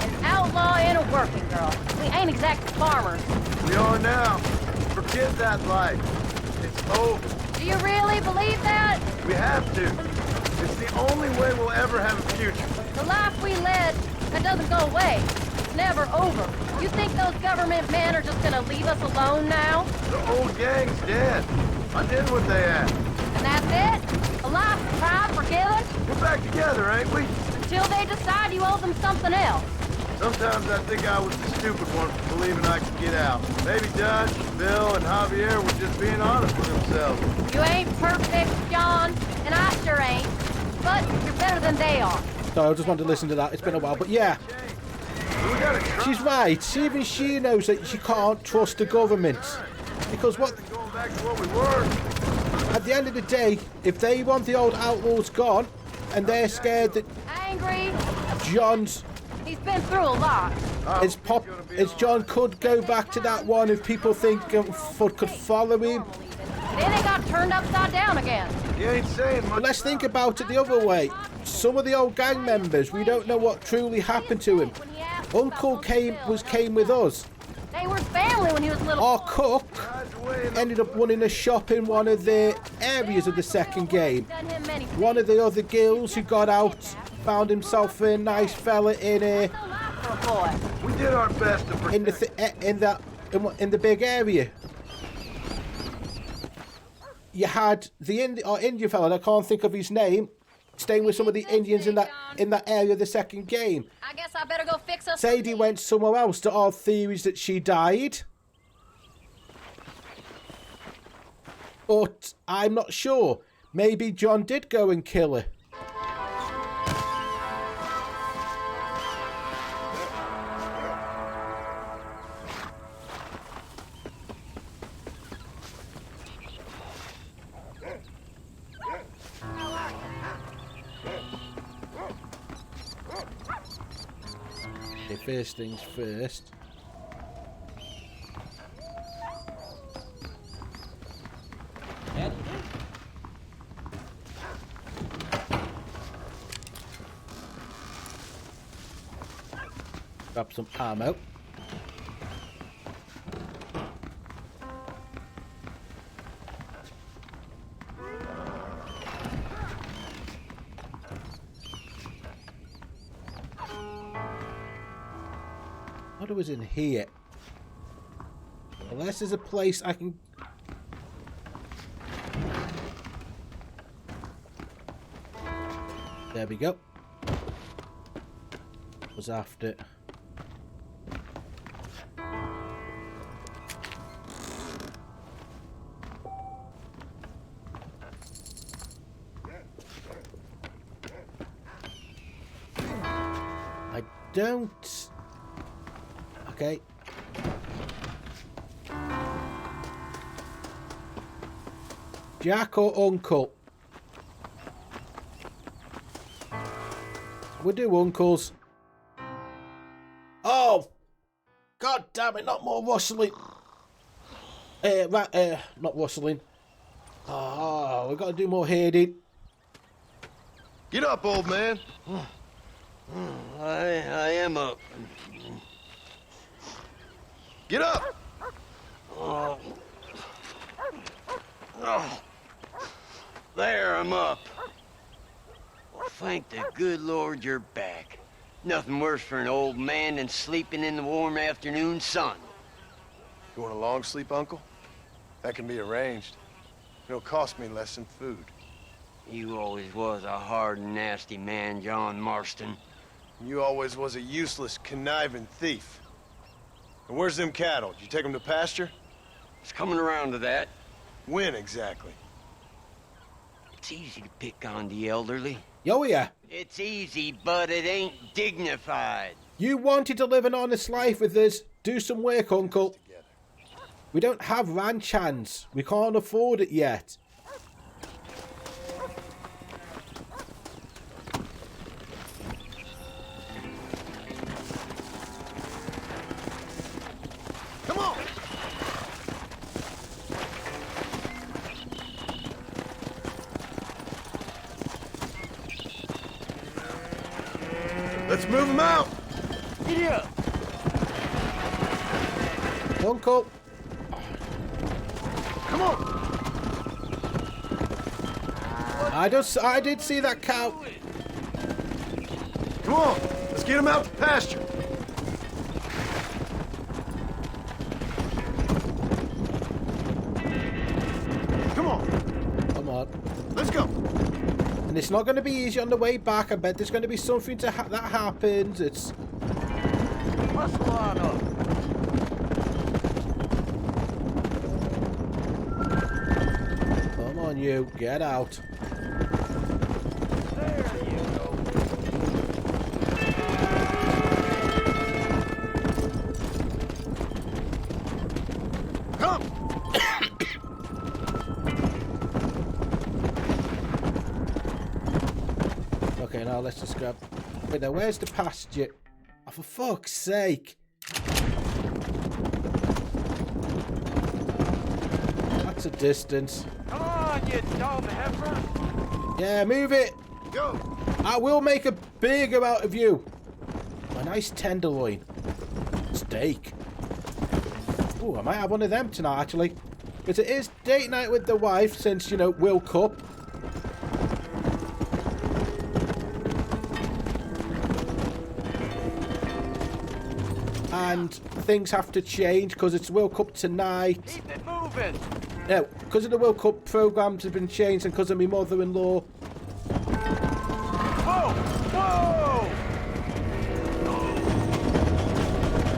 An outlaw and a working girl. We ain't exactly farmers. We are now. Forget that life. It's over. Do you really believe that? We have to. It's the only way we'll ever have a future. The life we led, that doesn't go away. It's never over. You think those government men are just gonna leave us alone now? The old gang's dead. I did what they asked. And that's it? A life of crime forgiven? We're back together, ain't we? Until they decide you owe them something else. Sometimes I think I was the stupid one for believing I could get out. Maybe Dutch, Bill, and Javier were just being honest with themselves. You ain't perfect, John, and I sure ain't. But you're better than they are. So I just wanted to listen to that. It's been a while, but yeah. She's right. Even she knows that she can't trust the government. Because what... Going back to what we were. At the end of the day, if they want the old outlaws gone, and they're scared that Angry. John's... He's been through a lot. It's John could go back to that one if people think could follow him. Then they got turned upside down again. You ain't saying much. But let's think about it the other way. Some of the old gang members, we don't know what truly happened to him. Uncle came with us. They were family when he was little. Our cook ended up running a shop in one of the areas of the second game. One of the other girls who got out found himself a nice fella in a. We did our best to protect. In the big area. You had the Indian fella, I can't think of his name, staying with some of the Indians in that area of the second game. I guess I better go fix us. Sadie went somewhere else. There are theories that she died. But I'm not sure. Maybe John did go and kill her. Okay, first things first. Grab some ammo. What was in here? Unless there's a place I can... There we go. Was after it. I don't... Okay. Jack or Uncle? We do uncles. Oh! God damn it, not more rustling. Not rustling. Oh, we've got to do more heading. Get up, old man. I am up. Get up! Oh. Oh. There, I'm up. Well, thank the good Lord you're back. Nothing worse for an old man than sleeping in the warm afternoon sun. You want a long sleep, Uncle? That can be arranged. It'll cost me less than food. You always was a hard and nasty man, John Marston. You always was a useless, conniving thief. And where's them cattle? Did you take them to pasture? It's coming around to that. When exactly? It's easy to pick on the elderly. Oh yeah. It's easy, but it ain't dignified. You wanted to live an honest life with us. Do some work, Uncle. We don't have ranch hands. We can't afford it yet. Come on! Let's move them out! Giddy up! Uncle! Come on! I did see that cow. Come on! Let's get them out to pasture! Come on! Come on. Let's go! And it's not going to be easy on the way back. I bet there's going to be something that happens. It's... Hustle on up! Come on, you. Get out. There you go. Come! Okay, now let's just grab... Wait, now where's the pasture? Oh, for fuck's sake. That's a distance. Come on, you dumb heifer! Yeah, move it. Go! I will make a burger out of you. A nice tenderloin. Steak. Ooh, I might have one of them tonight, actually. Because it is date night with the wife since, you know, World Cup. And things have to change because it's World Cup tonight. Keep it moving! No, because of the World Cup programs have been changed and because of my mother-in-law. Whoa! Whoa!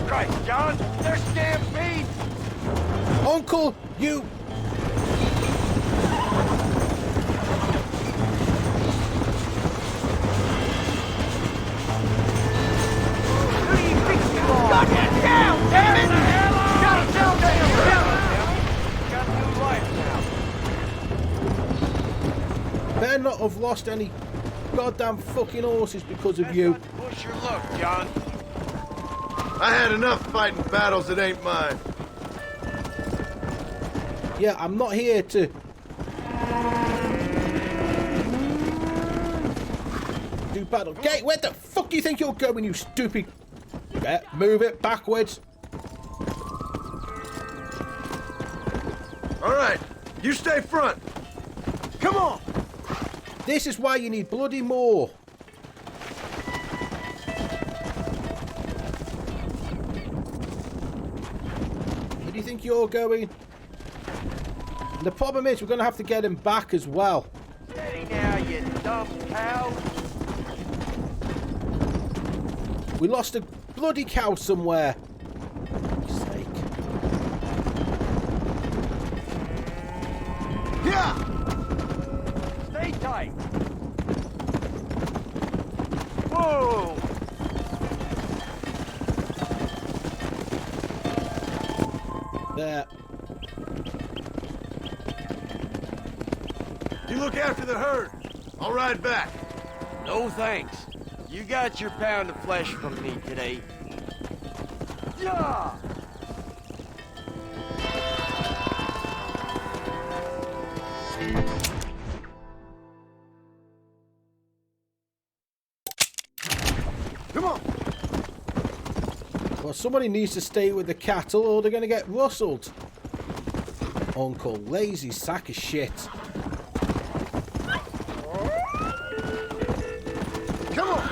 Christ, John! They're stampedes! Uncle, you... Knock it down, damn it! Got it down, damn Got a new life now. Better not have lost any goddamn fucking horses because of you. Push your luck, John. I had enough fighting battles that ain't mine. Yeah, I'm not here to... do battle. Gate, where the fuck do you think you're going, you stupid... Yeah, move it backwards. Alright, you stay front. Come on! This is why you need bloody more. Where do you think you're going? And the problem is we're going to have to get him back as well. Steady now, you dumb cow. We lost a bloody cow somewhere. For fuck's sake. Yeah! Stay tight. Whoa! There. You look after the herd. I'll ride back. No thanks. You got your pound of flesh from me today. Yeah! Come on! Well, somebody needs to stay with the cattle or they're going to get rustled. Uncle, lazy sack of shit. Come on!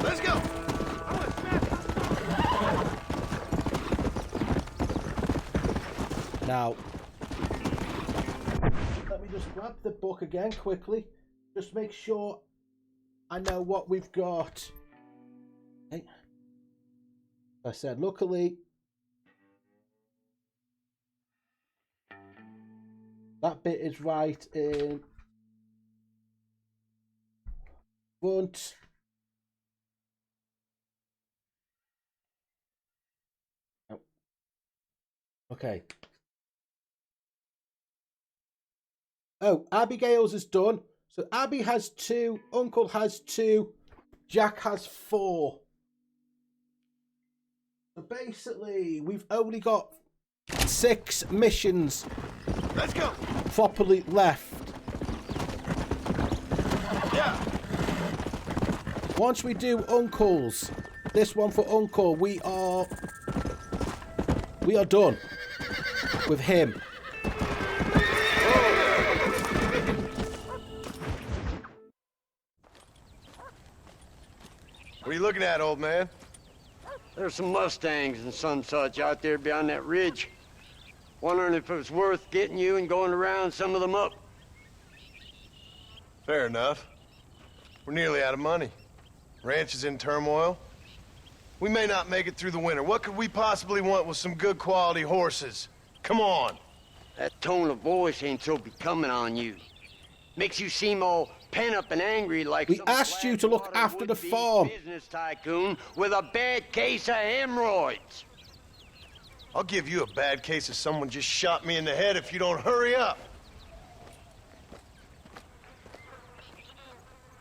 Let's go! Now, let me just grab the book again quickly. Just make sure I know what we've got. Okay. I said, luckily, that bit is right in front. Oh. Okay. Oh, Abigail's is done. So Abby has 2, Uncle has 2, Jack has 4. So basically, we've only got 6 missions. Let's go. Properly left. Yeah. Once we do Uncle's, this one for Uncle, we are done with him. What are you looking at, old man? There's some Mustangs and some such out there beyond that ridge. Wondering if it was worth getting you and going around some of them up. Fair enough. We're nearly out of money. Ranch is in turmoil. We may not make it through the winter. What could we possibly want with some good quality horses? Come on. That tone of voice ain't so becoming on you. Makes you seem all pent up and angry like we asked you to look after the farm. Business tycoon with a bad case of hemorrhoids. I'll give you a bad case of someone just shot me in the head if you don't hurry up.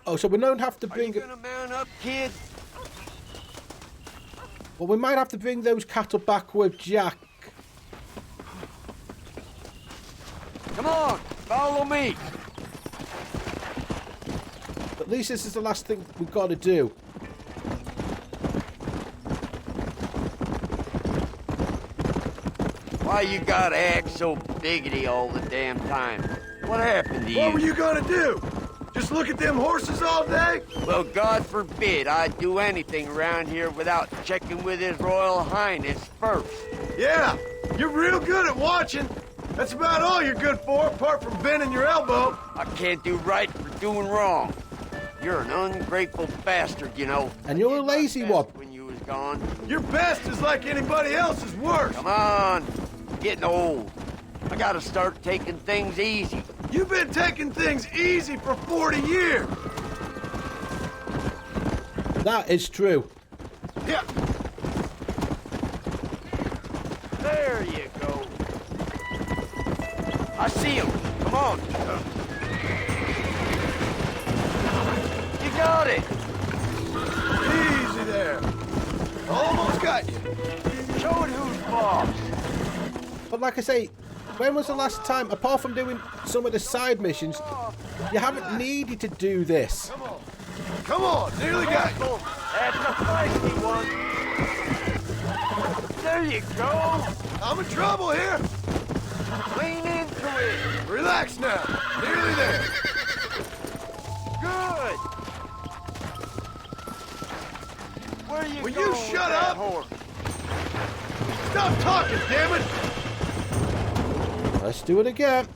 Oh, so we don't have to bring... Are you gonna mount up, kid? Well, we might have to bring those cattle back with Jack. Come on, follow me. At least this is the last thing we've got to do. Why you gotta act so biggity all the damn time? What happened to you? What were you gonna do? Just look at them horses all day? Well, God forbid I'd do anything around here without checking with His Royal Highness first. Yeah, you're real good at watching. That's about all you're good for, apart from bending your elbow. I can't do right for doing wrong. You're an ungrateful bastard, you know. And you're a lazy one. When you was gone. Your best is like anybody else's worst. Come on, I'm getting old. I gotta start taking things easy. You've been taking things easy for 40 years. That is true. Yeah. There you go. I see him. Come on. You got like I say, when was the last time, apart from doing some of the side missions, you haven't needed to do this? Come on, nearly got you. That's a feisty one. There you go. I'm in trouble here. Lean into it. Relax now. Nearly there. Good. Where you Will going you with shut that up? horse? Stop talking, damn it. Let's do it again.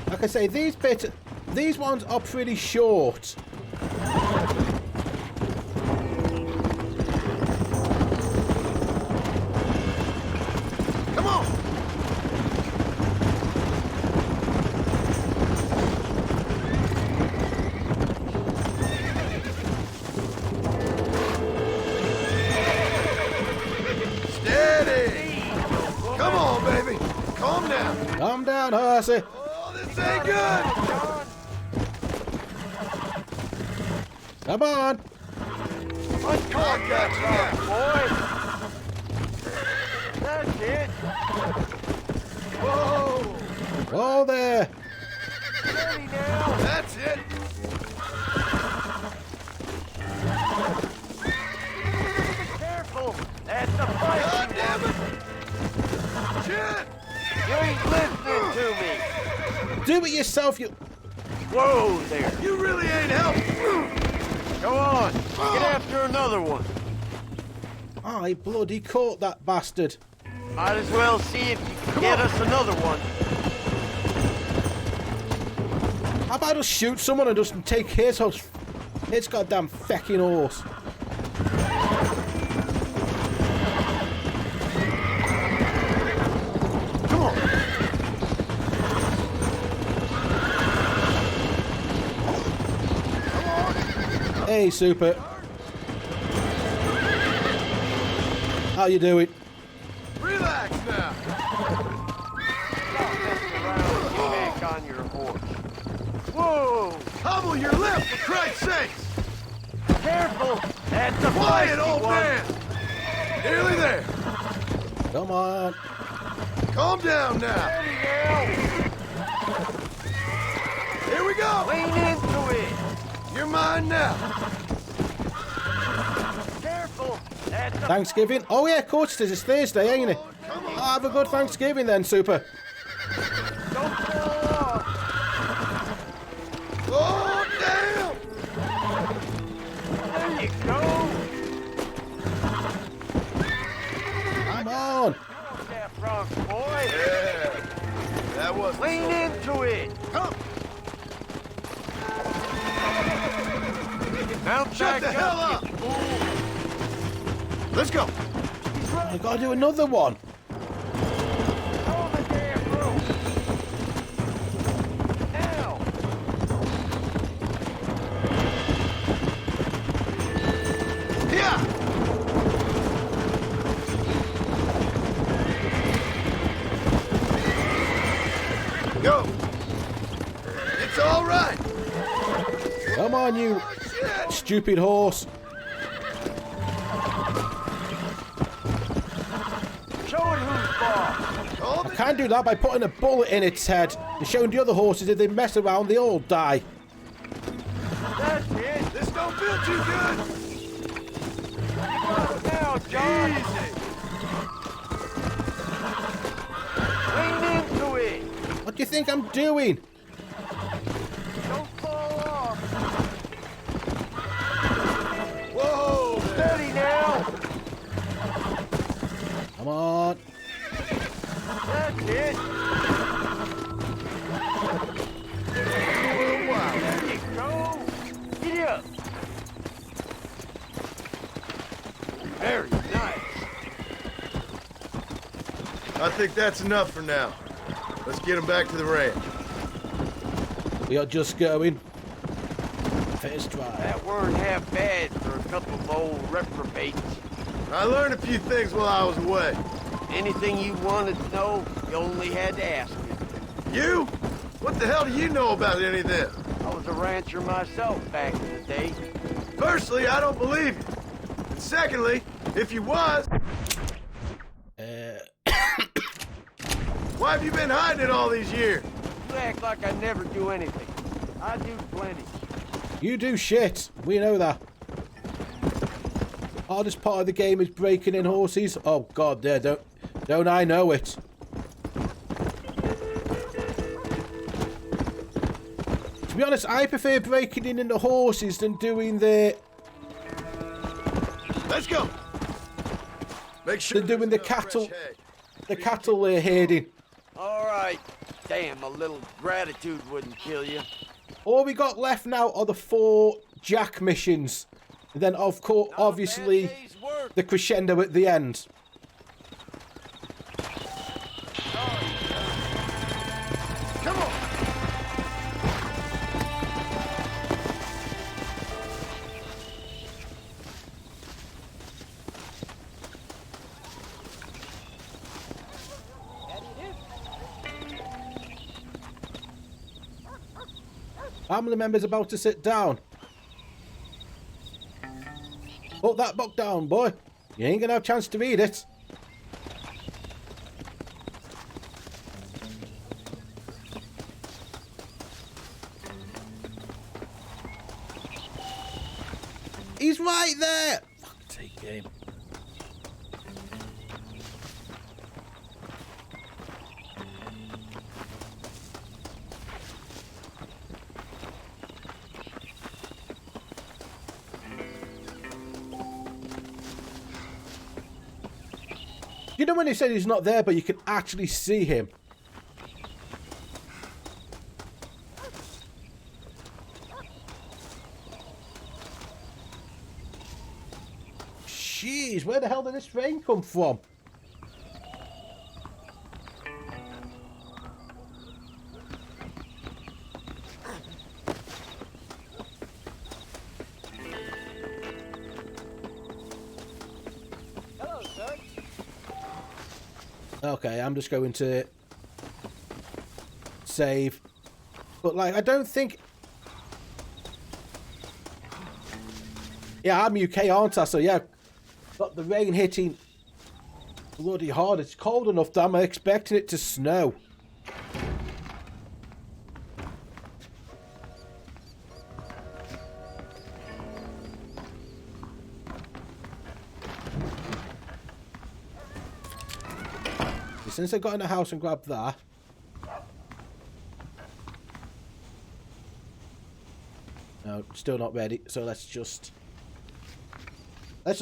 Like I say, these ones are pretty short. Come on. Steady. Come on, baby. Calm down. Calm down, horsey. Oh, this ain't good. Come on. Let's I got you now. boy. That's it. Whoa. Oh, there. Steady now. That's it. Careful. That's a God feisty damn one. it. Shit. You ain't listening to me. Do it yourself, you... Whoa there. You really ain't helping. Go on. Get after another one. I bloody caught that bastard. Might as well see if you can get us another one. How about I just shoot someone and just take his goddamn fecking horse? Come on. Hey, Super. How you doing? Relax now. Stop messing around with your neck on your horse. Whoa! Hobble your lip, for Christ's sakes. Careful! That's a Quiet, feisty old one. man. Nearly there. Come on. Calm down now. Steady now. Here we go. Lean into it. You're mine now. Careful! That's a Thanksgiving? Oh yeah, of course it is. It's Thursday, ain't it? Come on. Have a good Thanksgiving then, Super. Don't fall off. Oh, damn. There you go. Come on. That rock, boy. Yeah. That was Lean into it. Come. Mount Shut back the hell up. you fool. Let's go. I gotta do another one. Throw the damn rope. Now. Yeah. Go. It's all right. Come on, you stupid horse. Show it who's boss. Calm I can't do that by putting a bullet in its head and showing the other horses if they mess around, they all die. That's it. This don't feel too good. Now, John. Easy. Lean into it. What do you think I'm doing? Don't fall off. Whoa. Steady now. Come on. That's it. Wow. There you go. Get up. Very nice. I think that's enough for now. Let's get him back to the ranch. We are just going. First try. That weren't half bad for a couple of old reprobates. I learned a few things while I was away. Anything you wanted to know, you only had to ask me. You? What the hell do you know about any of this? I was a rancher myself back in the day. Firstly, I don't believe you. And secondly, if you was... Why have you been hiding it all these years? You act like I never do anything. I do plenty. You do shit. We know that. Hardest part of the game is breaking in horses. Oh god, there, don't I know it? To be honest, I prefer breaking in the horses than doing the. Let's go. Make sure than doing the cattle. The cattle they're herding. All right. Damn, a little gratitude wouldn't kill you. All we got left now are the 4 Jack missions. And then, of course, obviously, the crescendo at the end. Come on. Family members about to sit down. Put that book down, boy. You ain't gonna have a chance to read it. He's right there. Fuck, take game. You know when they said he's not there, but you can actually see him? Jeez, where the hell did this rain come from? Hello, sir. Okay, I'm just going to save. But, like, I don't think... Yeah, I'm UK, aren't I? So, yeah, got the rain hitting bloody hard. It's cold enough that I'm expecting it to snow. Since I got in the house and grabbed that. No, still not ready. So let's just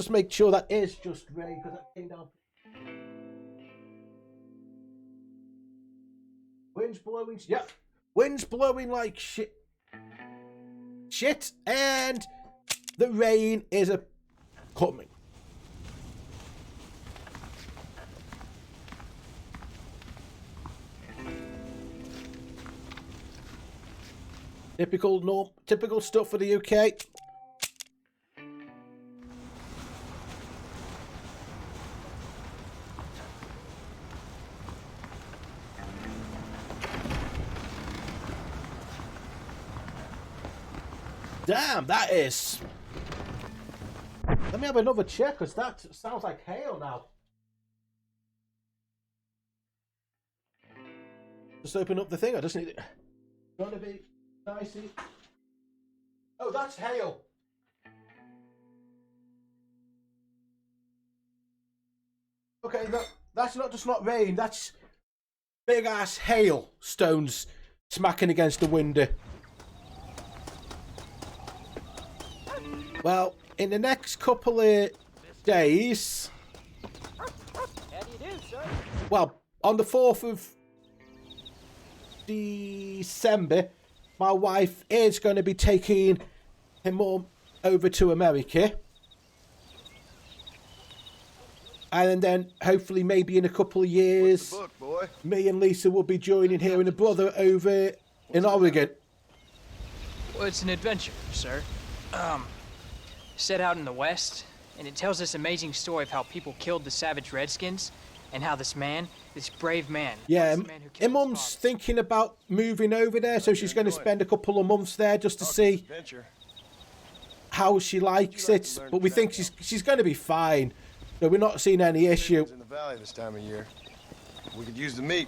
make sure that is just ready because that came down. Wind's blowing. Yep. Wind's blowing like shit. Shit, and the rain is coming. Typical stuff for the UK. Damn, that is. Let me have another check, because that sounds like hail now. Just open up the thing. I just need it. Trying to be nice. Oh, that's hail. Okay, no, that's not just not rain. That's big ass hail stones smacking against the window. Well, in the next couple of days, How do you do, sir? well, on the 4th of December, my wife is going to be taking her mum over to America. And then, hopefully, maybe in a couple of years, book, boy? me and Lisa will be joining her and her brother over in Oregon. Well, it's an adventure, sir. Set out in the West, and it tells this amazing story of how people killed the savage Redskins, and how this man, this brave man... Yeah, her mum's thinking about moving over there, so she's going to spend a couple of months there just to see how she likes it. But we think she's going to be fine. So we're not seeing any issue. In the valley this time of year. We could use the meat.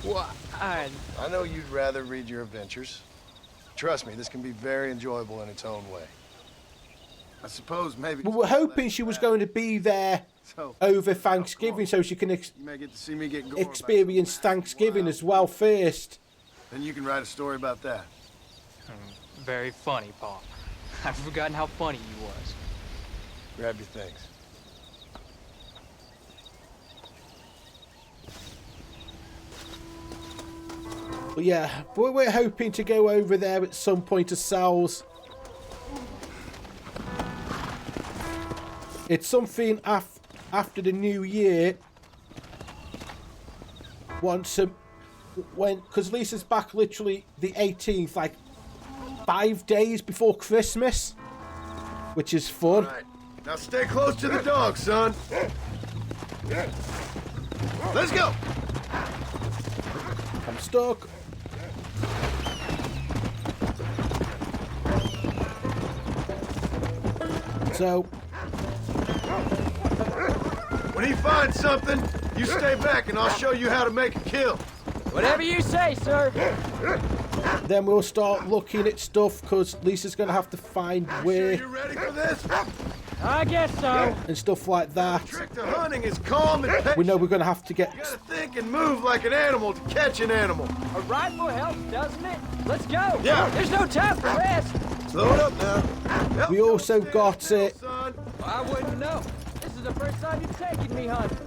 Well, I know you'd rather read your adventures. Trust me, this can be very enjoyable in its own way. I suppose maybe... We were hoping she was going to be there over Thanksgiving so she can you may get to see me get gore experience Thanksgiving as well first. Then you can write a story about that. Very funny, Paul. I've forgotten how funny you was. Grab your things. But yeah, we're hoping to go over there at some point to Sal's. It's something after the new year. Because Lisa's back literally the 18th, like 5 days before Christmas, which is fun. All right. Now stay close to the dog, son. Let's go. I'm stuck. So, when he finds something, you stay back and I'll show you how to make a kill. Whatever you say, sir. Then we'll start looking at stuff because Lisa's going to have to find where. Sure you ready for this? I guess so. And stuff like that. The trick to hunting is calm and patient. We know we're going to have to get. You gotta think and move like an animal to catch an animal. A rifle helps, doesn't it? Let's go. Yeah. There's no time for rest. Slow it up now. We also got it. I wouldn't know. This is the first time you've taken me hunting.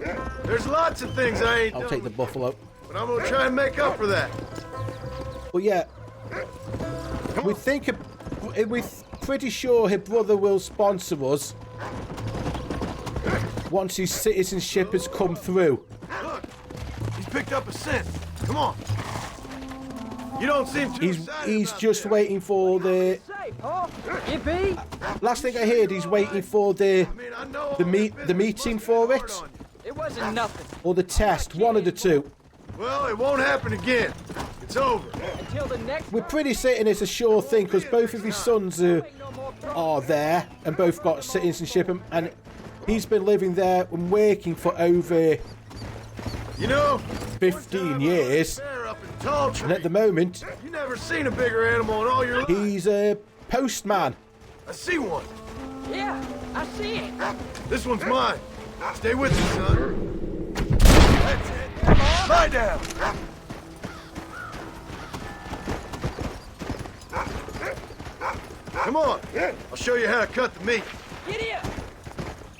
There's lots of things I ain't I'll done, take the buffalo. but I'm gonna try and make up for that. But yeah, we're pretty sure her brother will sponsor us once his citizenship has come through. Look, he's picked up a scent. Come on. You don't seem too excited He's about just that. waiting for the. Last thing I heard, he's waiting for the meeting for it, It wasn't nothing. or the test, one of the two. Well, it won't happen again. It's over. Until the next. We're pretty certain it's a sure thing because both of his sons are there and both got citizenship, and he's been living there and working for over 15 years. And at the moment, You never seen a bigger animal in all your life. he's a postman. I see one. Yeah, I see it. This one's mine. Stay with me, son. That's it. Lie down. Come on. I'll show you how to cut the meat. Get here.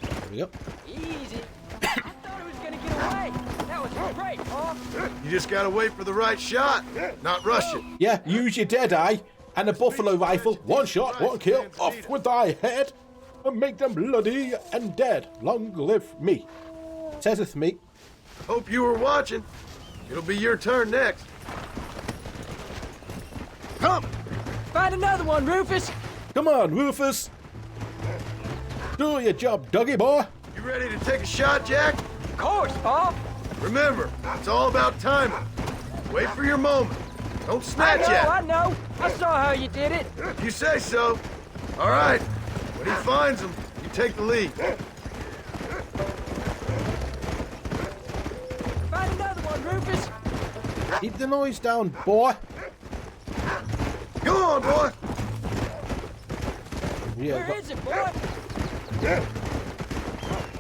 There we go. Easy. I thought it was gonna get away. That was great, Paul. You just gotta wait for the right shot, not rush it. Yeah, use your dead eye and a buffalo rifle. One shot, one kill, off with thy head, and make them bloody and dead. Long live me. Sayseth me. Hope you were watching. It'll be your turn next. Come! Find another one, Rufus. Come on, Rufus. Do your job, doggy boy. You ready to take a shot, Jack? Of course, Paul. Remember, it's all about timing. Wait for your moment. Don't snatch at it. I know. I saw how you did it. You say so. All right. When he finds them, you take the lead. Find another one, Rufus. Keep the noise down, boy. Go on, boy. Yeah, Where is it, boy?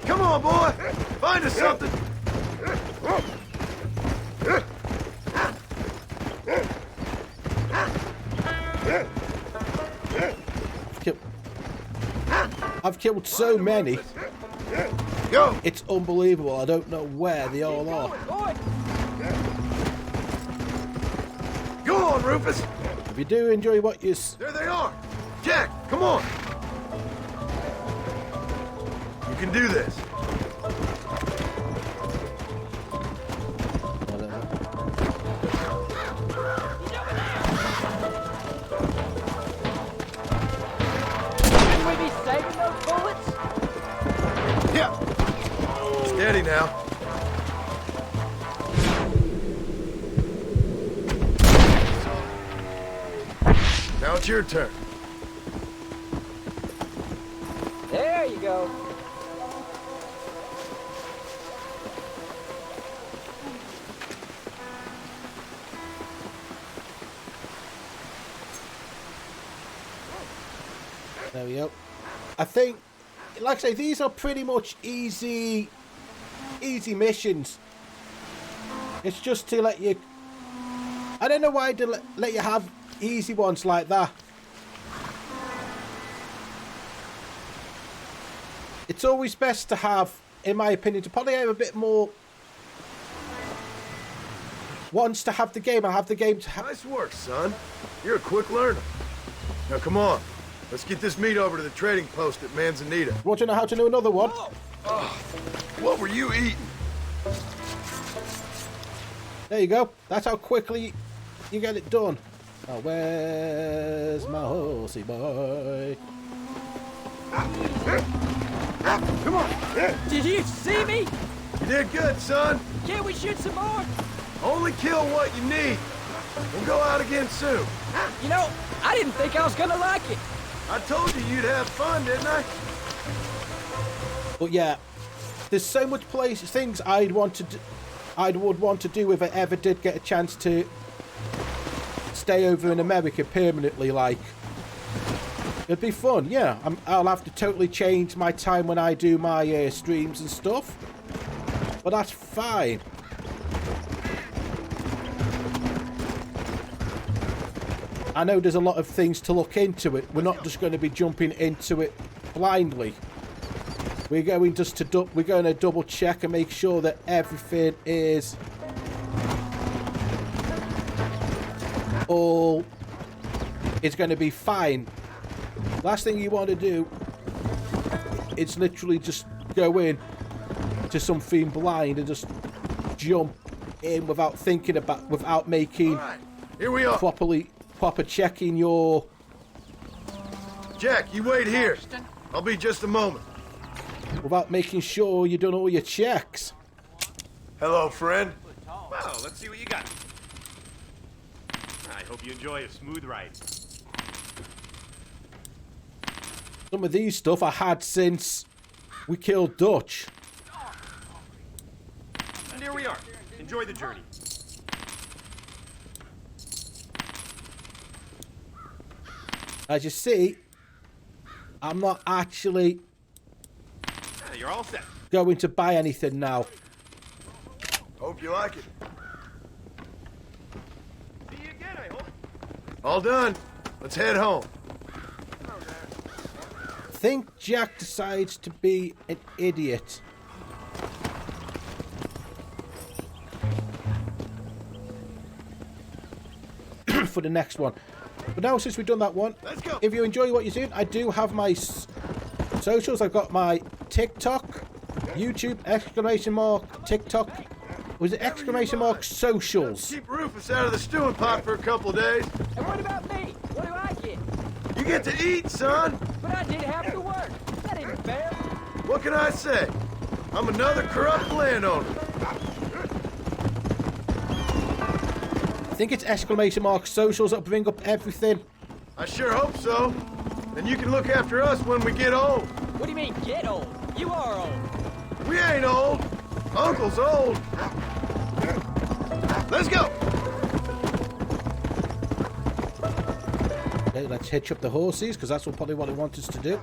Come on, boy. Find us something. I've killed so many. Go. It's unbelievable. I don't know where they all are. Go on, Rufus. If you do enjoy what you... There they are. Jack, come on. You can do this. Shouldn't we be saving those bullets? Yeah. Steady now. Now it's your turn. There you go. There we go. I think, like I say, these are pretty much easy missions. It's just to let you... I don't know why to let you have easy ones like that. It's always best to have, in my opinion, to probably have a bit more... Once to have the game, and have the game to have... Nice work, son. You're a quick learner. Now, come on. Let's get this meat over to the trading post at Manzanita. Want to know how to do another one? Oh, what were you eating? There you go. That's how quickly you get it done. Now, where's my horsey boy? Come on. Did you see me? You did good, son. Can't we shoot some more? Only kill what you need. We'll go out again soon. You know, I didn't think I was gonna like it. I told you you'd have fun, didn't I? But yeah, there's so much things I would want to do if I ever did get a chance to stay over in America permanently. Like, it'd be fun. Yeah, I'll have to totally change my time when I do my streams and stuff, but that's fine. I know there's a lot of things to look into it. We're not just going to be jumping into it blindly. We're going to double check and make sure that everything is going to be fine. Last thing you want to do is literally just go in to something blind and just jump in without thinking about, without making here we are. proper checking your... Jack, you wait here. I'll be just a moment. Without making sure you've done all your checks. Hello, friend. Well, let's see what you got. I hope you enjoy a smooth ride. Some of these stuff I had since we killed Dutch. And here we are. Enjoy the journey. As you see, I'm not actually You're all set. going to buy anything now. Hope you like it. See you again, I hope. All done. Let's head home. I think Jack decides to be an idiot. For the next one. But now, since we've done that one, let's go. If you enjoy what you're doing, I do have my socials. I've got my TikTok, YouTube, !TikTok. Was it !socials? Keep Rufus out of the stewing pot for a couple of days. And what about me? What do I get? You get to eat, son. But I did have to work. That ain't fair. What can I say? I'm another corrupt landowner. I think it's !socials that bring up everything. I sure hope so. And you can look after us when we get old. What do you mean, get old? You are old. We ain't old. Uncle's old. Let's go. Okay, let's hitch up the horses, because that's probably what he wants us to do.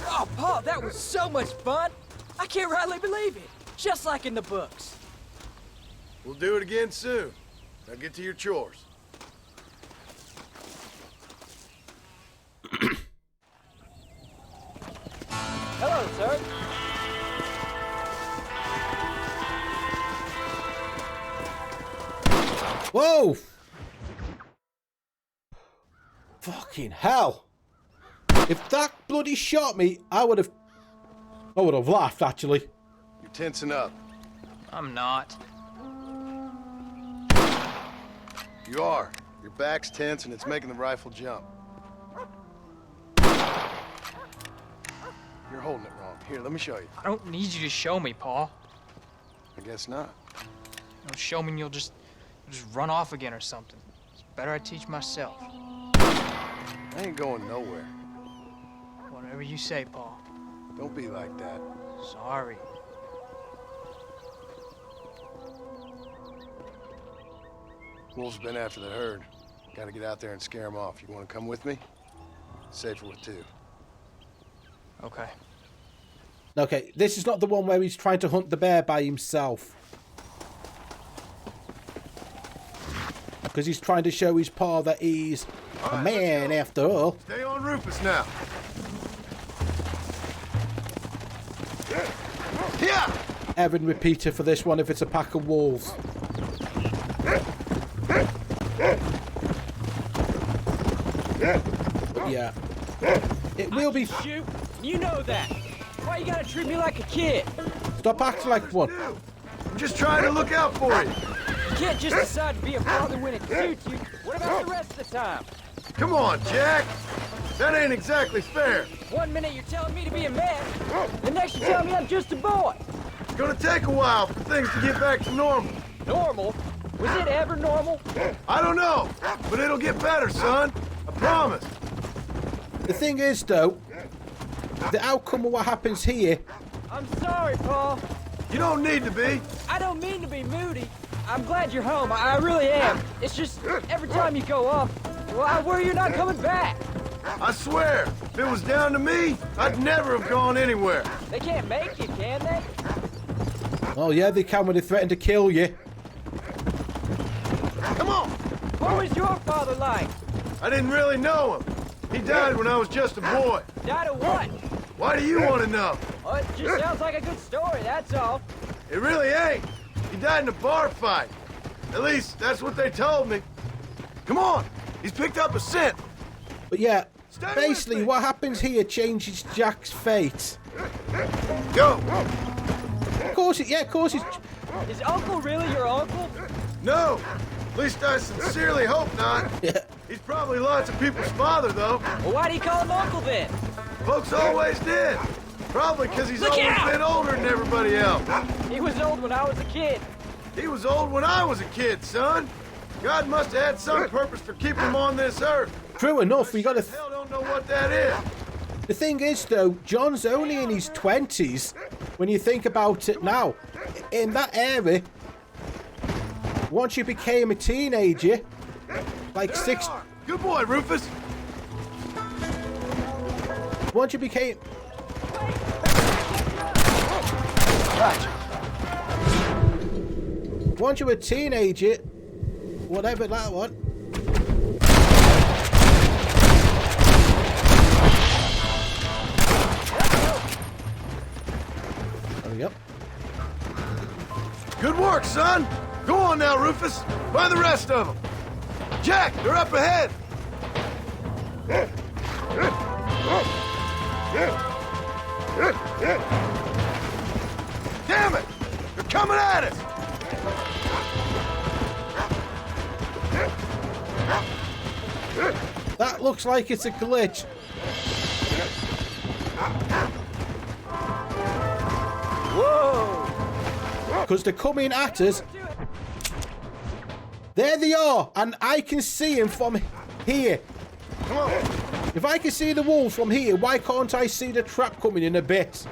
Oh, Paul, that was so much fun. I can't rightly believe it. Just like in the books. We'll do it again soon. Now get to your chores. Hello, sir. Whoa! Fucking hell! If that bloody shot me, I would have laughed, actually. You're tensing up. I'm not. You are. Your back's tense and it's making the rifle jump. You're holding it wrong. Here, let me show you. I don't need you to show me, Paul. I guess not. Don't show me and you'll just run off again or something. It's better I teach myself. I ain't going nowhere. Whatever you say, Paul. Don't be like that. Sorry. Wolves been after the herd. Gotta get out there and scare them off. You wanna come with me? Safer with two. Okay. Okay, this is not the one where he's trying to hunt the bear by himself. Because he's trying to show his pa that he's a man after all. Stay on Rufus now. Yeah. Evan repeater for this one if it's a pack of wolves. Yeah. It will be. Shoot. You know that. Why you gotta treat me like a kid? Stop acting like one. I'm just trying to look out for you. You can't just decide to be a father when it suits you. What about the rest of the time? Come on, Jack. That ain't exactly fair. One minute you're telling me to be a man, the next you're telling me I'm just a boy. It's gonna take a while for things to get back to normal. Normal? Was it ever normal? I don't know, but it'll get better, son. I promise. The thing is, though, the outcome of what happens here. I'm sorry, Paul. You don't need to be. I don't mean to be moody. I'm glad you're home. I really am. It's just every time you go off, well, I worry you're not coming back. I swear, if it was down to me, I'd never have gone anywhere. They can't make you, can they? Oh, yeah, they can when they threaten to kill you. Come on! What was your father like? I didn't really know him. He died when I was just a boy. Died of what? Why do you want to know? Oh, it just sounds like a good story, that's all. It really ain't. He died in a bar fight. At least, that's what they told me. Come on! He's picked up a scent. But yeah, basically what happens here changes Jack's fate. Go! Of course it, yeah, of course it's... Is Uncle really your uncle? No! At least I sincerely hope not. Yeah. He's probably lots of people's father, though. Well, why do you call him Uncle then? Folks always did. Probably because he's always been older than everybody else. He was old when I was a kid. He was old when I was a kid, son. God must have had some purpose for keeping him on this earth. True enough, we gotta... Hell don't know what that is. The thing is, though, John's only in his 20s when you think about it now. In that era, once you became a teenager, like six... Good boy, Rufus. Once you became... Once you were a teenager, whatever that one... Hurry up. Good work, son. Go on now, Rufus. Find the rest of them. Jack, they're up ahead. Damn it! They're coming at us! That looks like it's a glitch. Whoa! Because they're coming at us. There they are, and I can see them from here. Come on. If I can see the wolves from here, why can't I see the trap coming in a bit?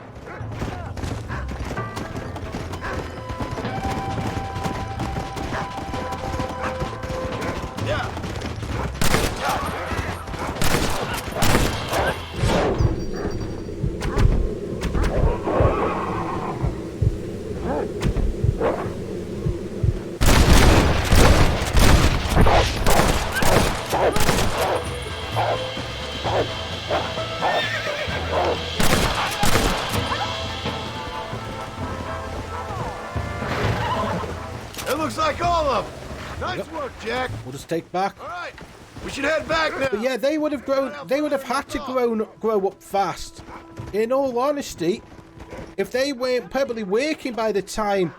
It looks like all of them. Nice work, Jack. We'll just take back. All right, we should head back now. But yeah, they would have grown. They would have had to grow up fast. In all honesty, if they weren't probably working by the time.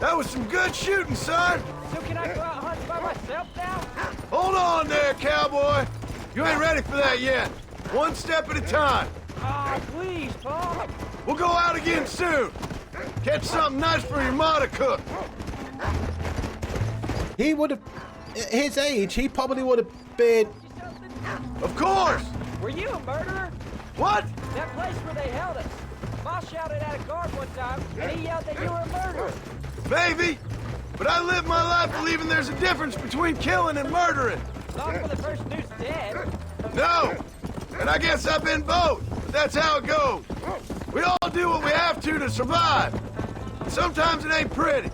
That was some good shooting, son. So can I go out hunting by myself now? Hold on there, cowboy. You ain't ready for that yet. One step at a time. Oh, please, Paul. We'll go out again soon. Catch something nice for your ma to cook. He would have, his age, he probably would have been. Of course. Were you a murderer? What? That place where they held us. Ma shouted at a guard one time, and he yelled that you were a murderer. Maybe. But I live my life believing there's a difference between killing and murdering. Not for the person who's dead. No. And I guess I've been both, but that's how it goes. We all do what we have to survive. Sometimes it ain't pretty.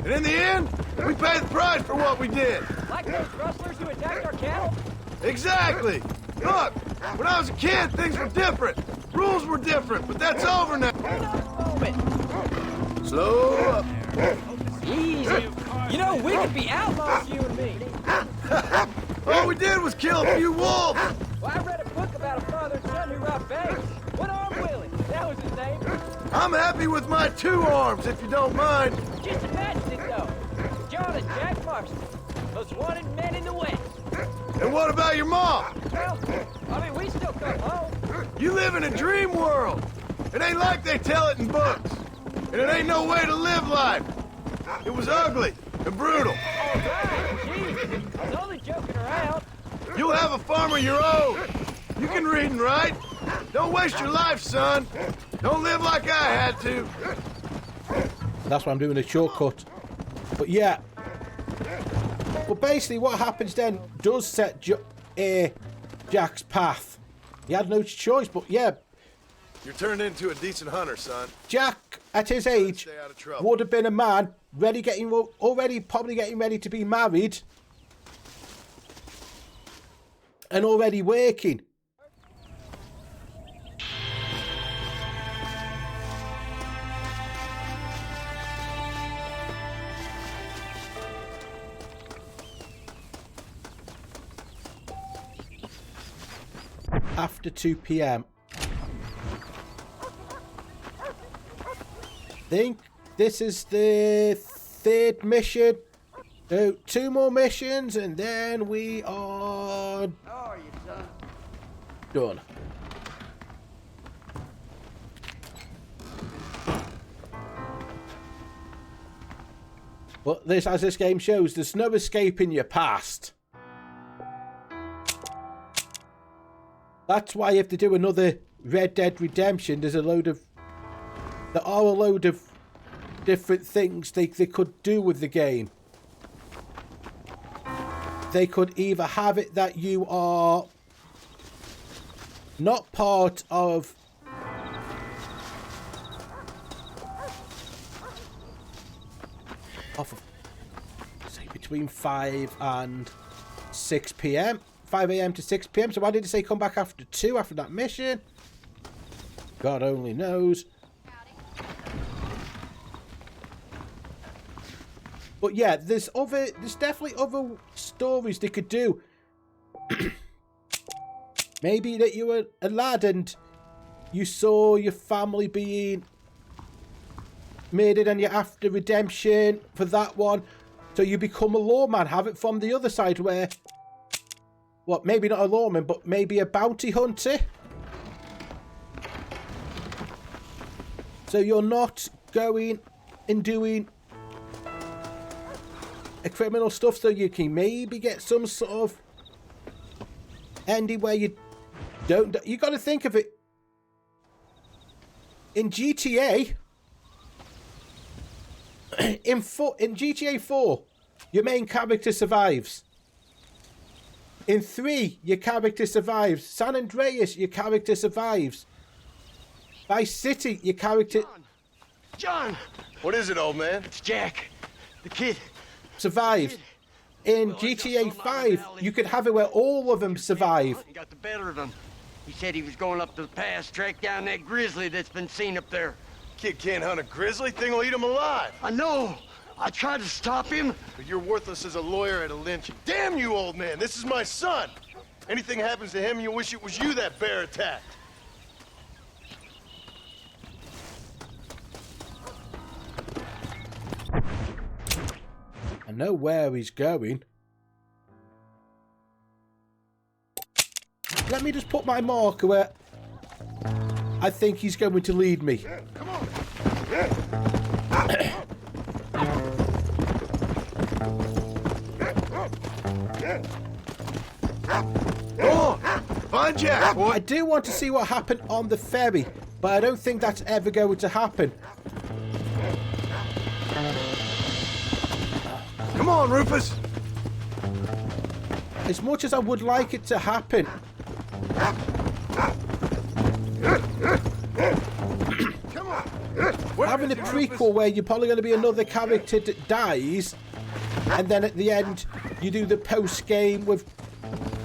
And in the end, we pay the price for what we did. Like those rustlers who attacked our cattle? Exactly. Look, when I was a kid, things were different. Rules were different, but that's over now. Slow up. Easy. You know, we could be outlaws, you and me. All we did was kill a few wolves. Well, I read a book about a father and son who robbed banks. One-Armed Willie, that was his name. I'm happy with my 2 arms, if you don't mind. Just imagine it, though. John and Jack Marston, most wanted men in the West. And what about your mom? Well, I mean, we still come home. You live in a dream world. It ain't like they tell it in books. And it ain't no way to live life. It was ugly and brutal. All right, geez. I was only joking around. You'll have a farm of your own. You can read and write. Don't waste your life, son. Don't live like I had to. That's why I'm doing a shortcut. But yeah. But basically what happens then does set Jack's path. He had no choice, but yeah. You're turned into a decent hunter, son. Jack, at his age, would have been a man probably getting ready to be married. And already working. After 2 p.m. Think this is the 3rd mission. So 2 more missions and then we are done. But as this game shows, there's no escaping your past. That's why if they do another Red Dead Redemption, there are a load of different things they could do with the game. They could either have it that you are not part of say between 5 and 6 p.m. 5 a.m. to 6 p.m. So why did it say come back after 2 after that mission? God only knows. But yeah, there's definitely other stories they could do. Maybe that you were a lad and you saw your family being murdered and you're after redemption for that one. So you become a lawman. Have it from the other side where, well, maybe not a lawman, but maybe a bounty hunter. So you're not going and doing a criminal stuff, so you can maybe get some sort of ending where you don't. You got to think of it. In GTA, in GTA 4, your main character survives. In 3, your character survives. San Andreas, your character survives. Vice City, your character... John! What is it, old man? It's Jack. The kid. Survives. In GTA 5, you could have it where all of them survive. He got the better of him. He said he was going up to the pass, track down that grizzly that's been seen up there. Kid can't hunt a grizzly. Thing will eat him alive. I know. I tried to stop him. But you're worthless as a lawyer at a lynching. Damn you, old man. This is my son. Anything happens to him, you'll wish it was you that bear attacked. I know where he's going. Let me just put my marker where I think he's going to lead me. Come on. Go on. Find Jack, boy. I do want to see what happened on the ferry, but I don't think that's ever going to happen. Come on, Rufus. As much as I would like it to happen, Having a prequel where you're probably going to be another character that dies, and then at the end you do the post game with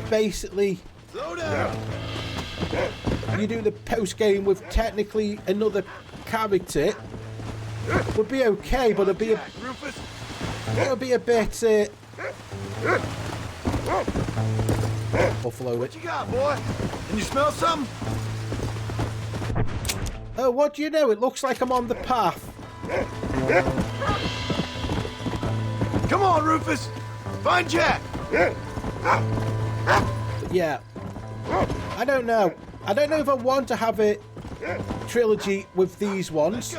basically. Slow down. You do the post game with technically another character. Would be okay, but it'd be a bit. Buffalo. What you got, boy? Can you smell something? Oh, what do you know? It looks like I'm on the path. Come on, Rufus. Find Jack. Yeah. I don't know. I don't know if I want to have a trilogy with these ones.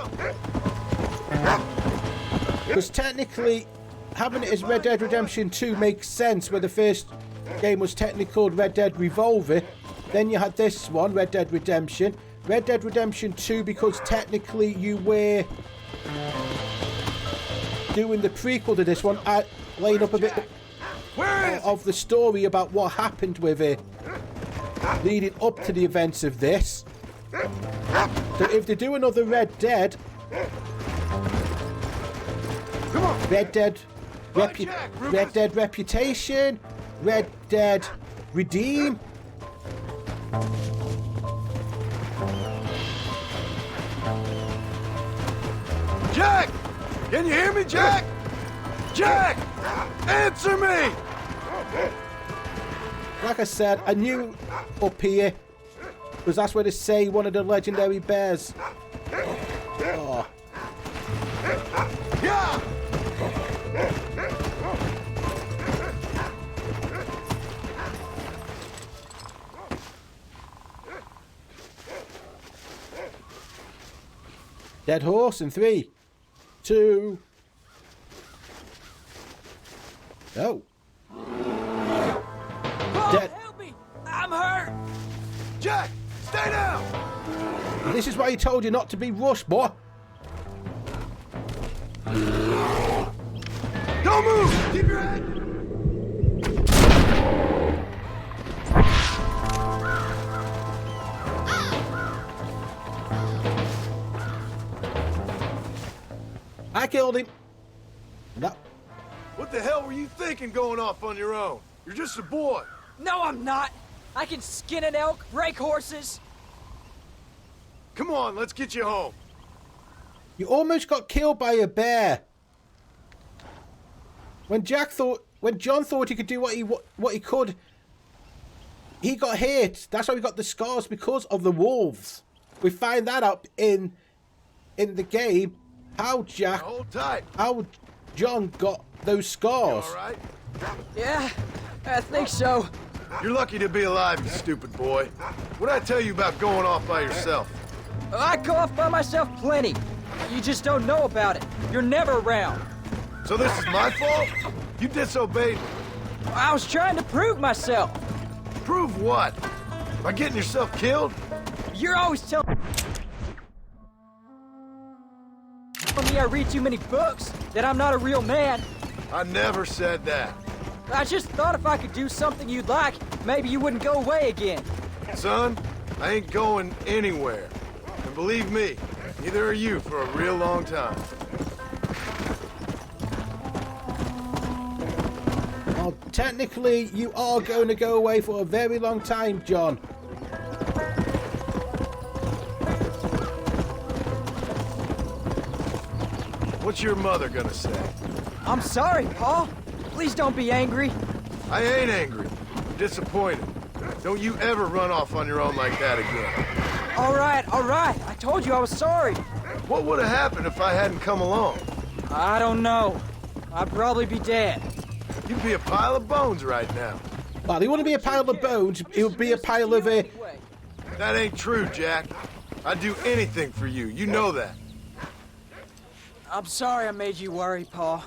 Because technically, having it as Red Dead Redemption 2 makes sense, where the first game was technically called Red Dead Revolver. Then you had this one, Red Dead Redemption. Red Dead Redemption 2 because technically you were doing the prequel to this one, laying up a bit of the story about what happened with it leading up to the events of this. So if they do another Red Dead, Red Dead Reputation, Red Dead Redeem. Jack! Can you hear me, Jack? Jack! Answer me! Like I said, I knew up here, because that's where they say one of the legendary bears. Oh. Yeah! Dead horse in 3, 2. Oh. Dead. Help me! I'm hurt! Jack, stay down! This is why he told you not to be rushed, boy. Don't move! Keep your head! I killed him. No. What the hell were you thinking going off on your own? You're just a boy. No, I'm not. I can skin an elk, break horses. Come on, let's get you home. You almost got killed by a bear. When John thought he could do what he could, he got hit. That's why we got the scars, because of the wolves. We find that out in the game. How John got those scars. You all right? Yeah, I think so. You're lucky to be alive, you stupid boy. What'd I tell you about going off by yourself? I go off by myself plenty. You just don't know about it. You're never around. So this is my fault? You disobeyed me. I was trying to prove myself. Prove what? By getting yourself killed? You're always telling me I read too many books, that I'm not a real man. I never said that. I just thought if I could do something you'd like, maybe you wouldn't go away again. Son, I ain't going anywhere. And believe me, neither are you for a real long time. Well, technically, you are going to go away for a very long time, John. What's your mother gonna say? I'm sorry, Paul. Please don't be angry. I ain't angry. I'm disappointed. Don't you ever run off on your own like that again. All right. I told you I was sorry. What would have happened if I hadn't come along? I don't know. I'd probably be dead. You'd be a pile of bones right now. Well, he wouldn't be a pile of bones. He would be a pile of... That ain't true, Jack. I'd do anything for you. You know that. I'm sorry I made you worry, Paul.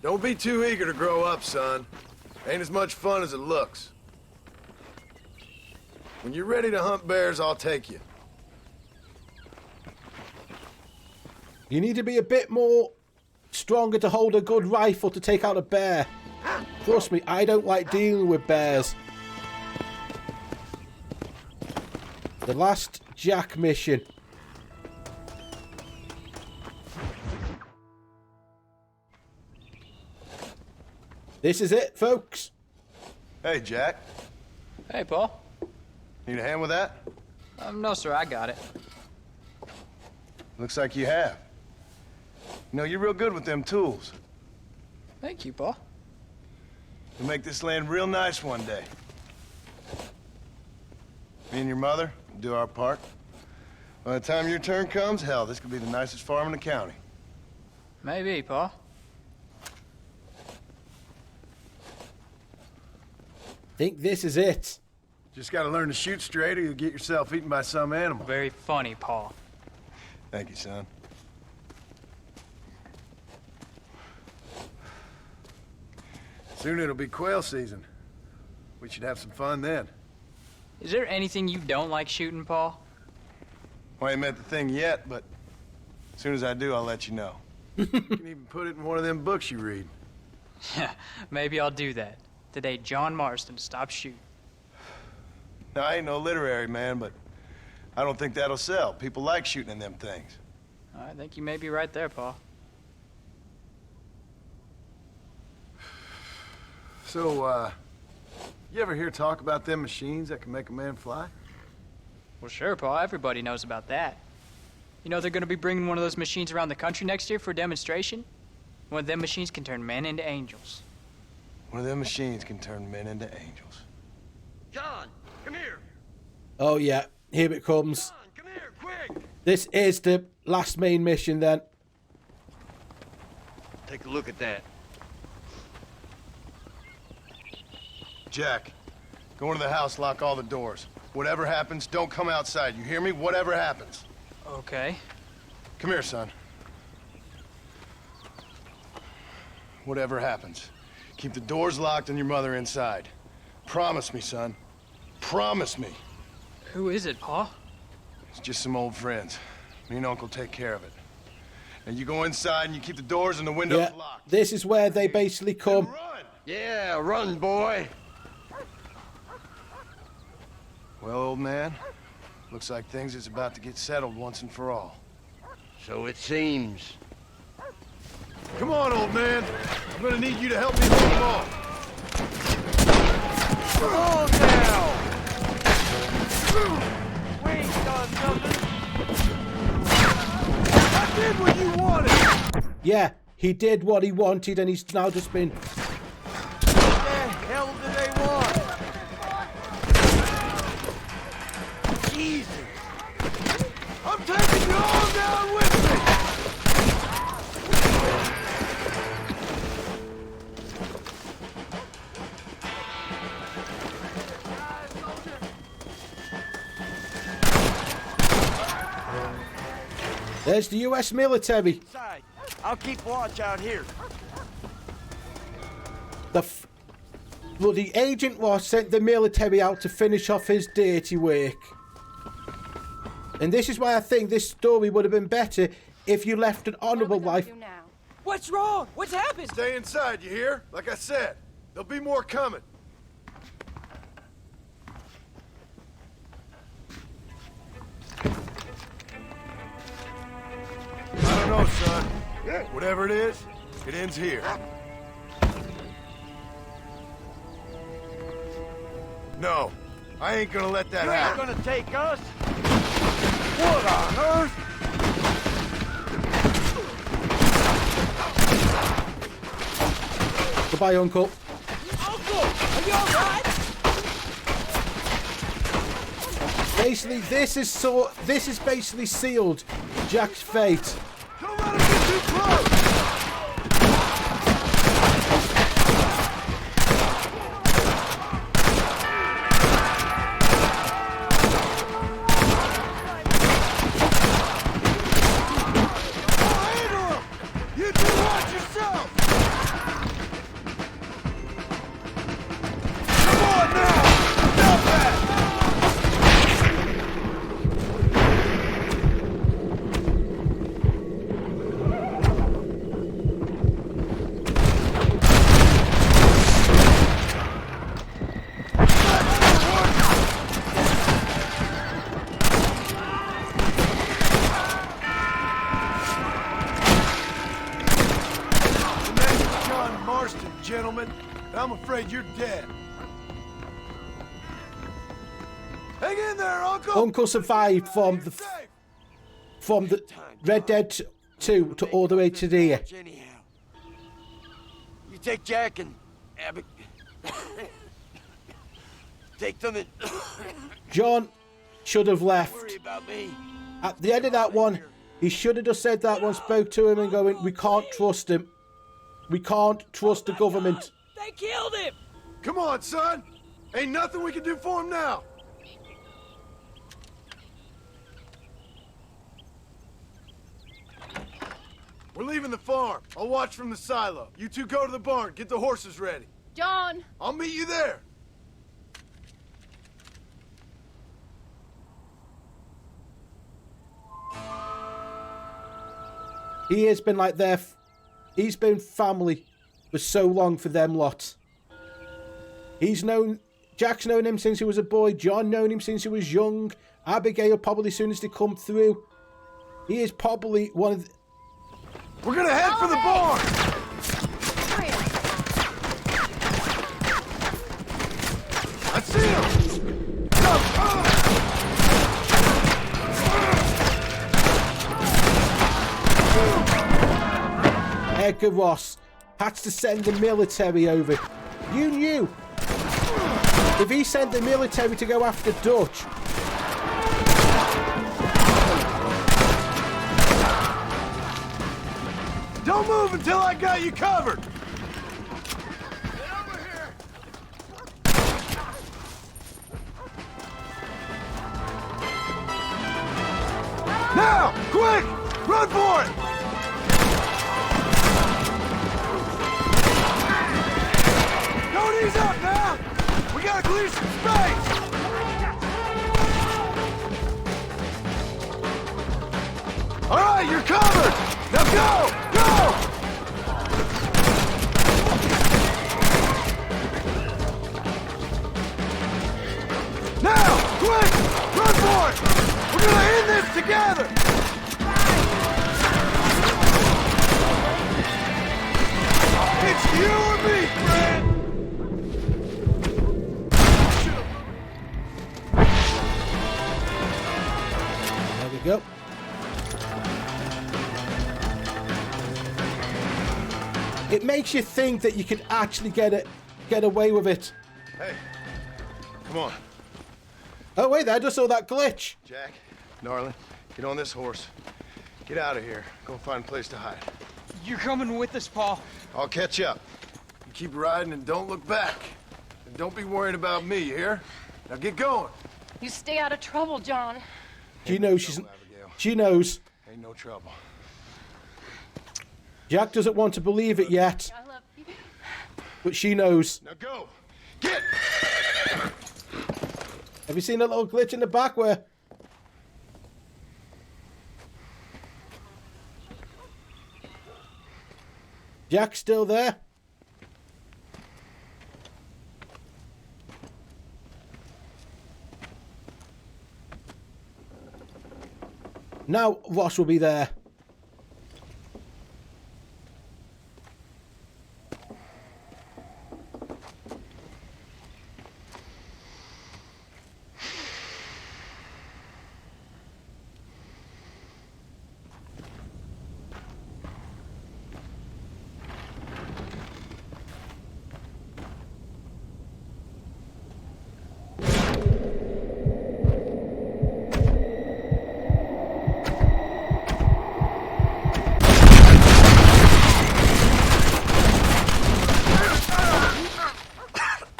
Don't be too eager to grow up, son. Ain't as much fun as it looks. When you're ready to hunt bears, I'll take you. You need to be a bit more stronger to hold a good rifle to take out a bear. Trust me, I don't like dealing with bears. The last Jack mission. This is it, folks. Hey, Jack. Hey, Paul. Need a hand with that? No, sir, I got it. Looks like you have. You know, you're real good with them tools. Thank you, Paul. You'll make this land real nice one day. Me and your mother will do our part. By the time your turn comes, hell, this could be the nicest farm in the county. Maybe, Paul. Think this is it. Just gotta learn to shoot straight or you'll get yourself eaten by some animal. Very funny, Paul. Thank you, son. Soon it'll be quail season. We should have some fun then. Is there anything you don't like shooting, Paul? Well, I ain't met the thing yet, but as soon as I do, I'll let you know. You can even put it in one of them books you read. Yeah, maybe I'll do that. Today, John Marston stopped shooting. Now, I ain't no literary man, but I don't think that'll sell. People like shooting in them things. I think you may be right there, Paul. So, you ever hear talk about them machines that can make a man fly? Well, sure, Paul. Everybody knows about that. You know they're going to be bringing one of those machines around the country next year for a demonstration? One of them machines can turn men into angels. One of them machines can turn men into angels. John, come here. Oh yeah, here it comes. John, come here, quick. This is the last main mission then. Take a look at that. Jack, go into the house, lock all the doors. Whatever happens, don't come outside. You hear me? Whatever happens. Okay. Come here, son. Whatever happens, keep the doors locked and your mother inside. Promise me, son. Promise me. Who is it, Paul? It's just some old friends. Me and Uncle take care of it. And you go inside and you keep the doors and the windows locked. This is where they basically come. Yeah, run, boy. Well, old man, looks like things is about to get settled once and for all. So it seems. Come on, old man. I'm gonna need you to help me move them off. Come on now! We ain't done nothing. I did what you wanted! Yeah, he did what he wanted and he's now just been... What the hell do they want? Jesus! I'm taking you all down with me! There's the US military. I'll keep watch out here. Well, the agent was sent the military out to finish off his dirty work. And this is why I think this story would have been better if you left an honorable life. What's wrong? What's happened? Stay inside, you hear? Like I said, there'll be more coming. I don't know, son. Whatever it is, it ends here. No, I ain't gonna let that happen. You're gonna take us? What on earth? Goodbye, Uncle. Uncle, are you alright? Basically, this is basically sealed Jack's fate. Don't let him get too close! afraid you're dead. Hang in there, Uncle! Uncle survived from the Red Dead 2 to all the way to there. You take Jack and Abby. Take them and John should have left. worry about me. At the end of that one, he should have just said that one, spoke to him and going, we can't trust him. We can't trust the government. They killed him! Come on, son! Ain't nothing we can do for him now! We're leaving the farm. I'll watch from the silo. You two go to the barn, get the horses ready. John! I'll meet you there. He has been like he's been family for so long for them lot. Jack's known him since he was a boy. John known him since he was young. Abigail probably as soon as they come through. He is probably one of the... We're gonna head for the barn! I see him! Edgar Ross had to send the military over. You knew. If he sent the military to go after Dutch... Don't move until I got you covered! Now! Quick! Run for it! Don't ease up now! We gotta clear some space! Alright, you're covered! Now go! Go! Now! Quick! Run for it! We're gonna end this together! It's you or me, friend! There we go. It makes you think that you can actually get away with it. Hey, come on. Oh wait, I just saw that glitch. Jack, darling, get on this horse. Get out of here. Go find a place to hide. You're coming with us, Paul. I'll catch up. You keep riding and don't look back. And don't be worried about me, you hear? Now get going. You stay out of trouble, John. She knows she knows. Ain't no trouble. Jack doesn't want to believe it yet. I love you. But she knows. Now go. Get! Have you seen a little glitch in the back where... Jack's still there? Now Ross will be there.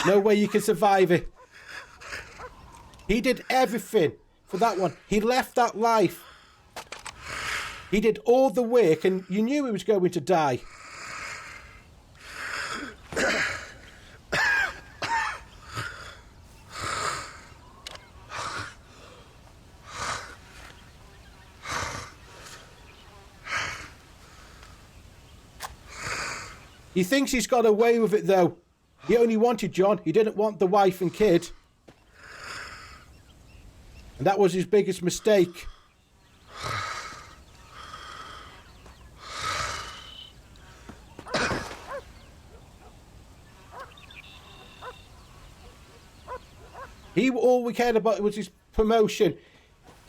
No way you can survive it. He did everything for that one. He left that life. He did all the work and you knew he was going to die. He thinks he's got away with it though. He only wanted John. He didn't want the wife and kid. And that was his biggest mistake. All we cared about was his promotion,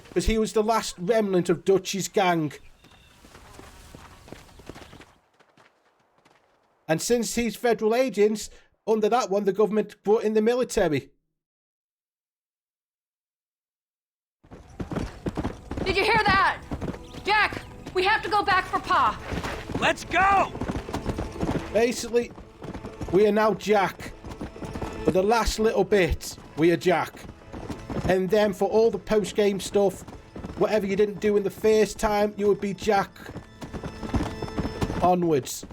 because he was the last remnant of Dutch's gang. And since he's federal agents, under that one, the government brought in the military. Did you hear that? Jack, we have to go back for Pa. Let's go! Basically, we are now Jack. For the last little bit, we are Jack. And then for all the post-game stuff, whatever you didn't do in the first time, you would be Jack onwards.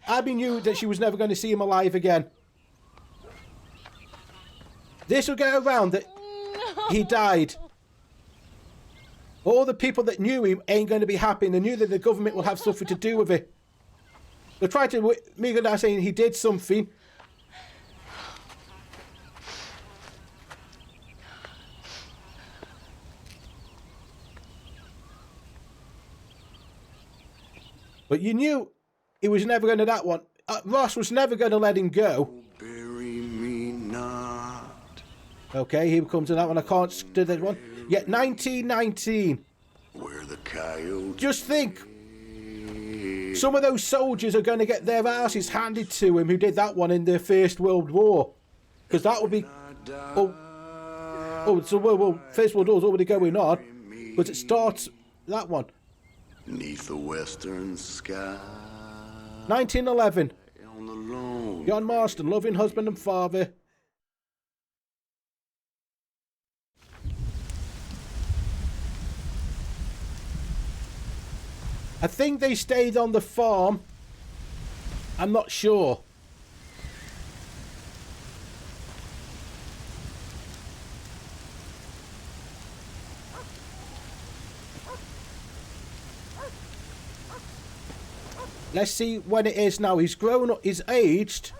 Abby knew that she was never going to see him alive again. This will get around that he died. All the people that knew him ain't going to be happy, and they knew that the government will have something to do with it. They'll try to make it out saying he did something. But you knew he was never going to that one. Ross was never going to let him go. Bury me not. Okay, here comes to that one. I can't do that one. Yeah, 1919. Where the coyote. Just think. Some of those soldiers are going to get their asses handed to him who did that one in the First World War. Because that would be... so First World War's already going on. But it starts... that one. 'Neath the western sky. 1911. On the lawn. John Marston, loving husband and father. I think they stayed on the farm. I'm not sure. Let's see when it is now. He's grown up, he's aged.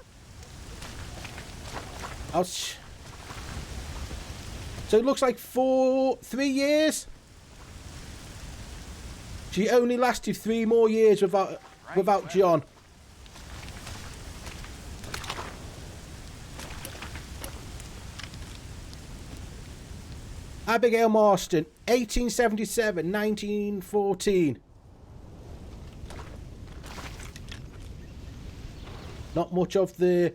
So it looks like 3 years. She only lasted 3 more years without John. Abigail Marston, 1877, 1914. Not much of the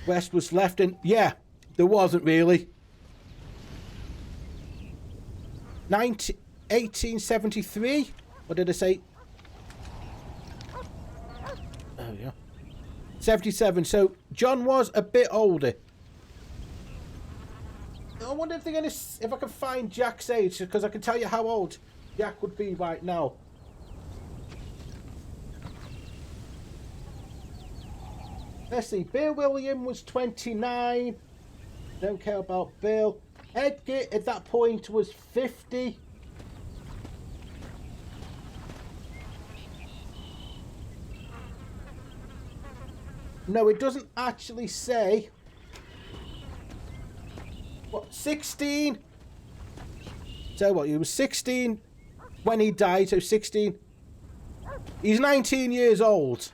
West was left in... yeah, there wasn't really. 1873? What did I say? Oh, yeah. 77. So, John was a bit older. I wonder if they're gonna... if I can find Jack's age, because I can tell you how old Jack would be right now. Let's see, Bill William was 29. Don't care about Bill. Edgar at that point was 50. No, it doesn't actually say. What, 16? So what, he was 16 when he died, so 16. He's 19 years old.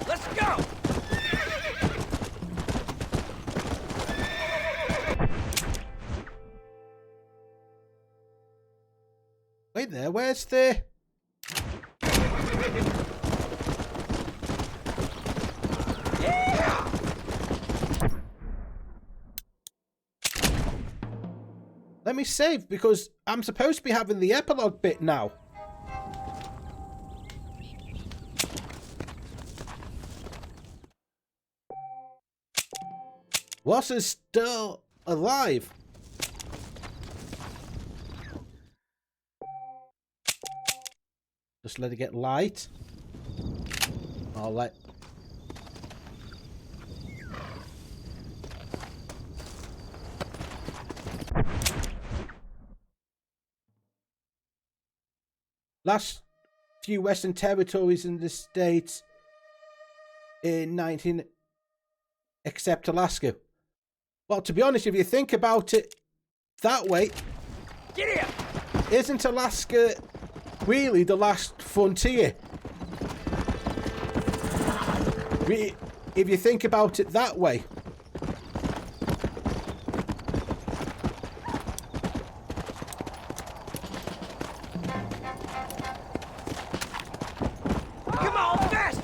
Let's go! Wait there, where's the... Yeah! Let me save, because I'm supposed to be having the epilogue bit now. Ross is still alive. Just let it get light. I'll let... last few Western territories in the States in 19... except Alaska. Well, to be honest, if you think about it that way, Get here! Isn't Alaska really the last frontier? If you think about it that way. Come on, fast!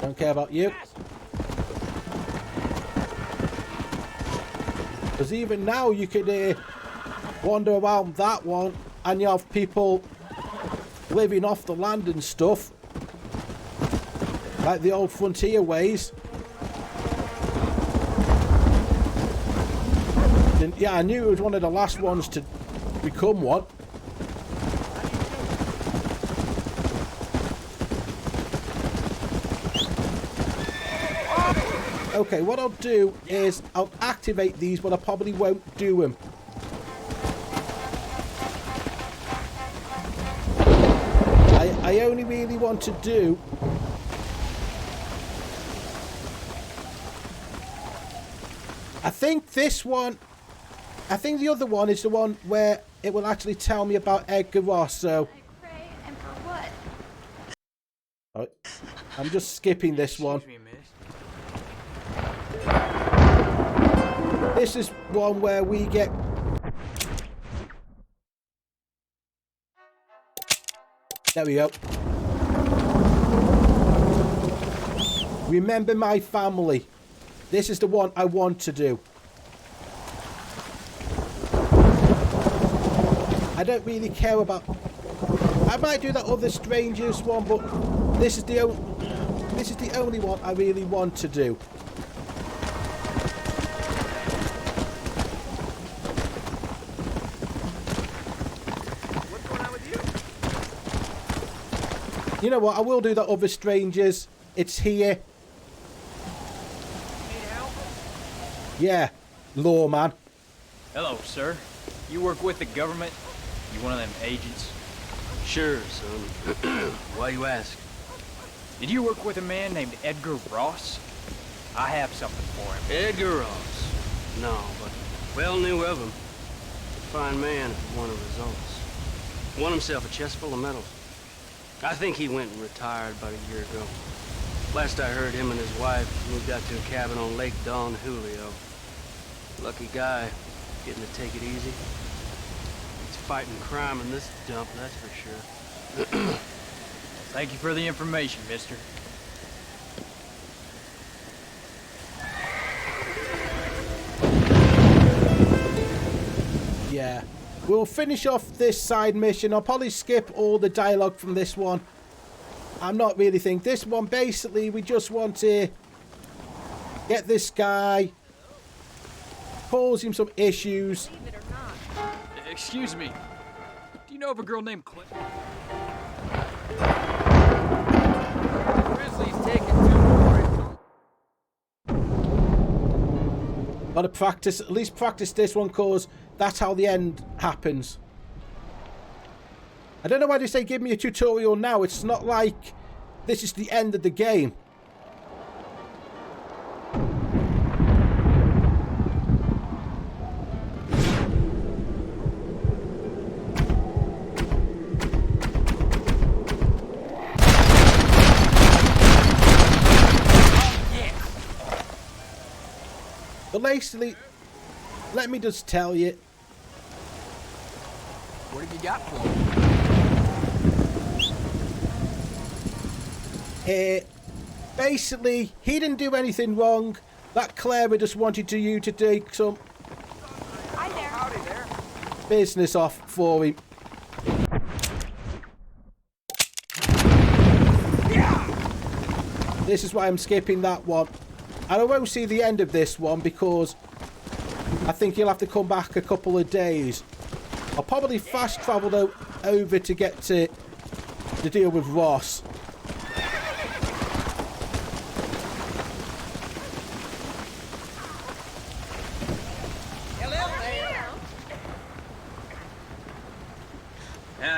Don't care about you. Because even now you could wander around that one and you have people living off the land and stuff. Like the old frontier ways. And yeah, I knew it was one of the last ones to become one. Okay, what I'll do is I'll activate these, but I probably won't do them. I only really want to do... I think this one... I think the other one is the one where it will actually tell me about Edgar Ross, so... And for what? Alright, I'm just skipping this one. This is one where we get... There we go. Remember my family. This is the one I want to do. I don't really care about... I might do that other Strangers one, but this is the only one I really want to do. You know what? I will do that other Strangers. It's here. Yeah, lawman. Hello, sir. You work with the government? You one of them agents? Sure, son. Why you ask? Did you work with a man named Edgar Ross? I have something for him. Edgar Ross? No, but well knew of him. A fine man if he wanted results. Won himself a chest full of medals. I think he went and retired about a year ago. Last I heard, him and his wife moved out to a cabin on Lake Don Julio. Lucky guy, getting to take it easy. He's fighting crime in this dump, that's for sure. Thank you for the information, mister. Yeah. We'll finish off this side mission. I'll probably skip all the dialogue from this one. I'm not really thinking. This one, basically, we just want to get this guy, cause him some issues. Excuse me. Do you know of a girl named Clint? Grizzly's taking two more. Gotta practice, at least practice this one, cause that's how the end happens. I don't know why they say give me a tutorial now. It's not like this is the end of the game. But basically, let me just tell you. What have you got for him? Basically, he didn't do anything wrong. That Clara just wanted you to take some business off for him. This is why I'm skipping that one. And I won't see the end of this one because I think he'll have to come back a couple of days. I'll probably fast travel over to get to deal with Ross.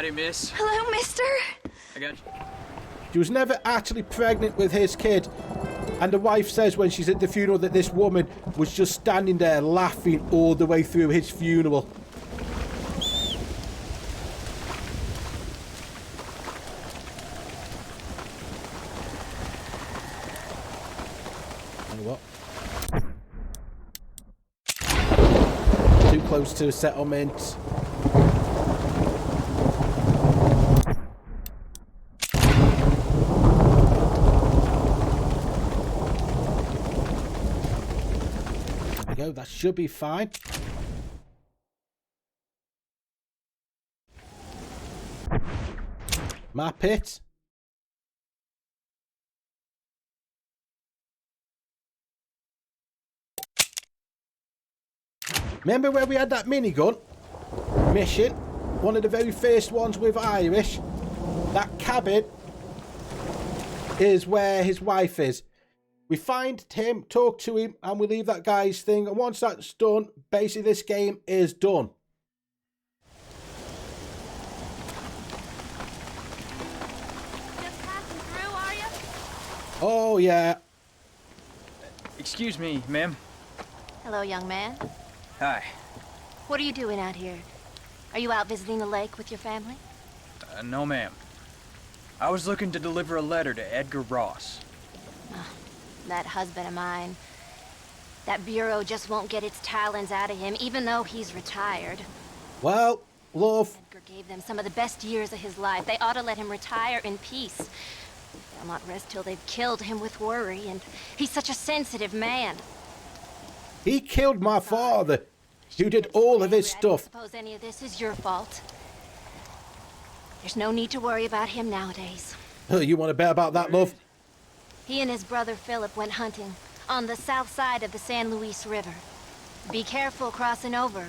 Howdy, miss. Hello, mister. I got you. She was never actually pregnant with his kid. And the wife says when she's at the funeral that this woman was just standing there laughing all the way through his funeral. You know what? Too close to a settlement. Go, that should be fine. Map it. Remember where we had that minigun mission? One of the very first ones with Irish. That cabin is where his wife is. We find him, talk to him, and we leave that guy's thing. And once that's done, basically this game is done. Just passing through, are you? Oh, yeah. Excuse me, ma'am. Hello, young man. Hi. What are you doing out here? Are you out visiting the lake with your family? No, ma'am. I was looking to deliver a letter to Edgar Ross. That husband of mine. That bureau just won't get its talons out of him, even though he's retired. Well, love. Edgar gave them some of the best years of his life. They ought to let him retire in peace. They'll not rest till they've killed him with worry, and he's such a sensitive man. He killed my father, who did all of his I don't stuff. suppose any of this is your fault. There's no need to worry about him nowadays. You want to bet about that, love? He and his brother Philip went hunting on the south side of the San Luis River. Be careful crossing over.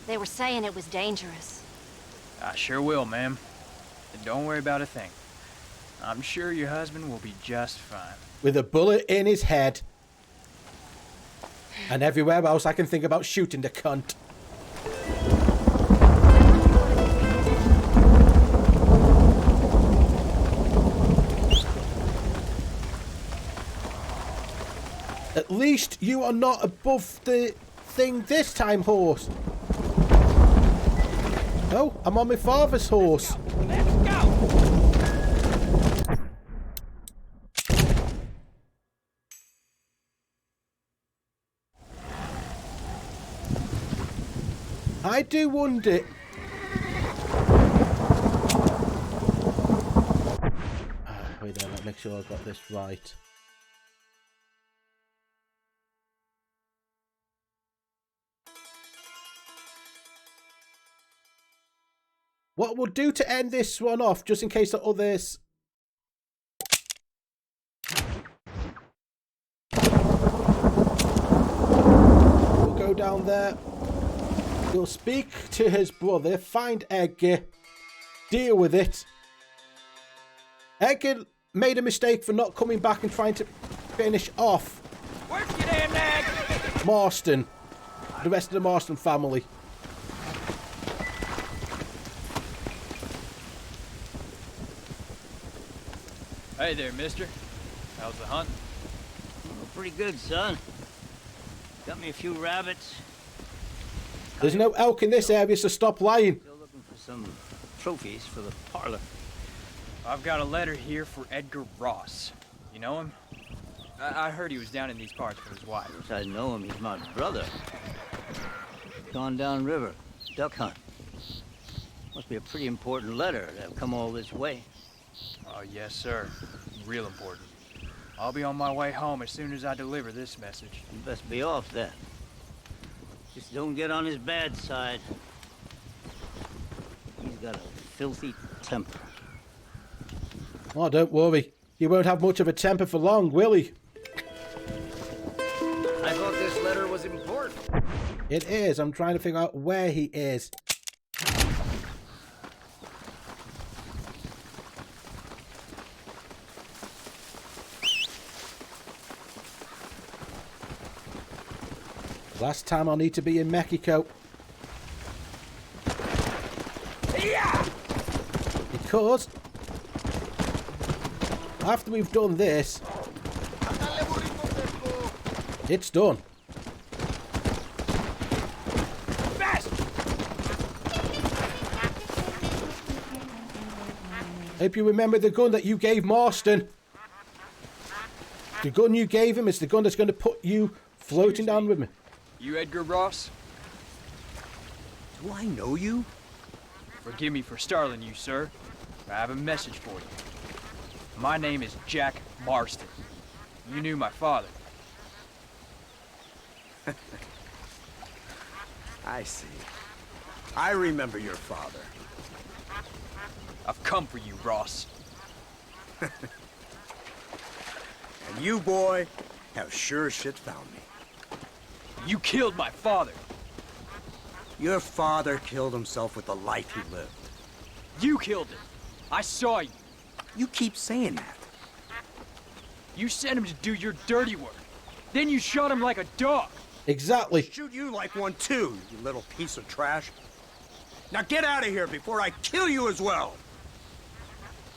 They were saying it was dangerous. I sure will, ma'am. And don't worry about a thing. I'm sure your husband will be just fine. With a bullet in his head. And everywhere else I can think about shooting the cunt. At least you are not above the thing this time, horse. Oh, I'm on my father's horse. Let's go! I do wonder. Wait there, let me make sure I've got this right. What we'll do to end this one off, just in case the others... We'll go down there. We'll speak to his brother, find Edgar, deal with it. Edgar made a mistake for not coming back and trying to finish off Marston, the rest of the Marston family. Hey there, mister. How's the hunt? Oh, pretty good, son. Got me a few rabbits. There's no elk in this area, so stop lying. Still looking for some trophies for the parlor. I've got a letter here for Edgar Ross. You know him? I heard he was down in these parts with his wife. Of course I know him. He's my brother. Gone down river. Duck hunt. Must be a pretty important letter to have come all this way. Oh, yes, sir. Real important. I'll be on my way home as soon as I deliver this message. You best be off then. Just don't get on his bad side. He's got a filthy temper. Oh, don't worry. He won't have much of a temper for long, will he? I thought this letter was important. It is. I'm trying to figure out where he is. Last time I'll need to be in Mexico. Yeah! because after we've done this, it's done. Hope you remember the gun that you gave Marston. The gun you gave him is the gun that's going to put you floating down with me. You Edgar Ross? Do I know you? Forgive me for startling you, sir. I have a message for you. My name is Jack Marston. You knew my father. I see. I remember your father. I've come for you, Ross. And you, boy, have sure as shit found me. You killed my father. Your father killed himself with the life he lived. You killed him. I saw you. You keep saying that. You sent him to do your dirty work. Then you shot him like a dog. Exactly. Shoot you like one too, you little piece of trash. Now get out of here before I kill you as well.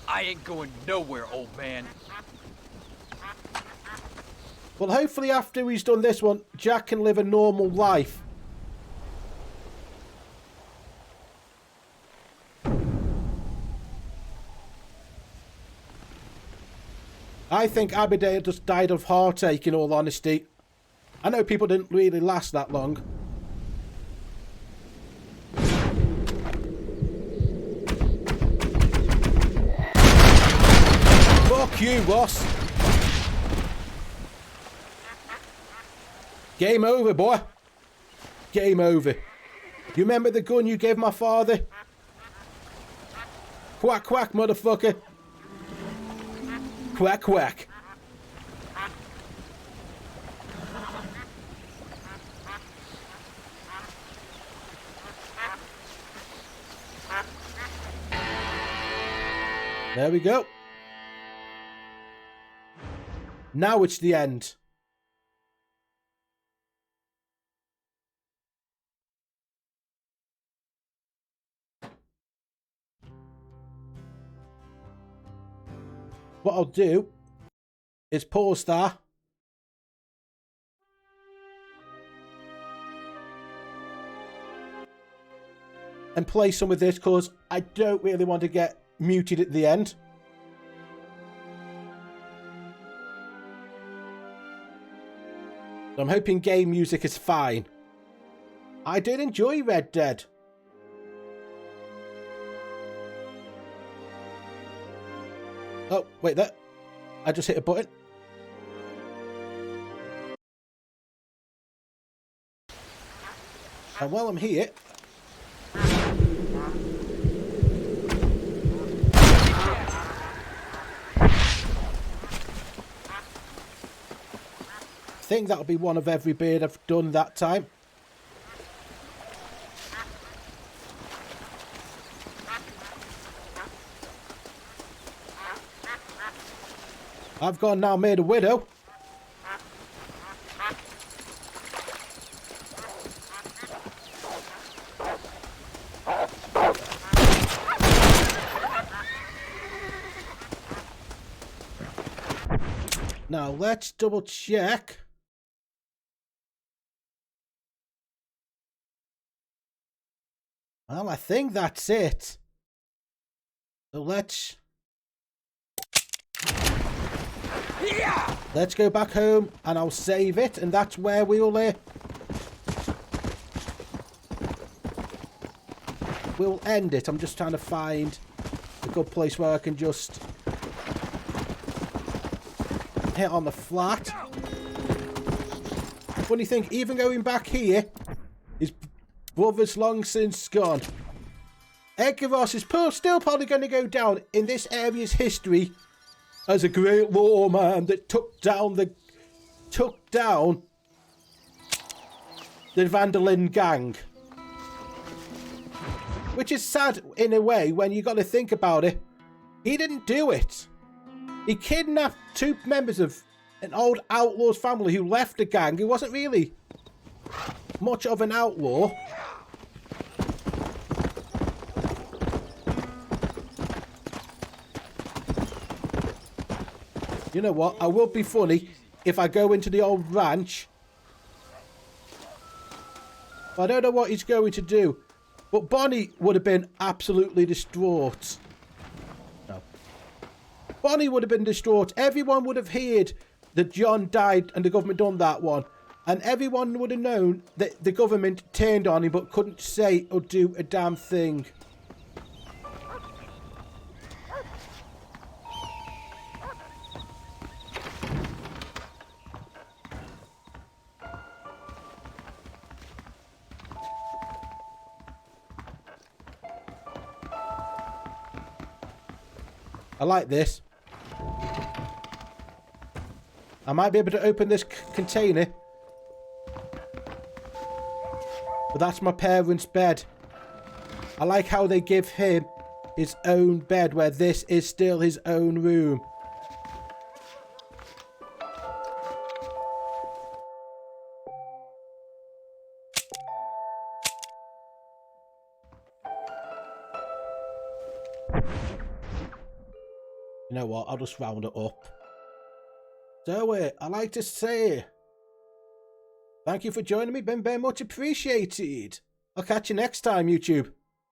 I ain't going nowhere, old man. Well, hopefully after he's done this one, Jack can live a normal life. I think Aberdale just died of heartache, in all honesty. I know people didn't really last that long. Fuck you, boss. Game over, boy. Game over. You remember the gun you gave my father? Quack, quack, motherfucker. Quack, quack. There we go. Now it's the end. What I'll do is pause that. And play some of this because I don't really want to get muted at the end. So I'm hoping game music is fine. I did enjoy Red Dead. Oh, wait, that. I just hit a button. And while I'm here, I think that'll be one of every beard I've done that time. I've gone now made a widow. Now let's double check. Well, I think that's it. So let's go back home and I'll save it, and that's where we'll end it. I'm just trying to find a good place where I can just hit on the flat. Funny thing, even going back here, his brother's long since gone. Edgar Ross is still probably going to go down in this area's history as a great lawman that took down the Van der Linde gang. Which is sad in a way when you got to think about it. He didn't do it. He kidnapped two members of an old outlaw's family who left the gang. He wasn't really much of an outlaw. You know what? I will be funny if I go into the old ranch. I don't know what he's going to do. But Bonnie would have been absolutely distraught. No. Bonnie would have been distraught. Everyone would have heard that John died and the government done that one. And everyone would have known that the government turned on him but couldn't say or do a damn thing. I like this. I might be able to open this container. But that's my parents' bed. I like how they give him his own bed where this is still his own room. You know what? I'll just round it up. So, I like to say, thank you for joining me. Been very much appreciated. I'll catch you next time, YouTube.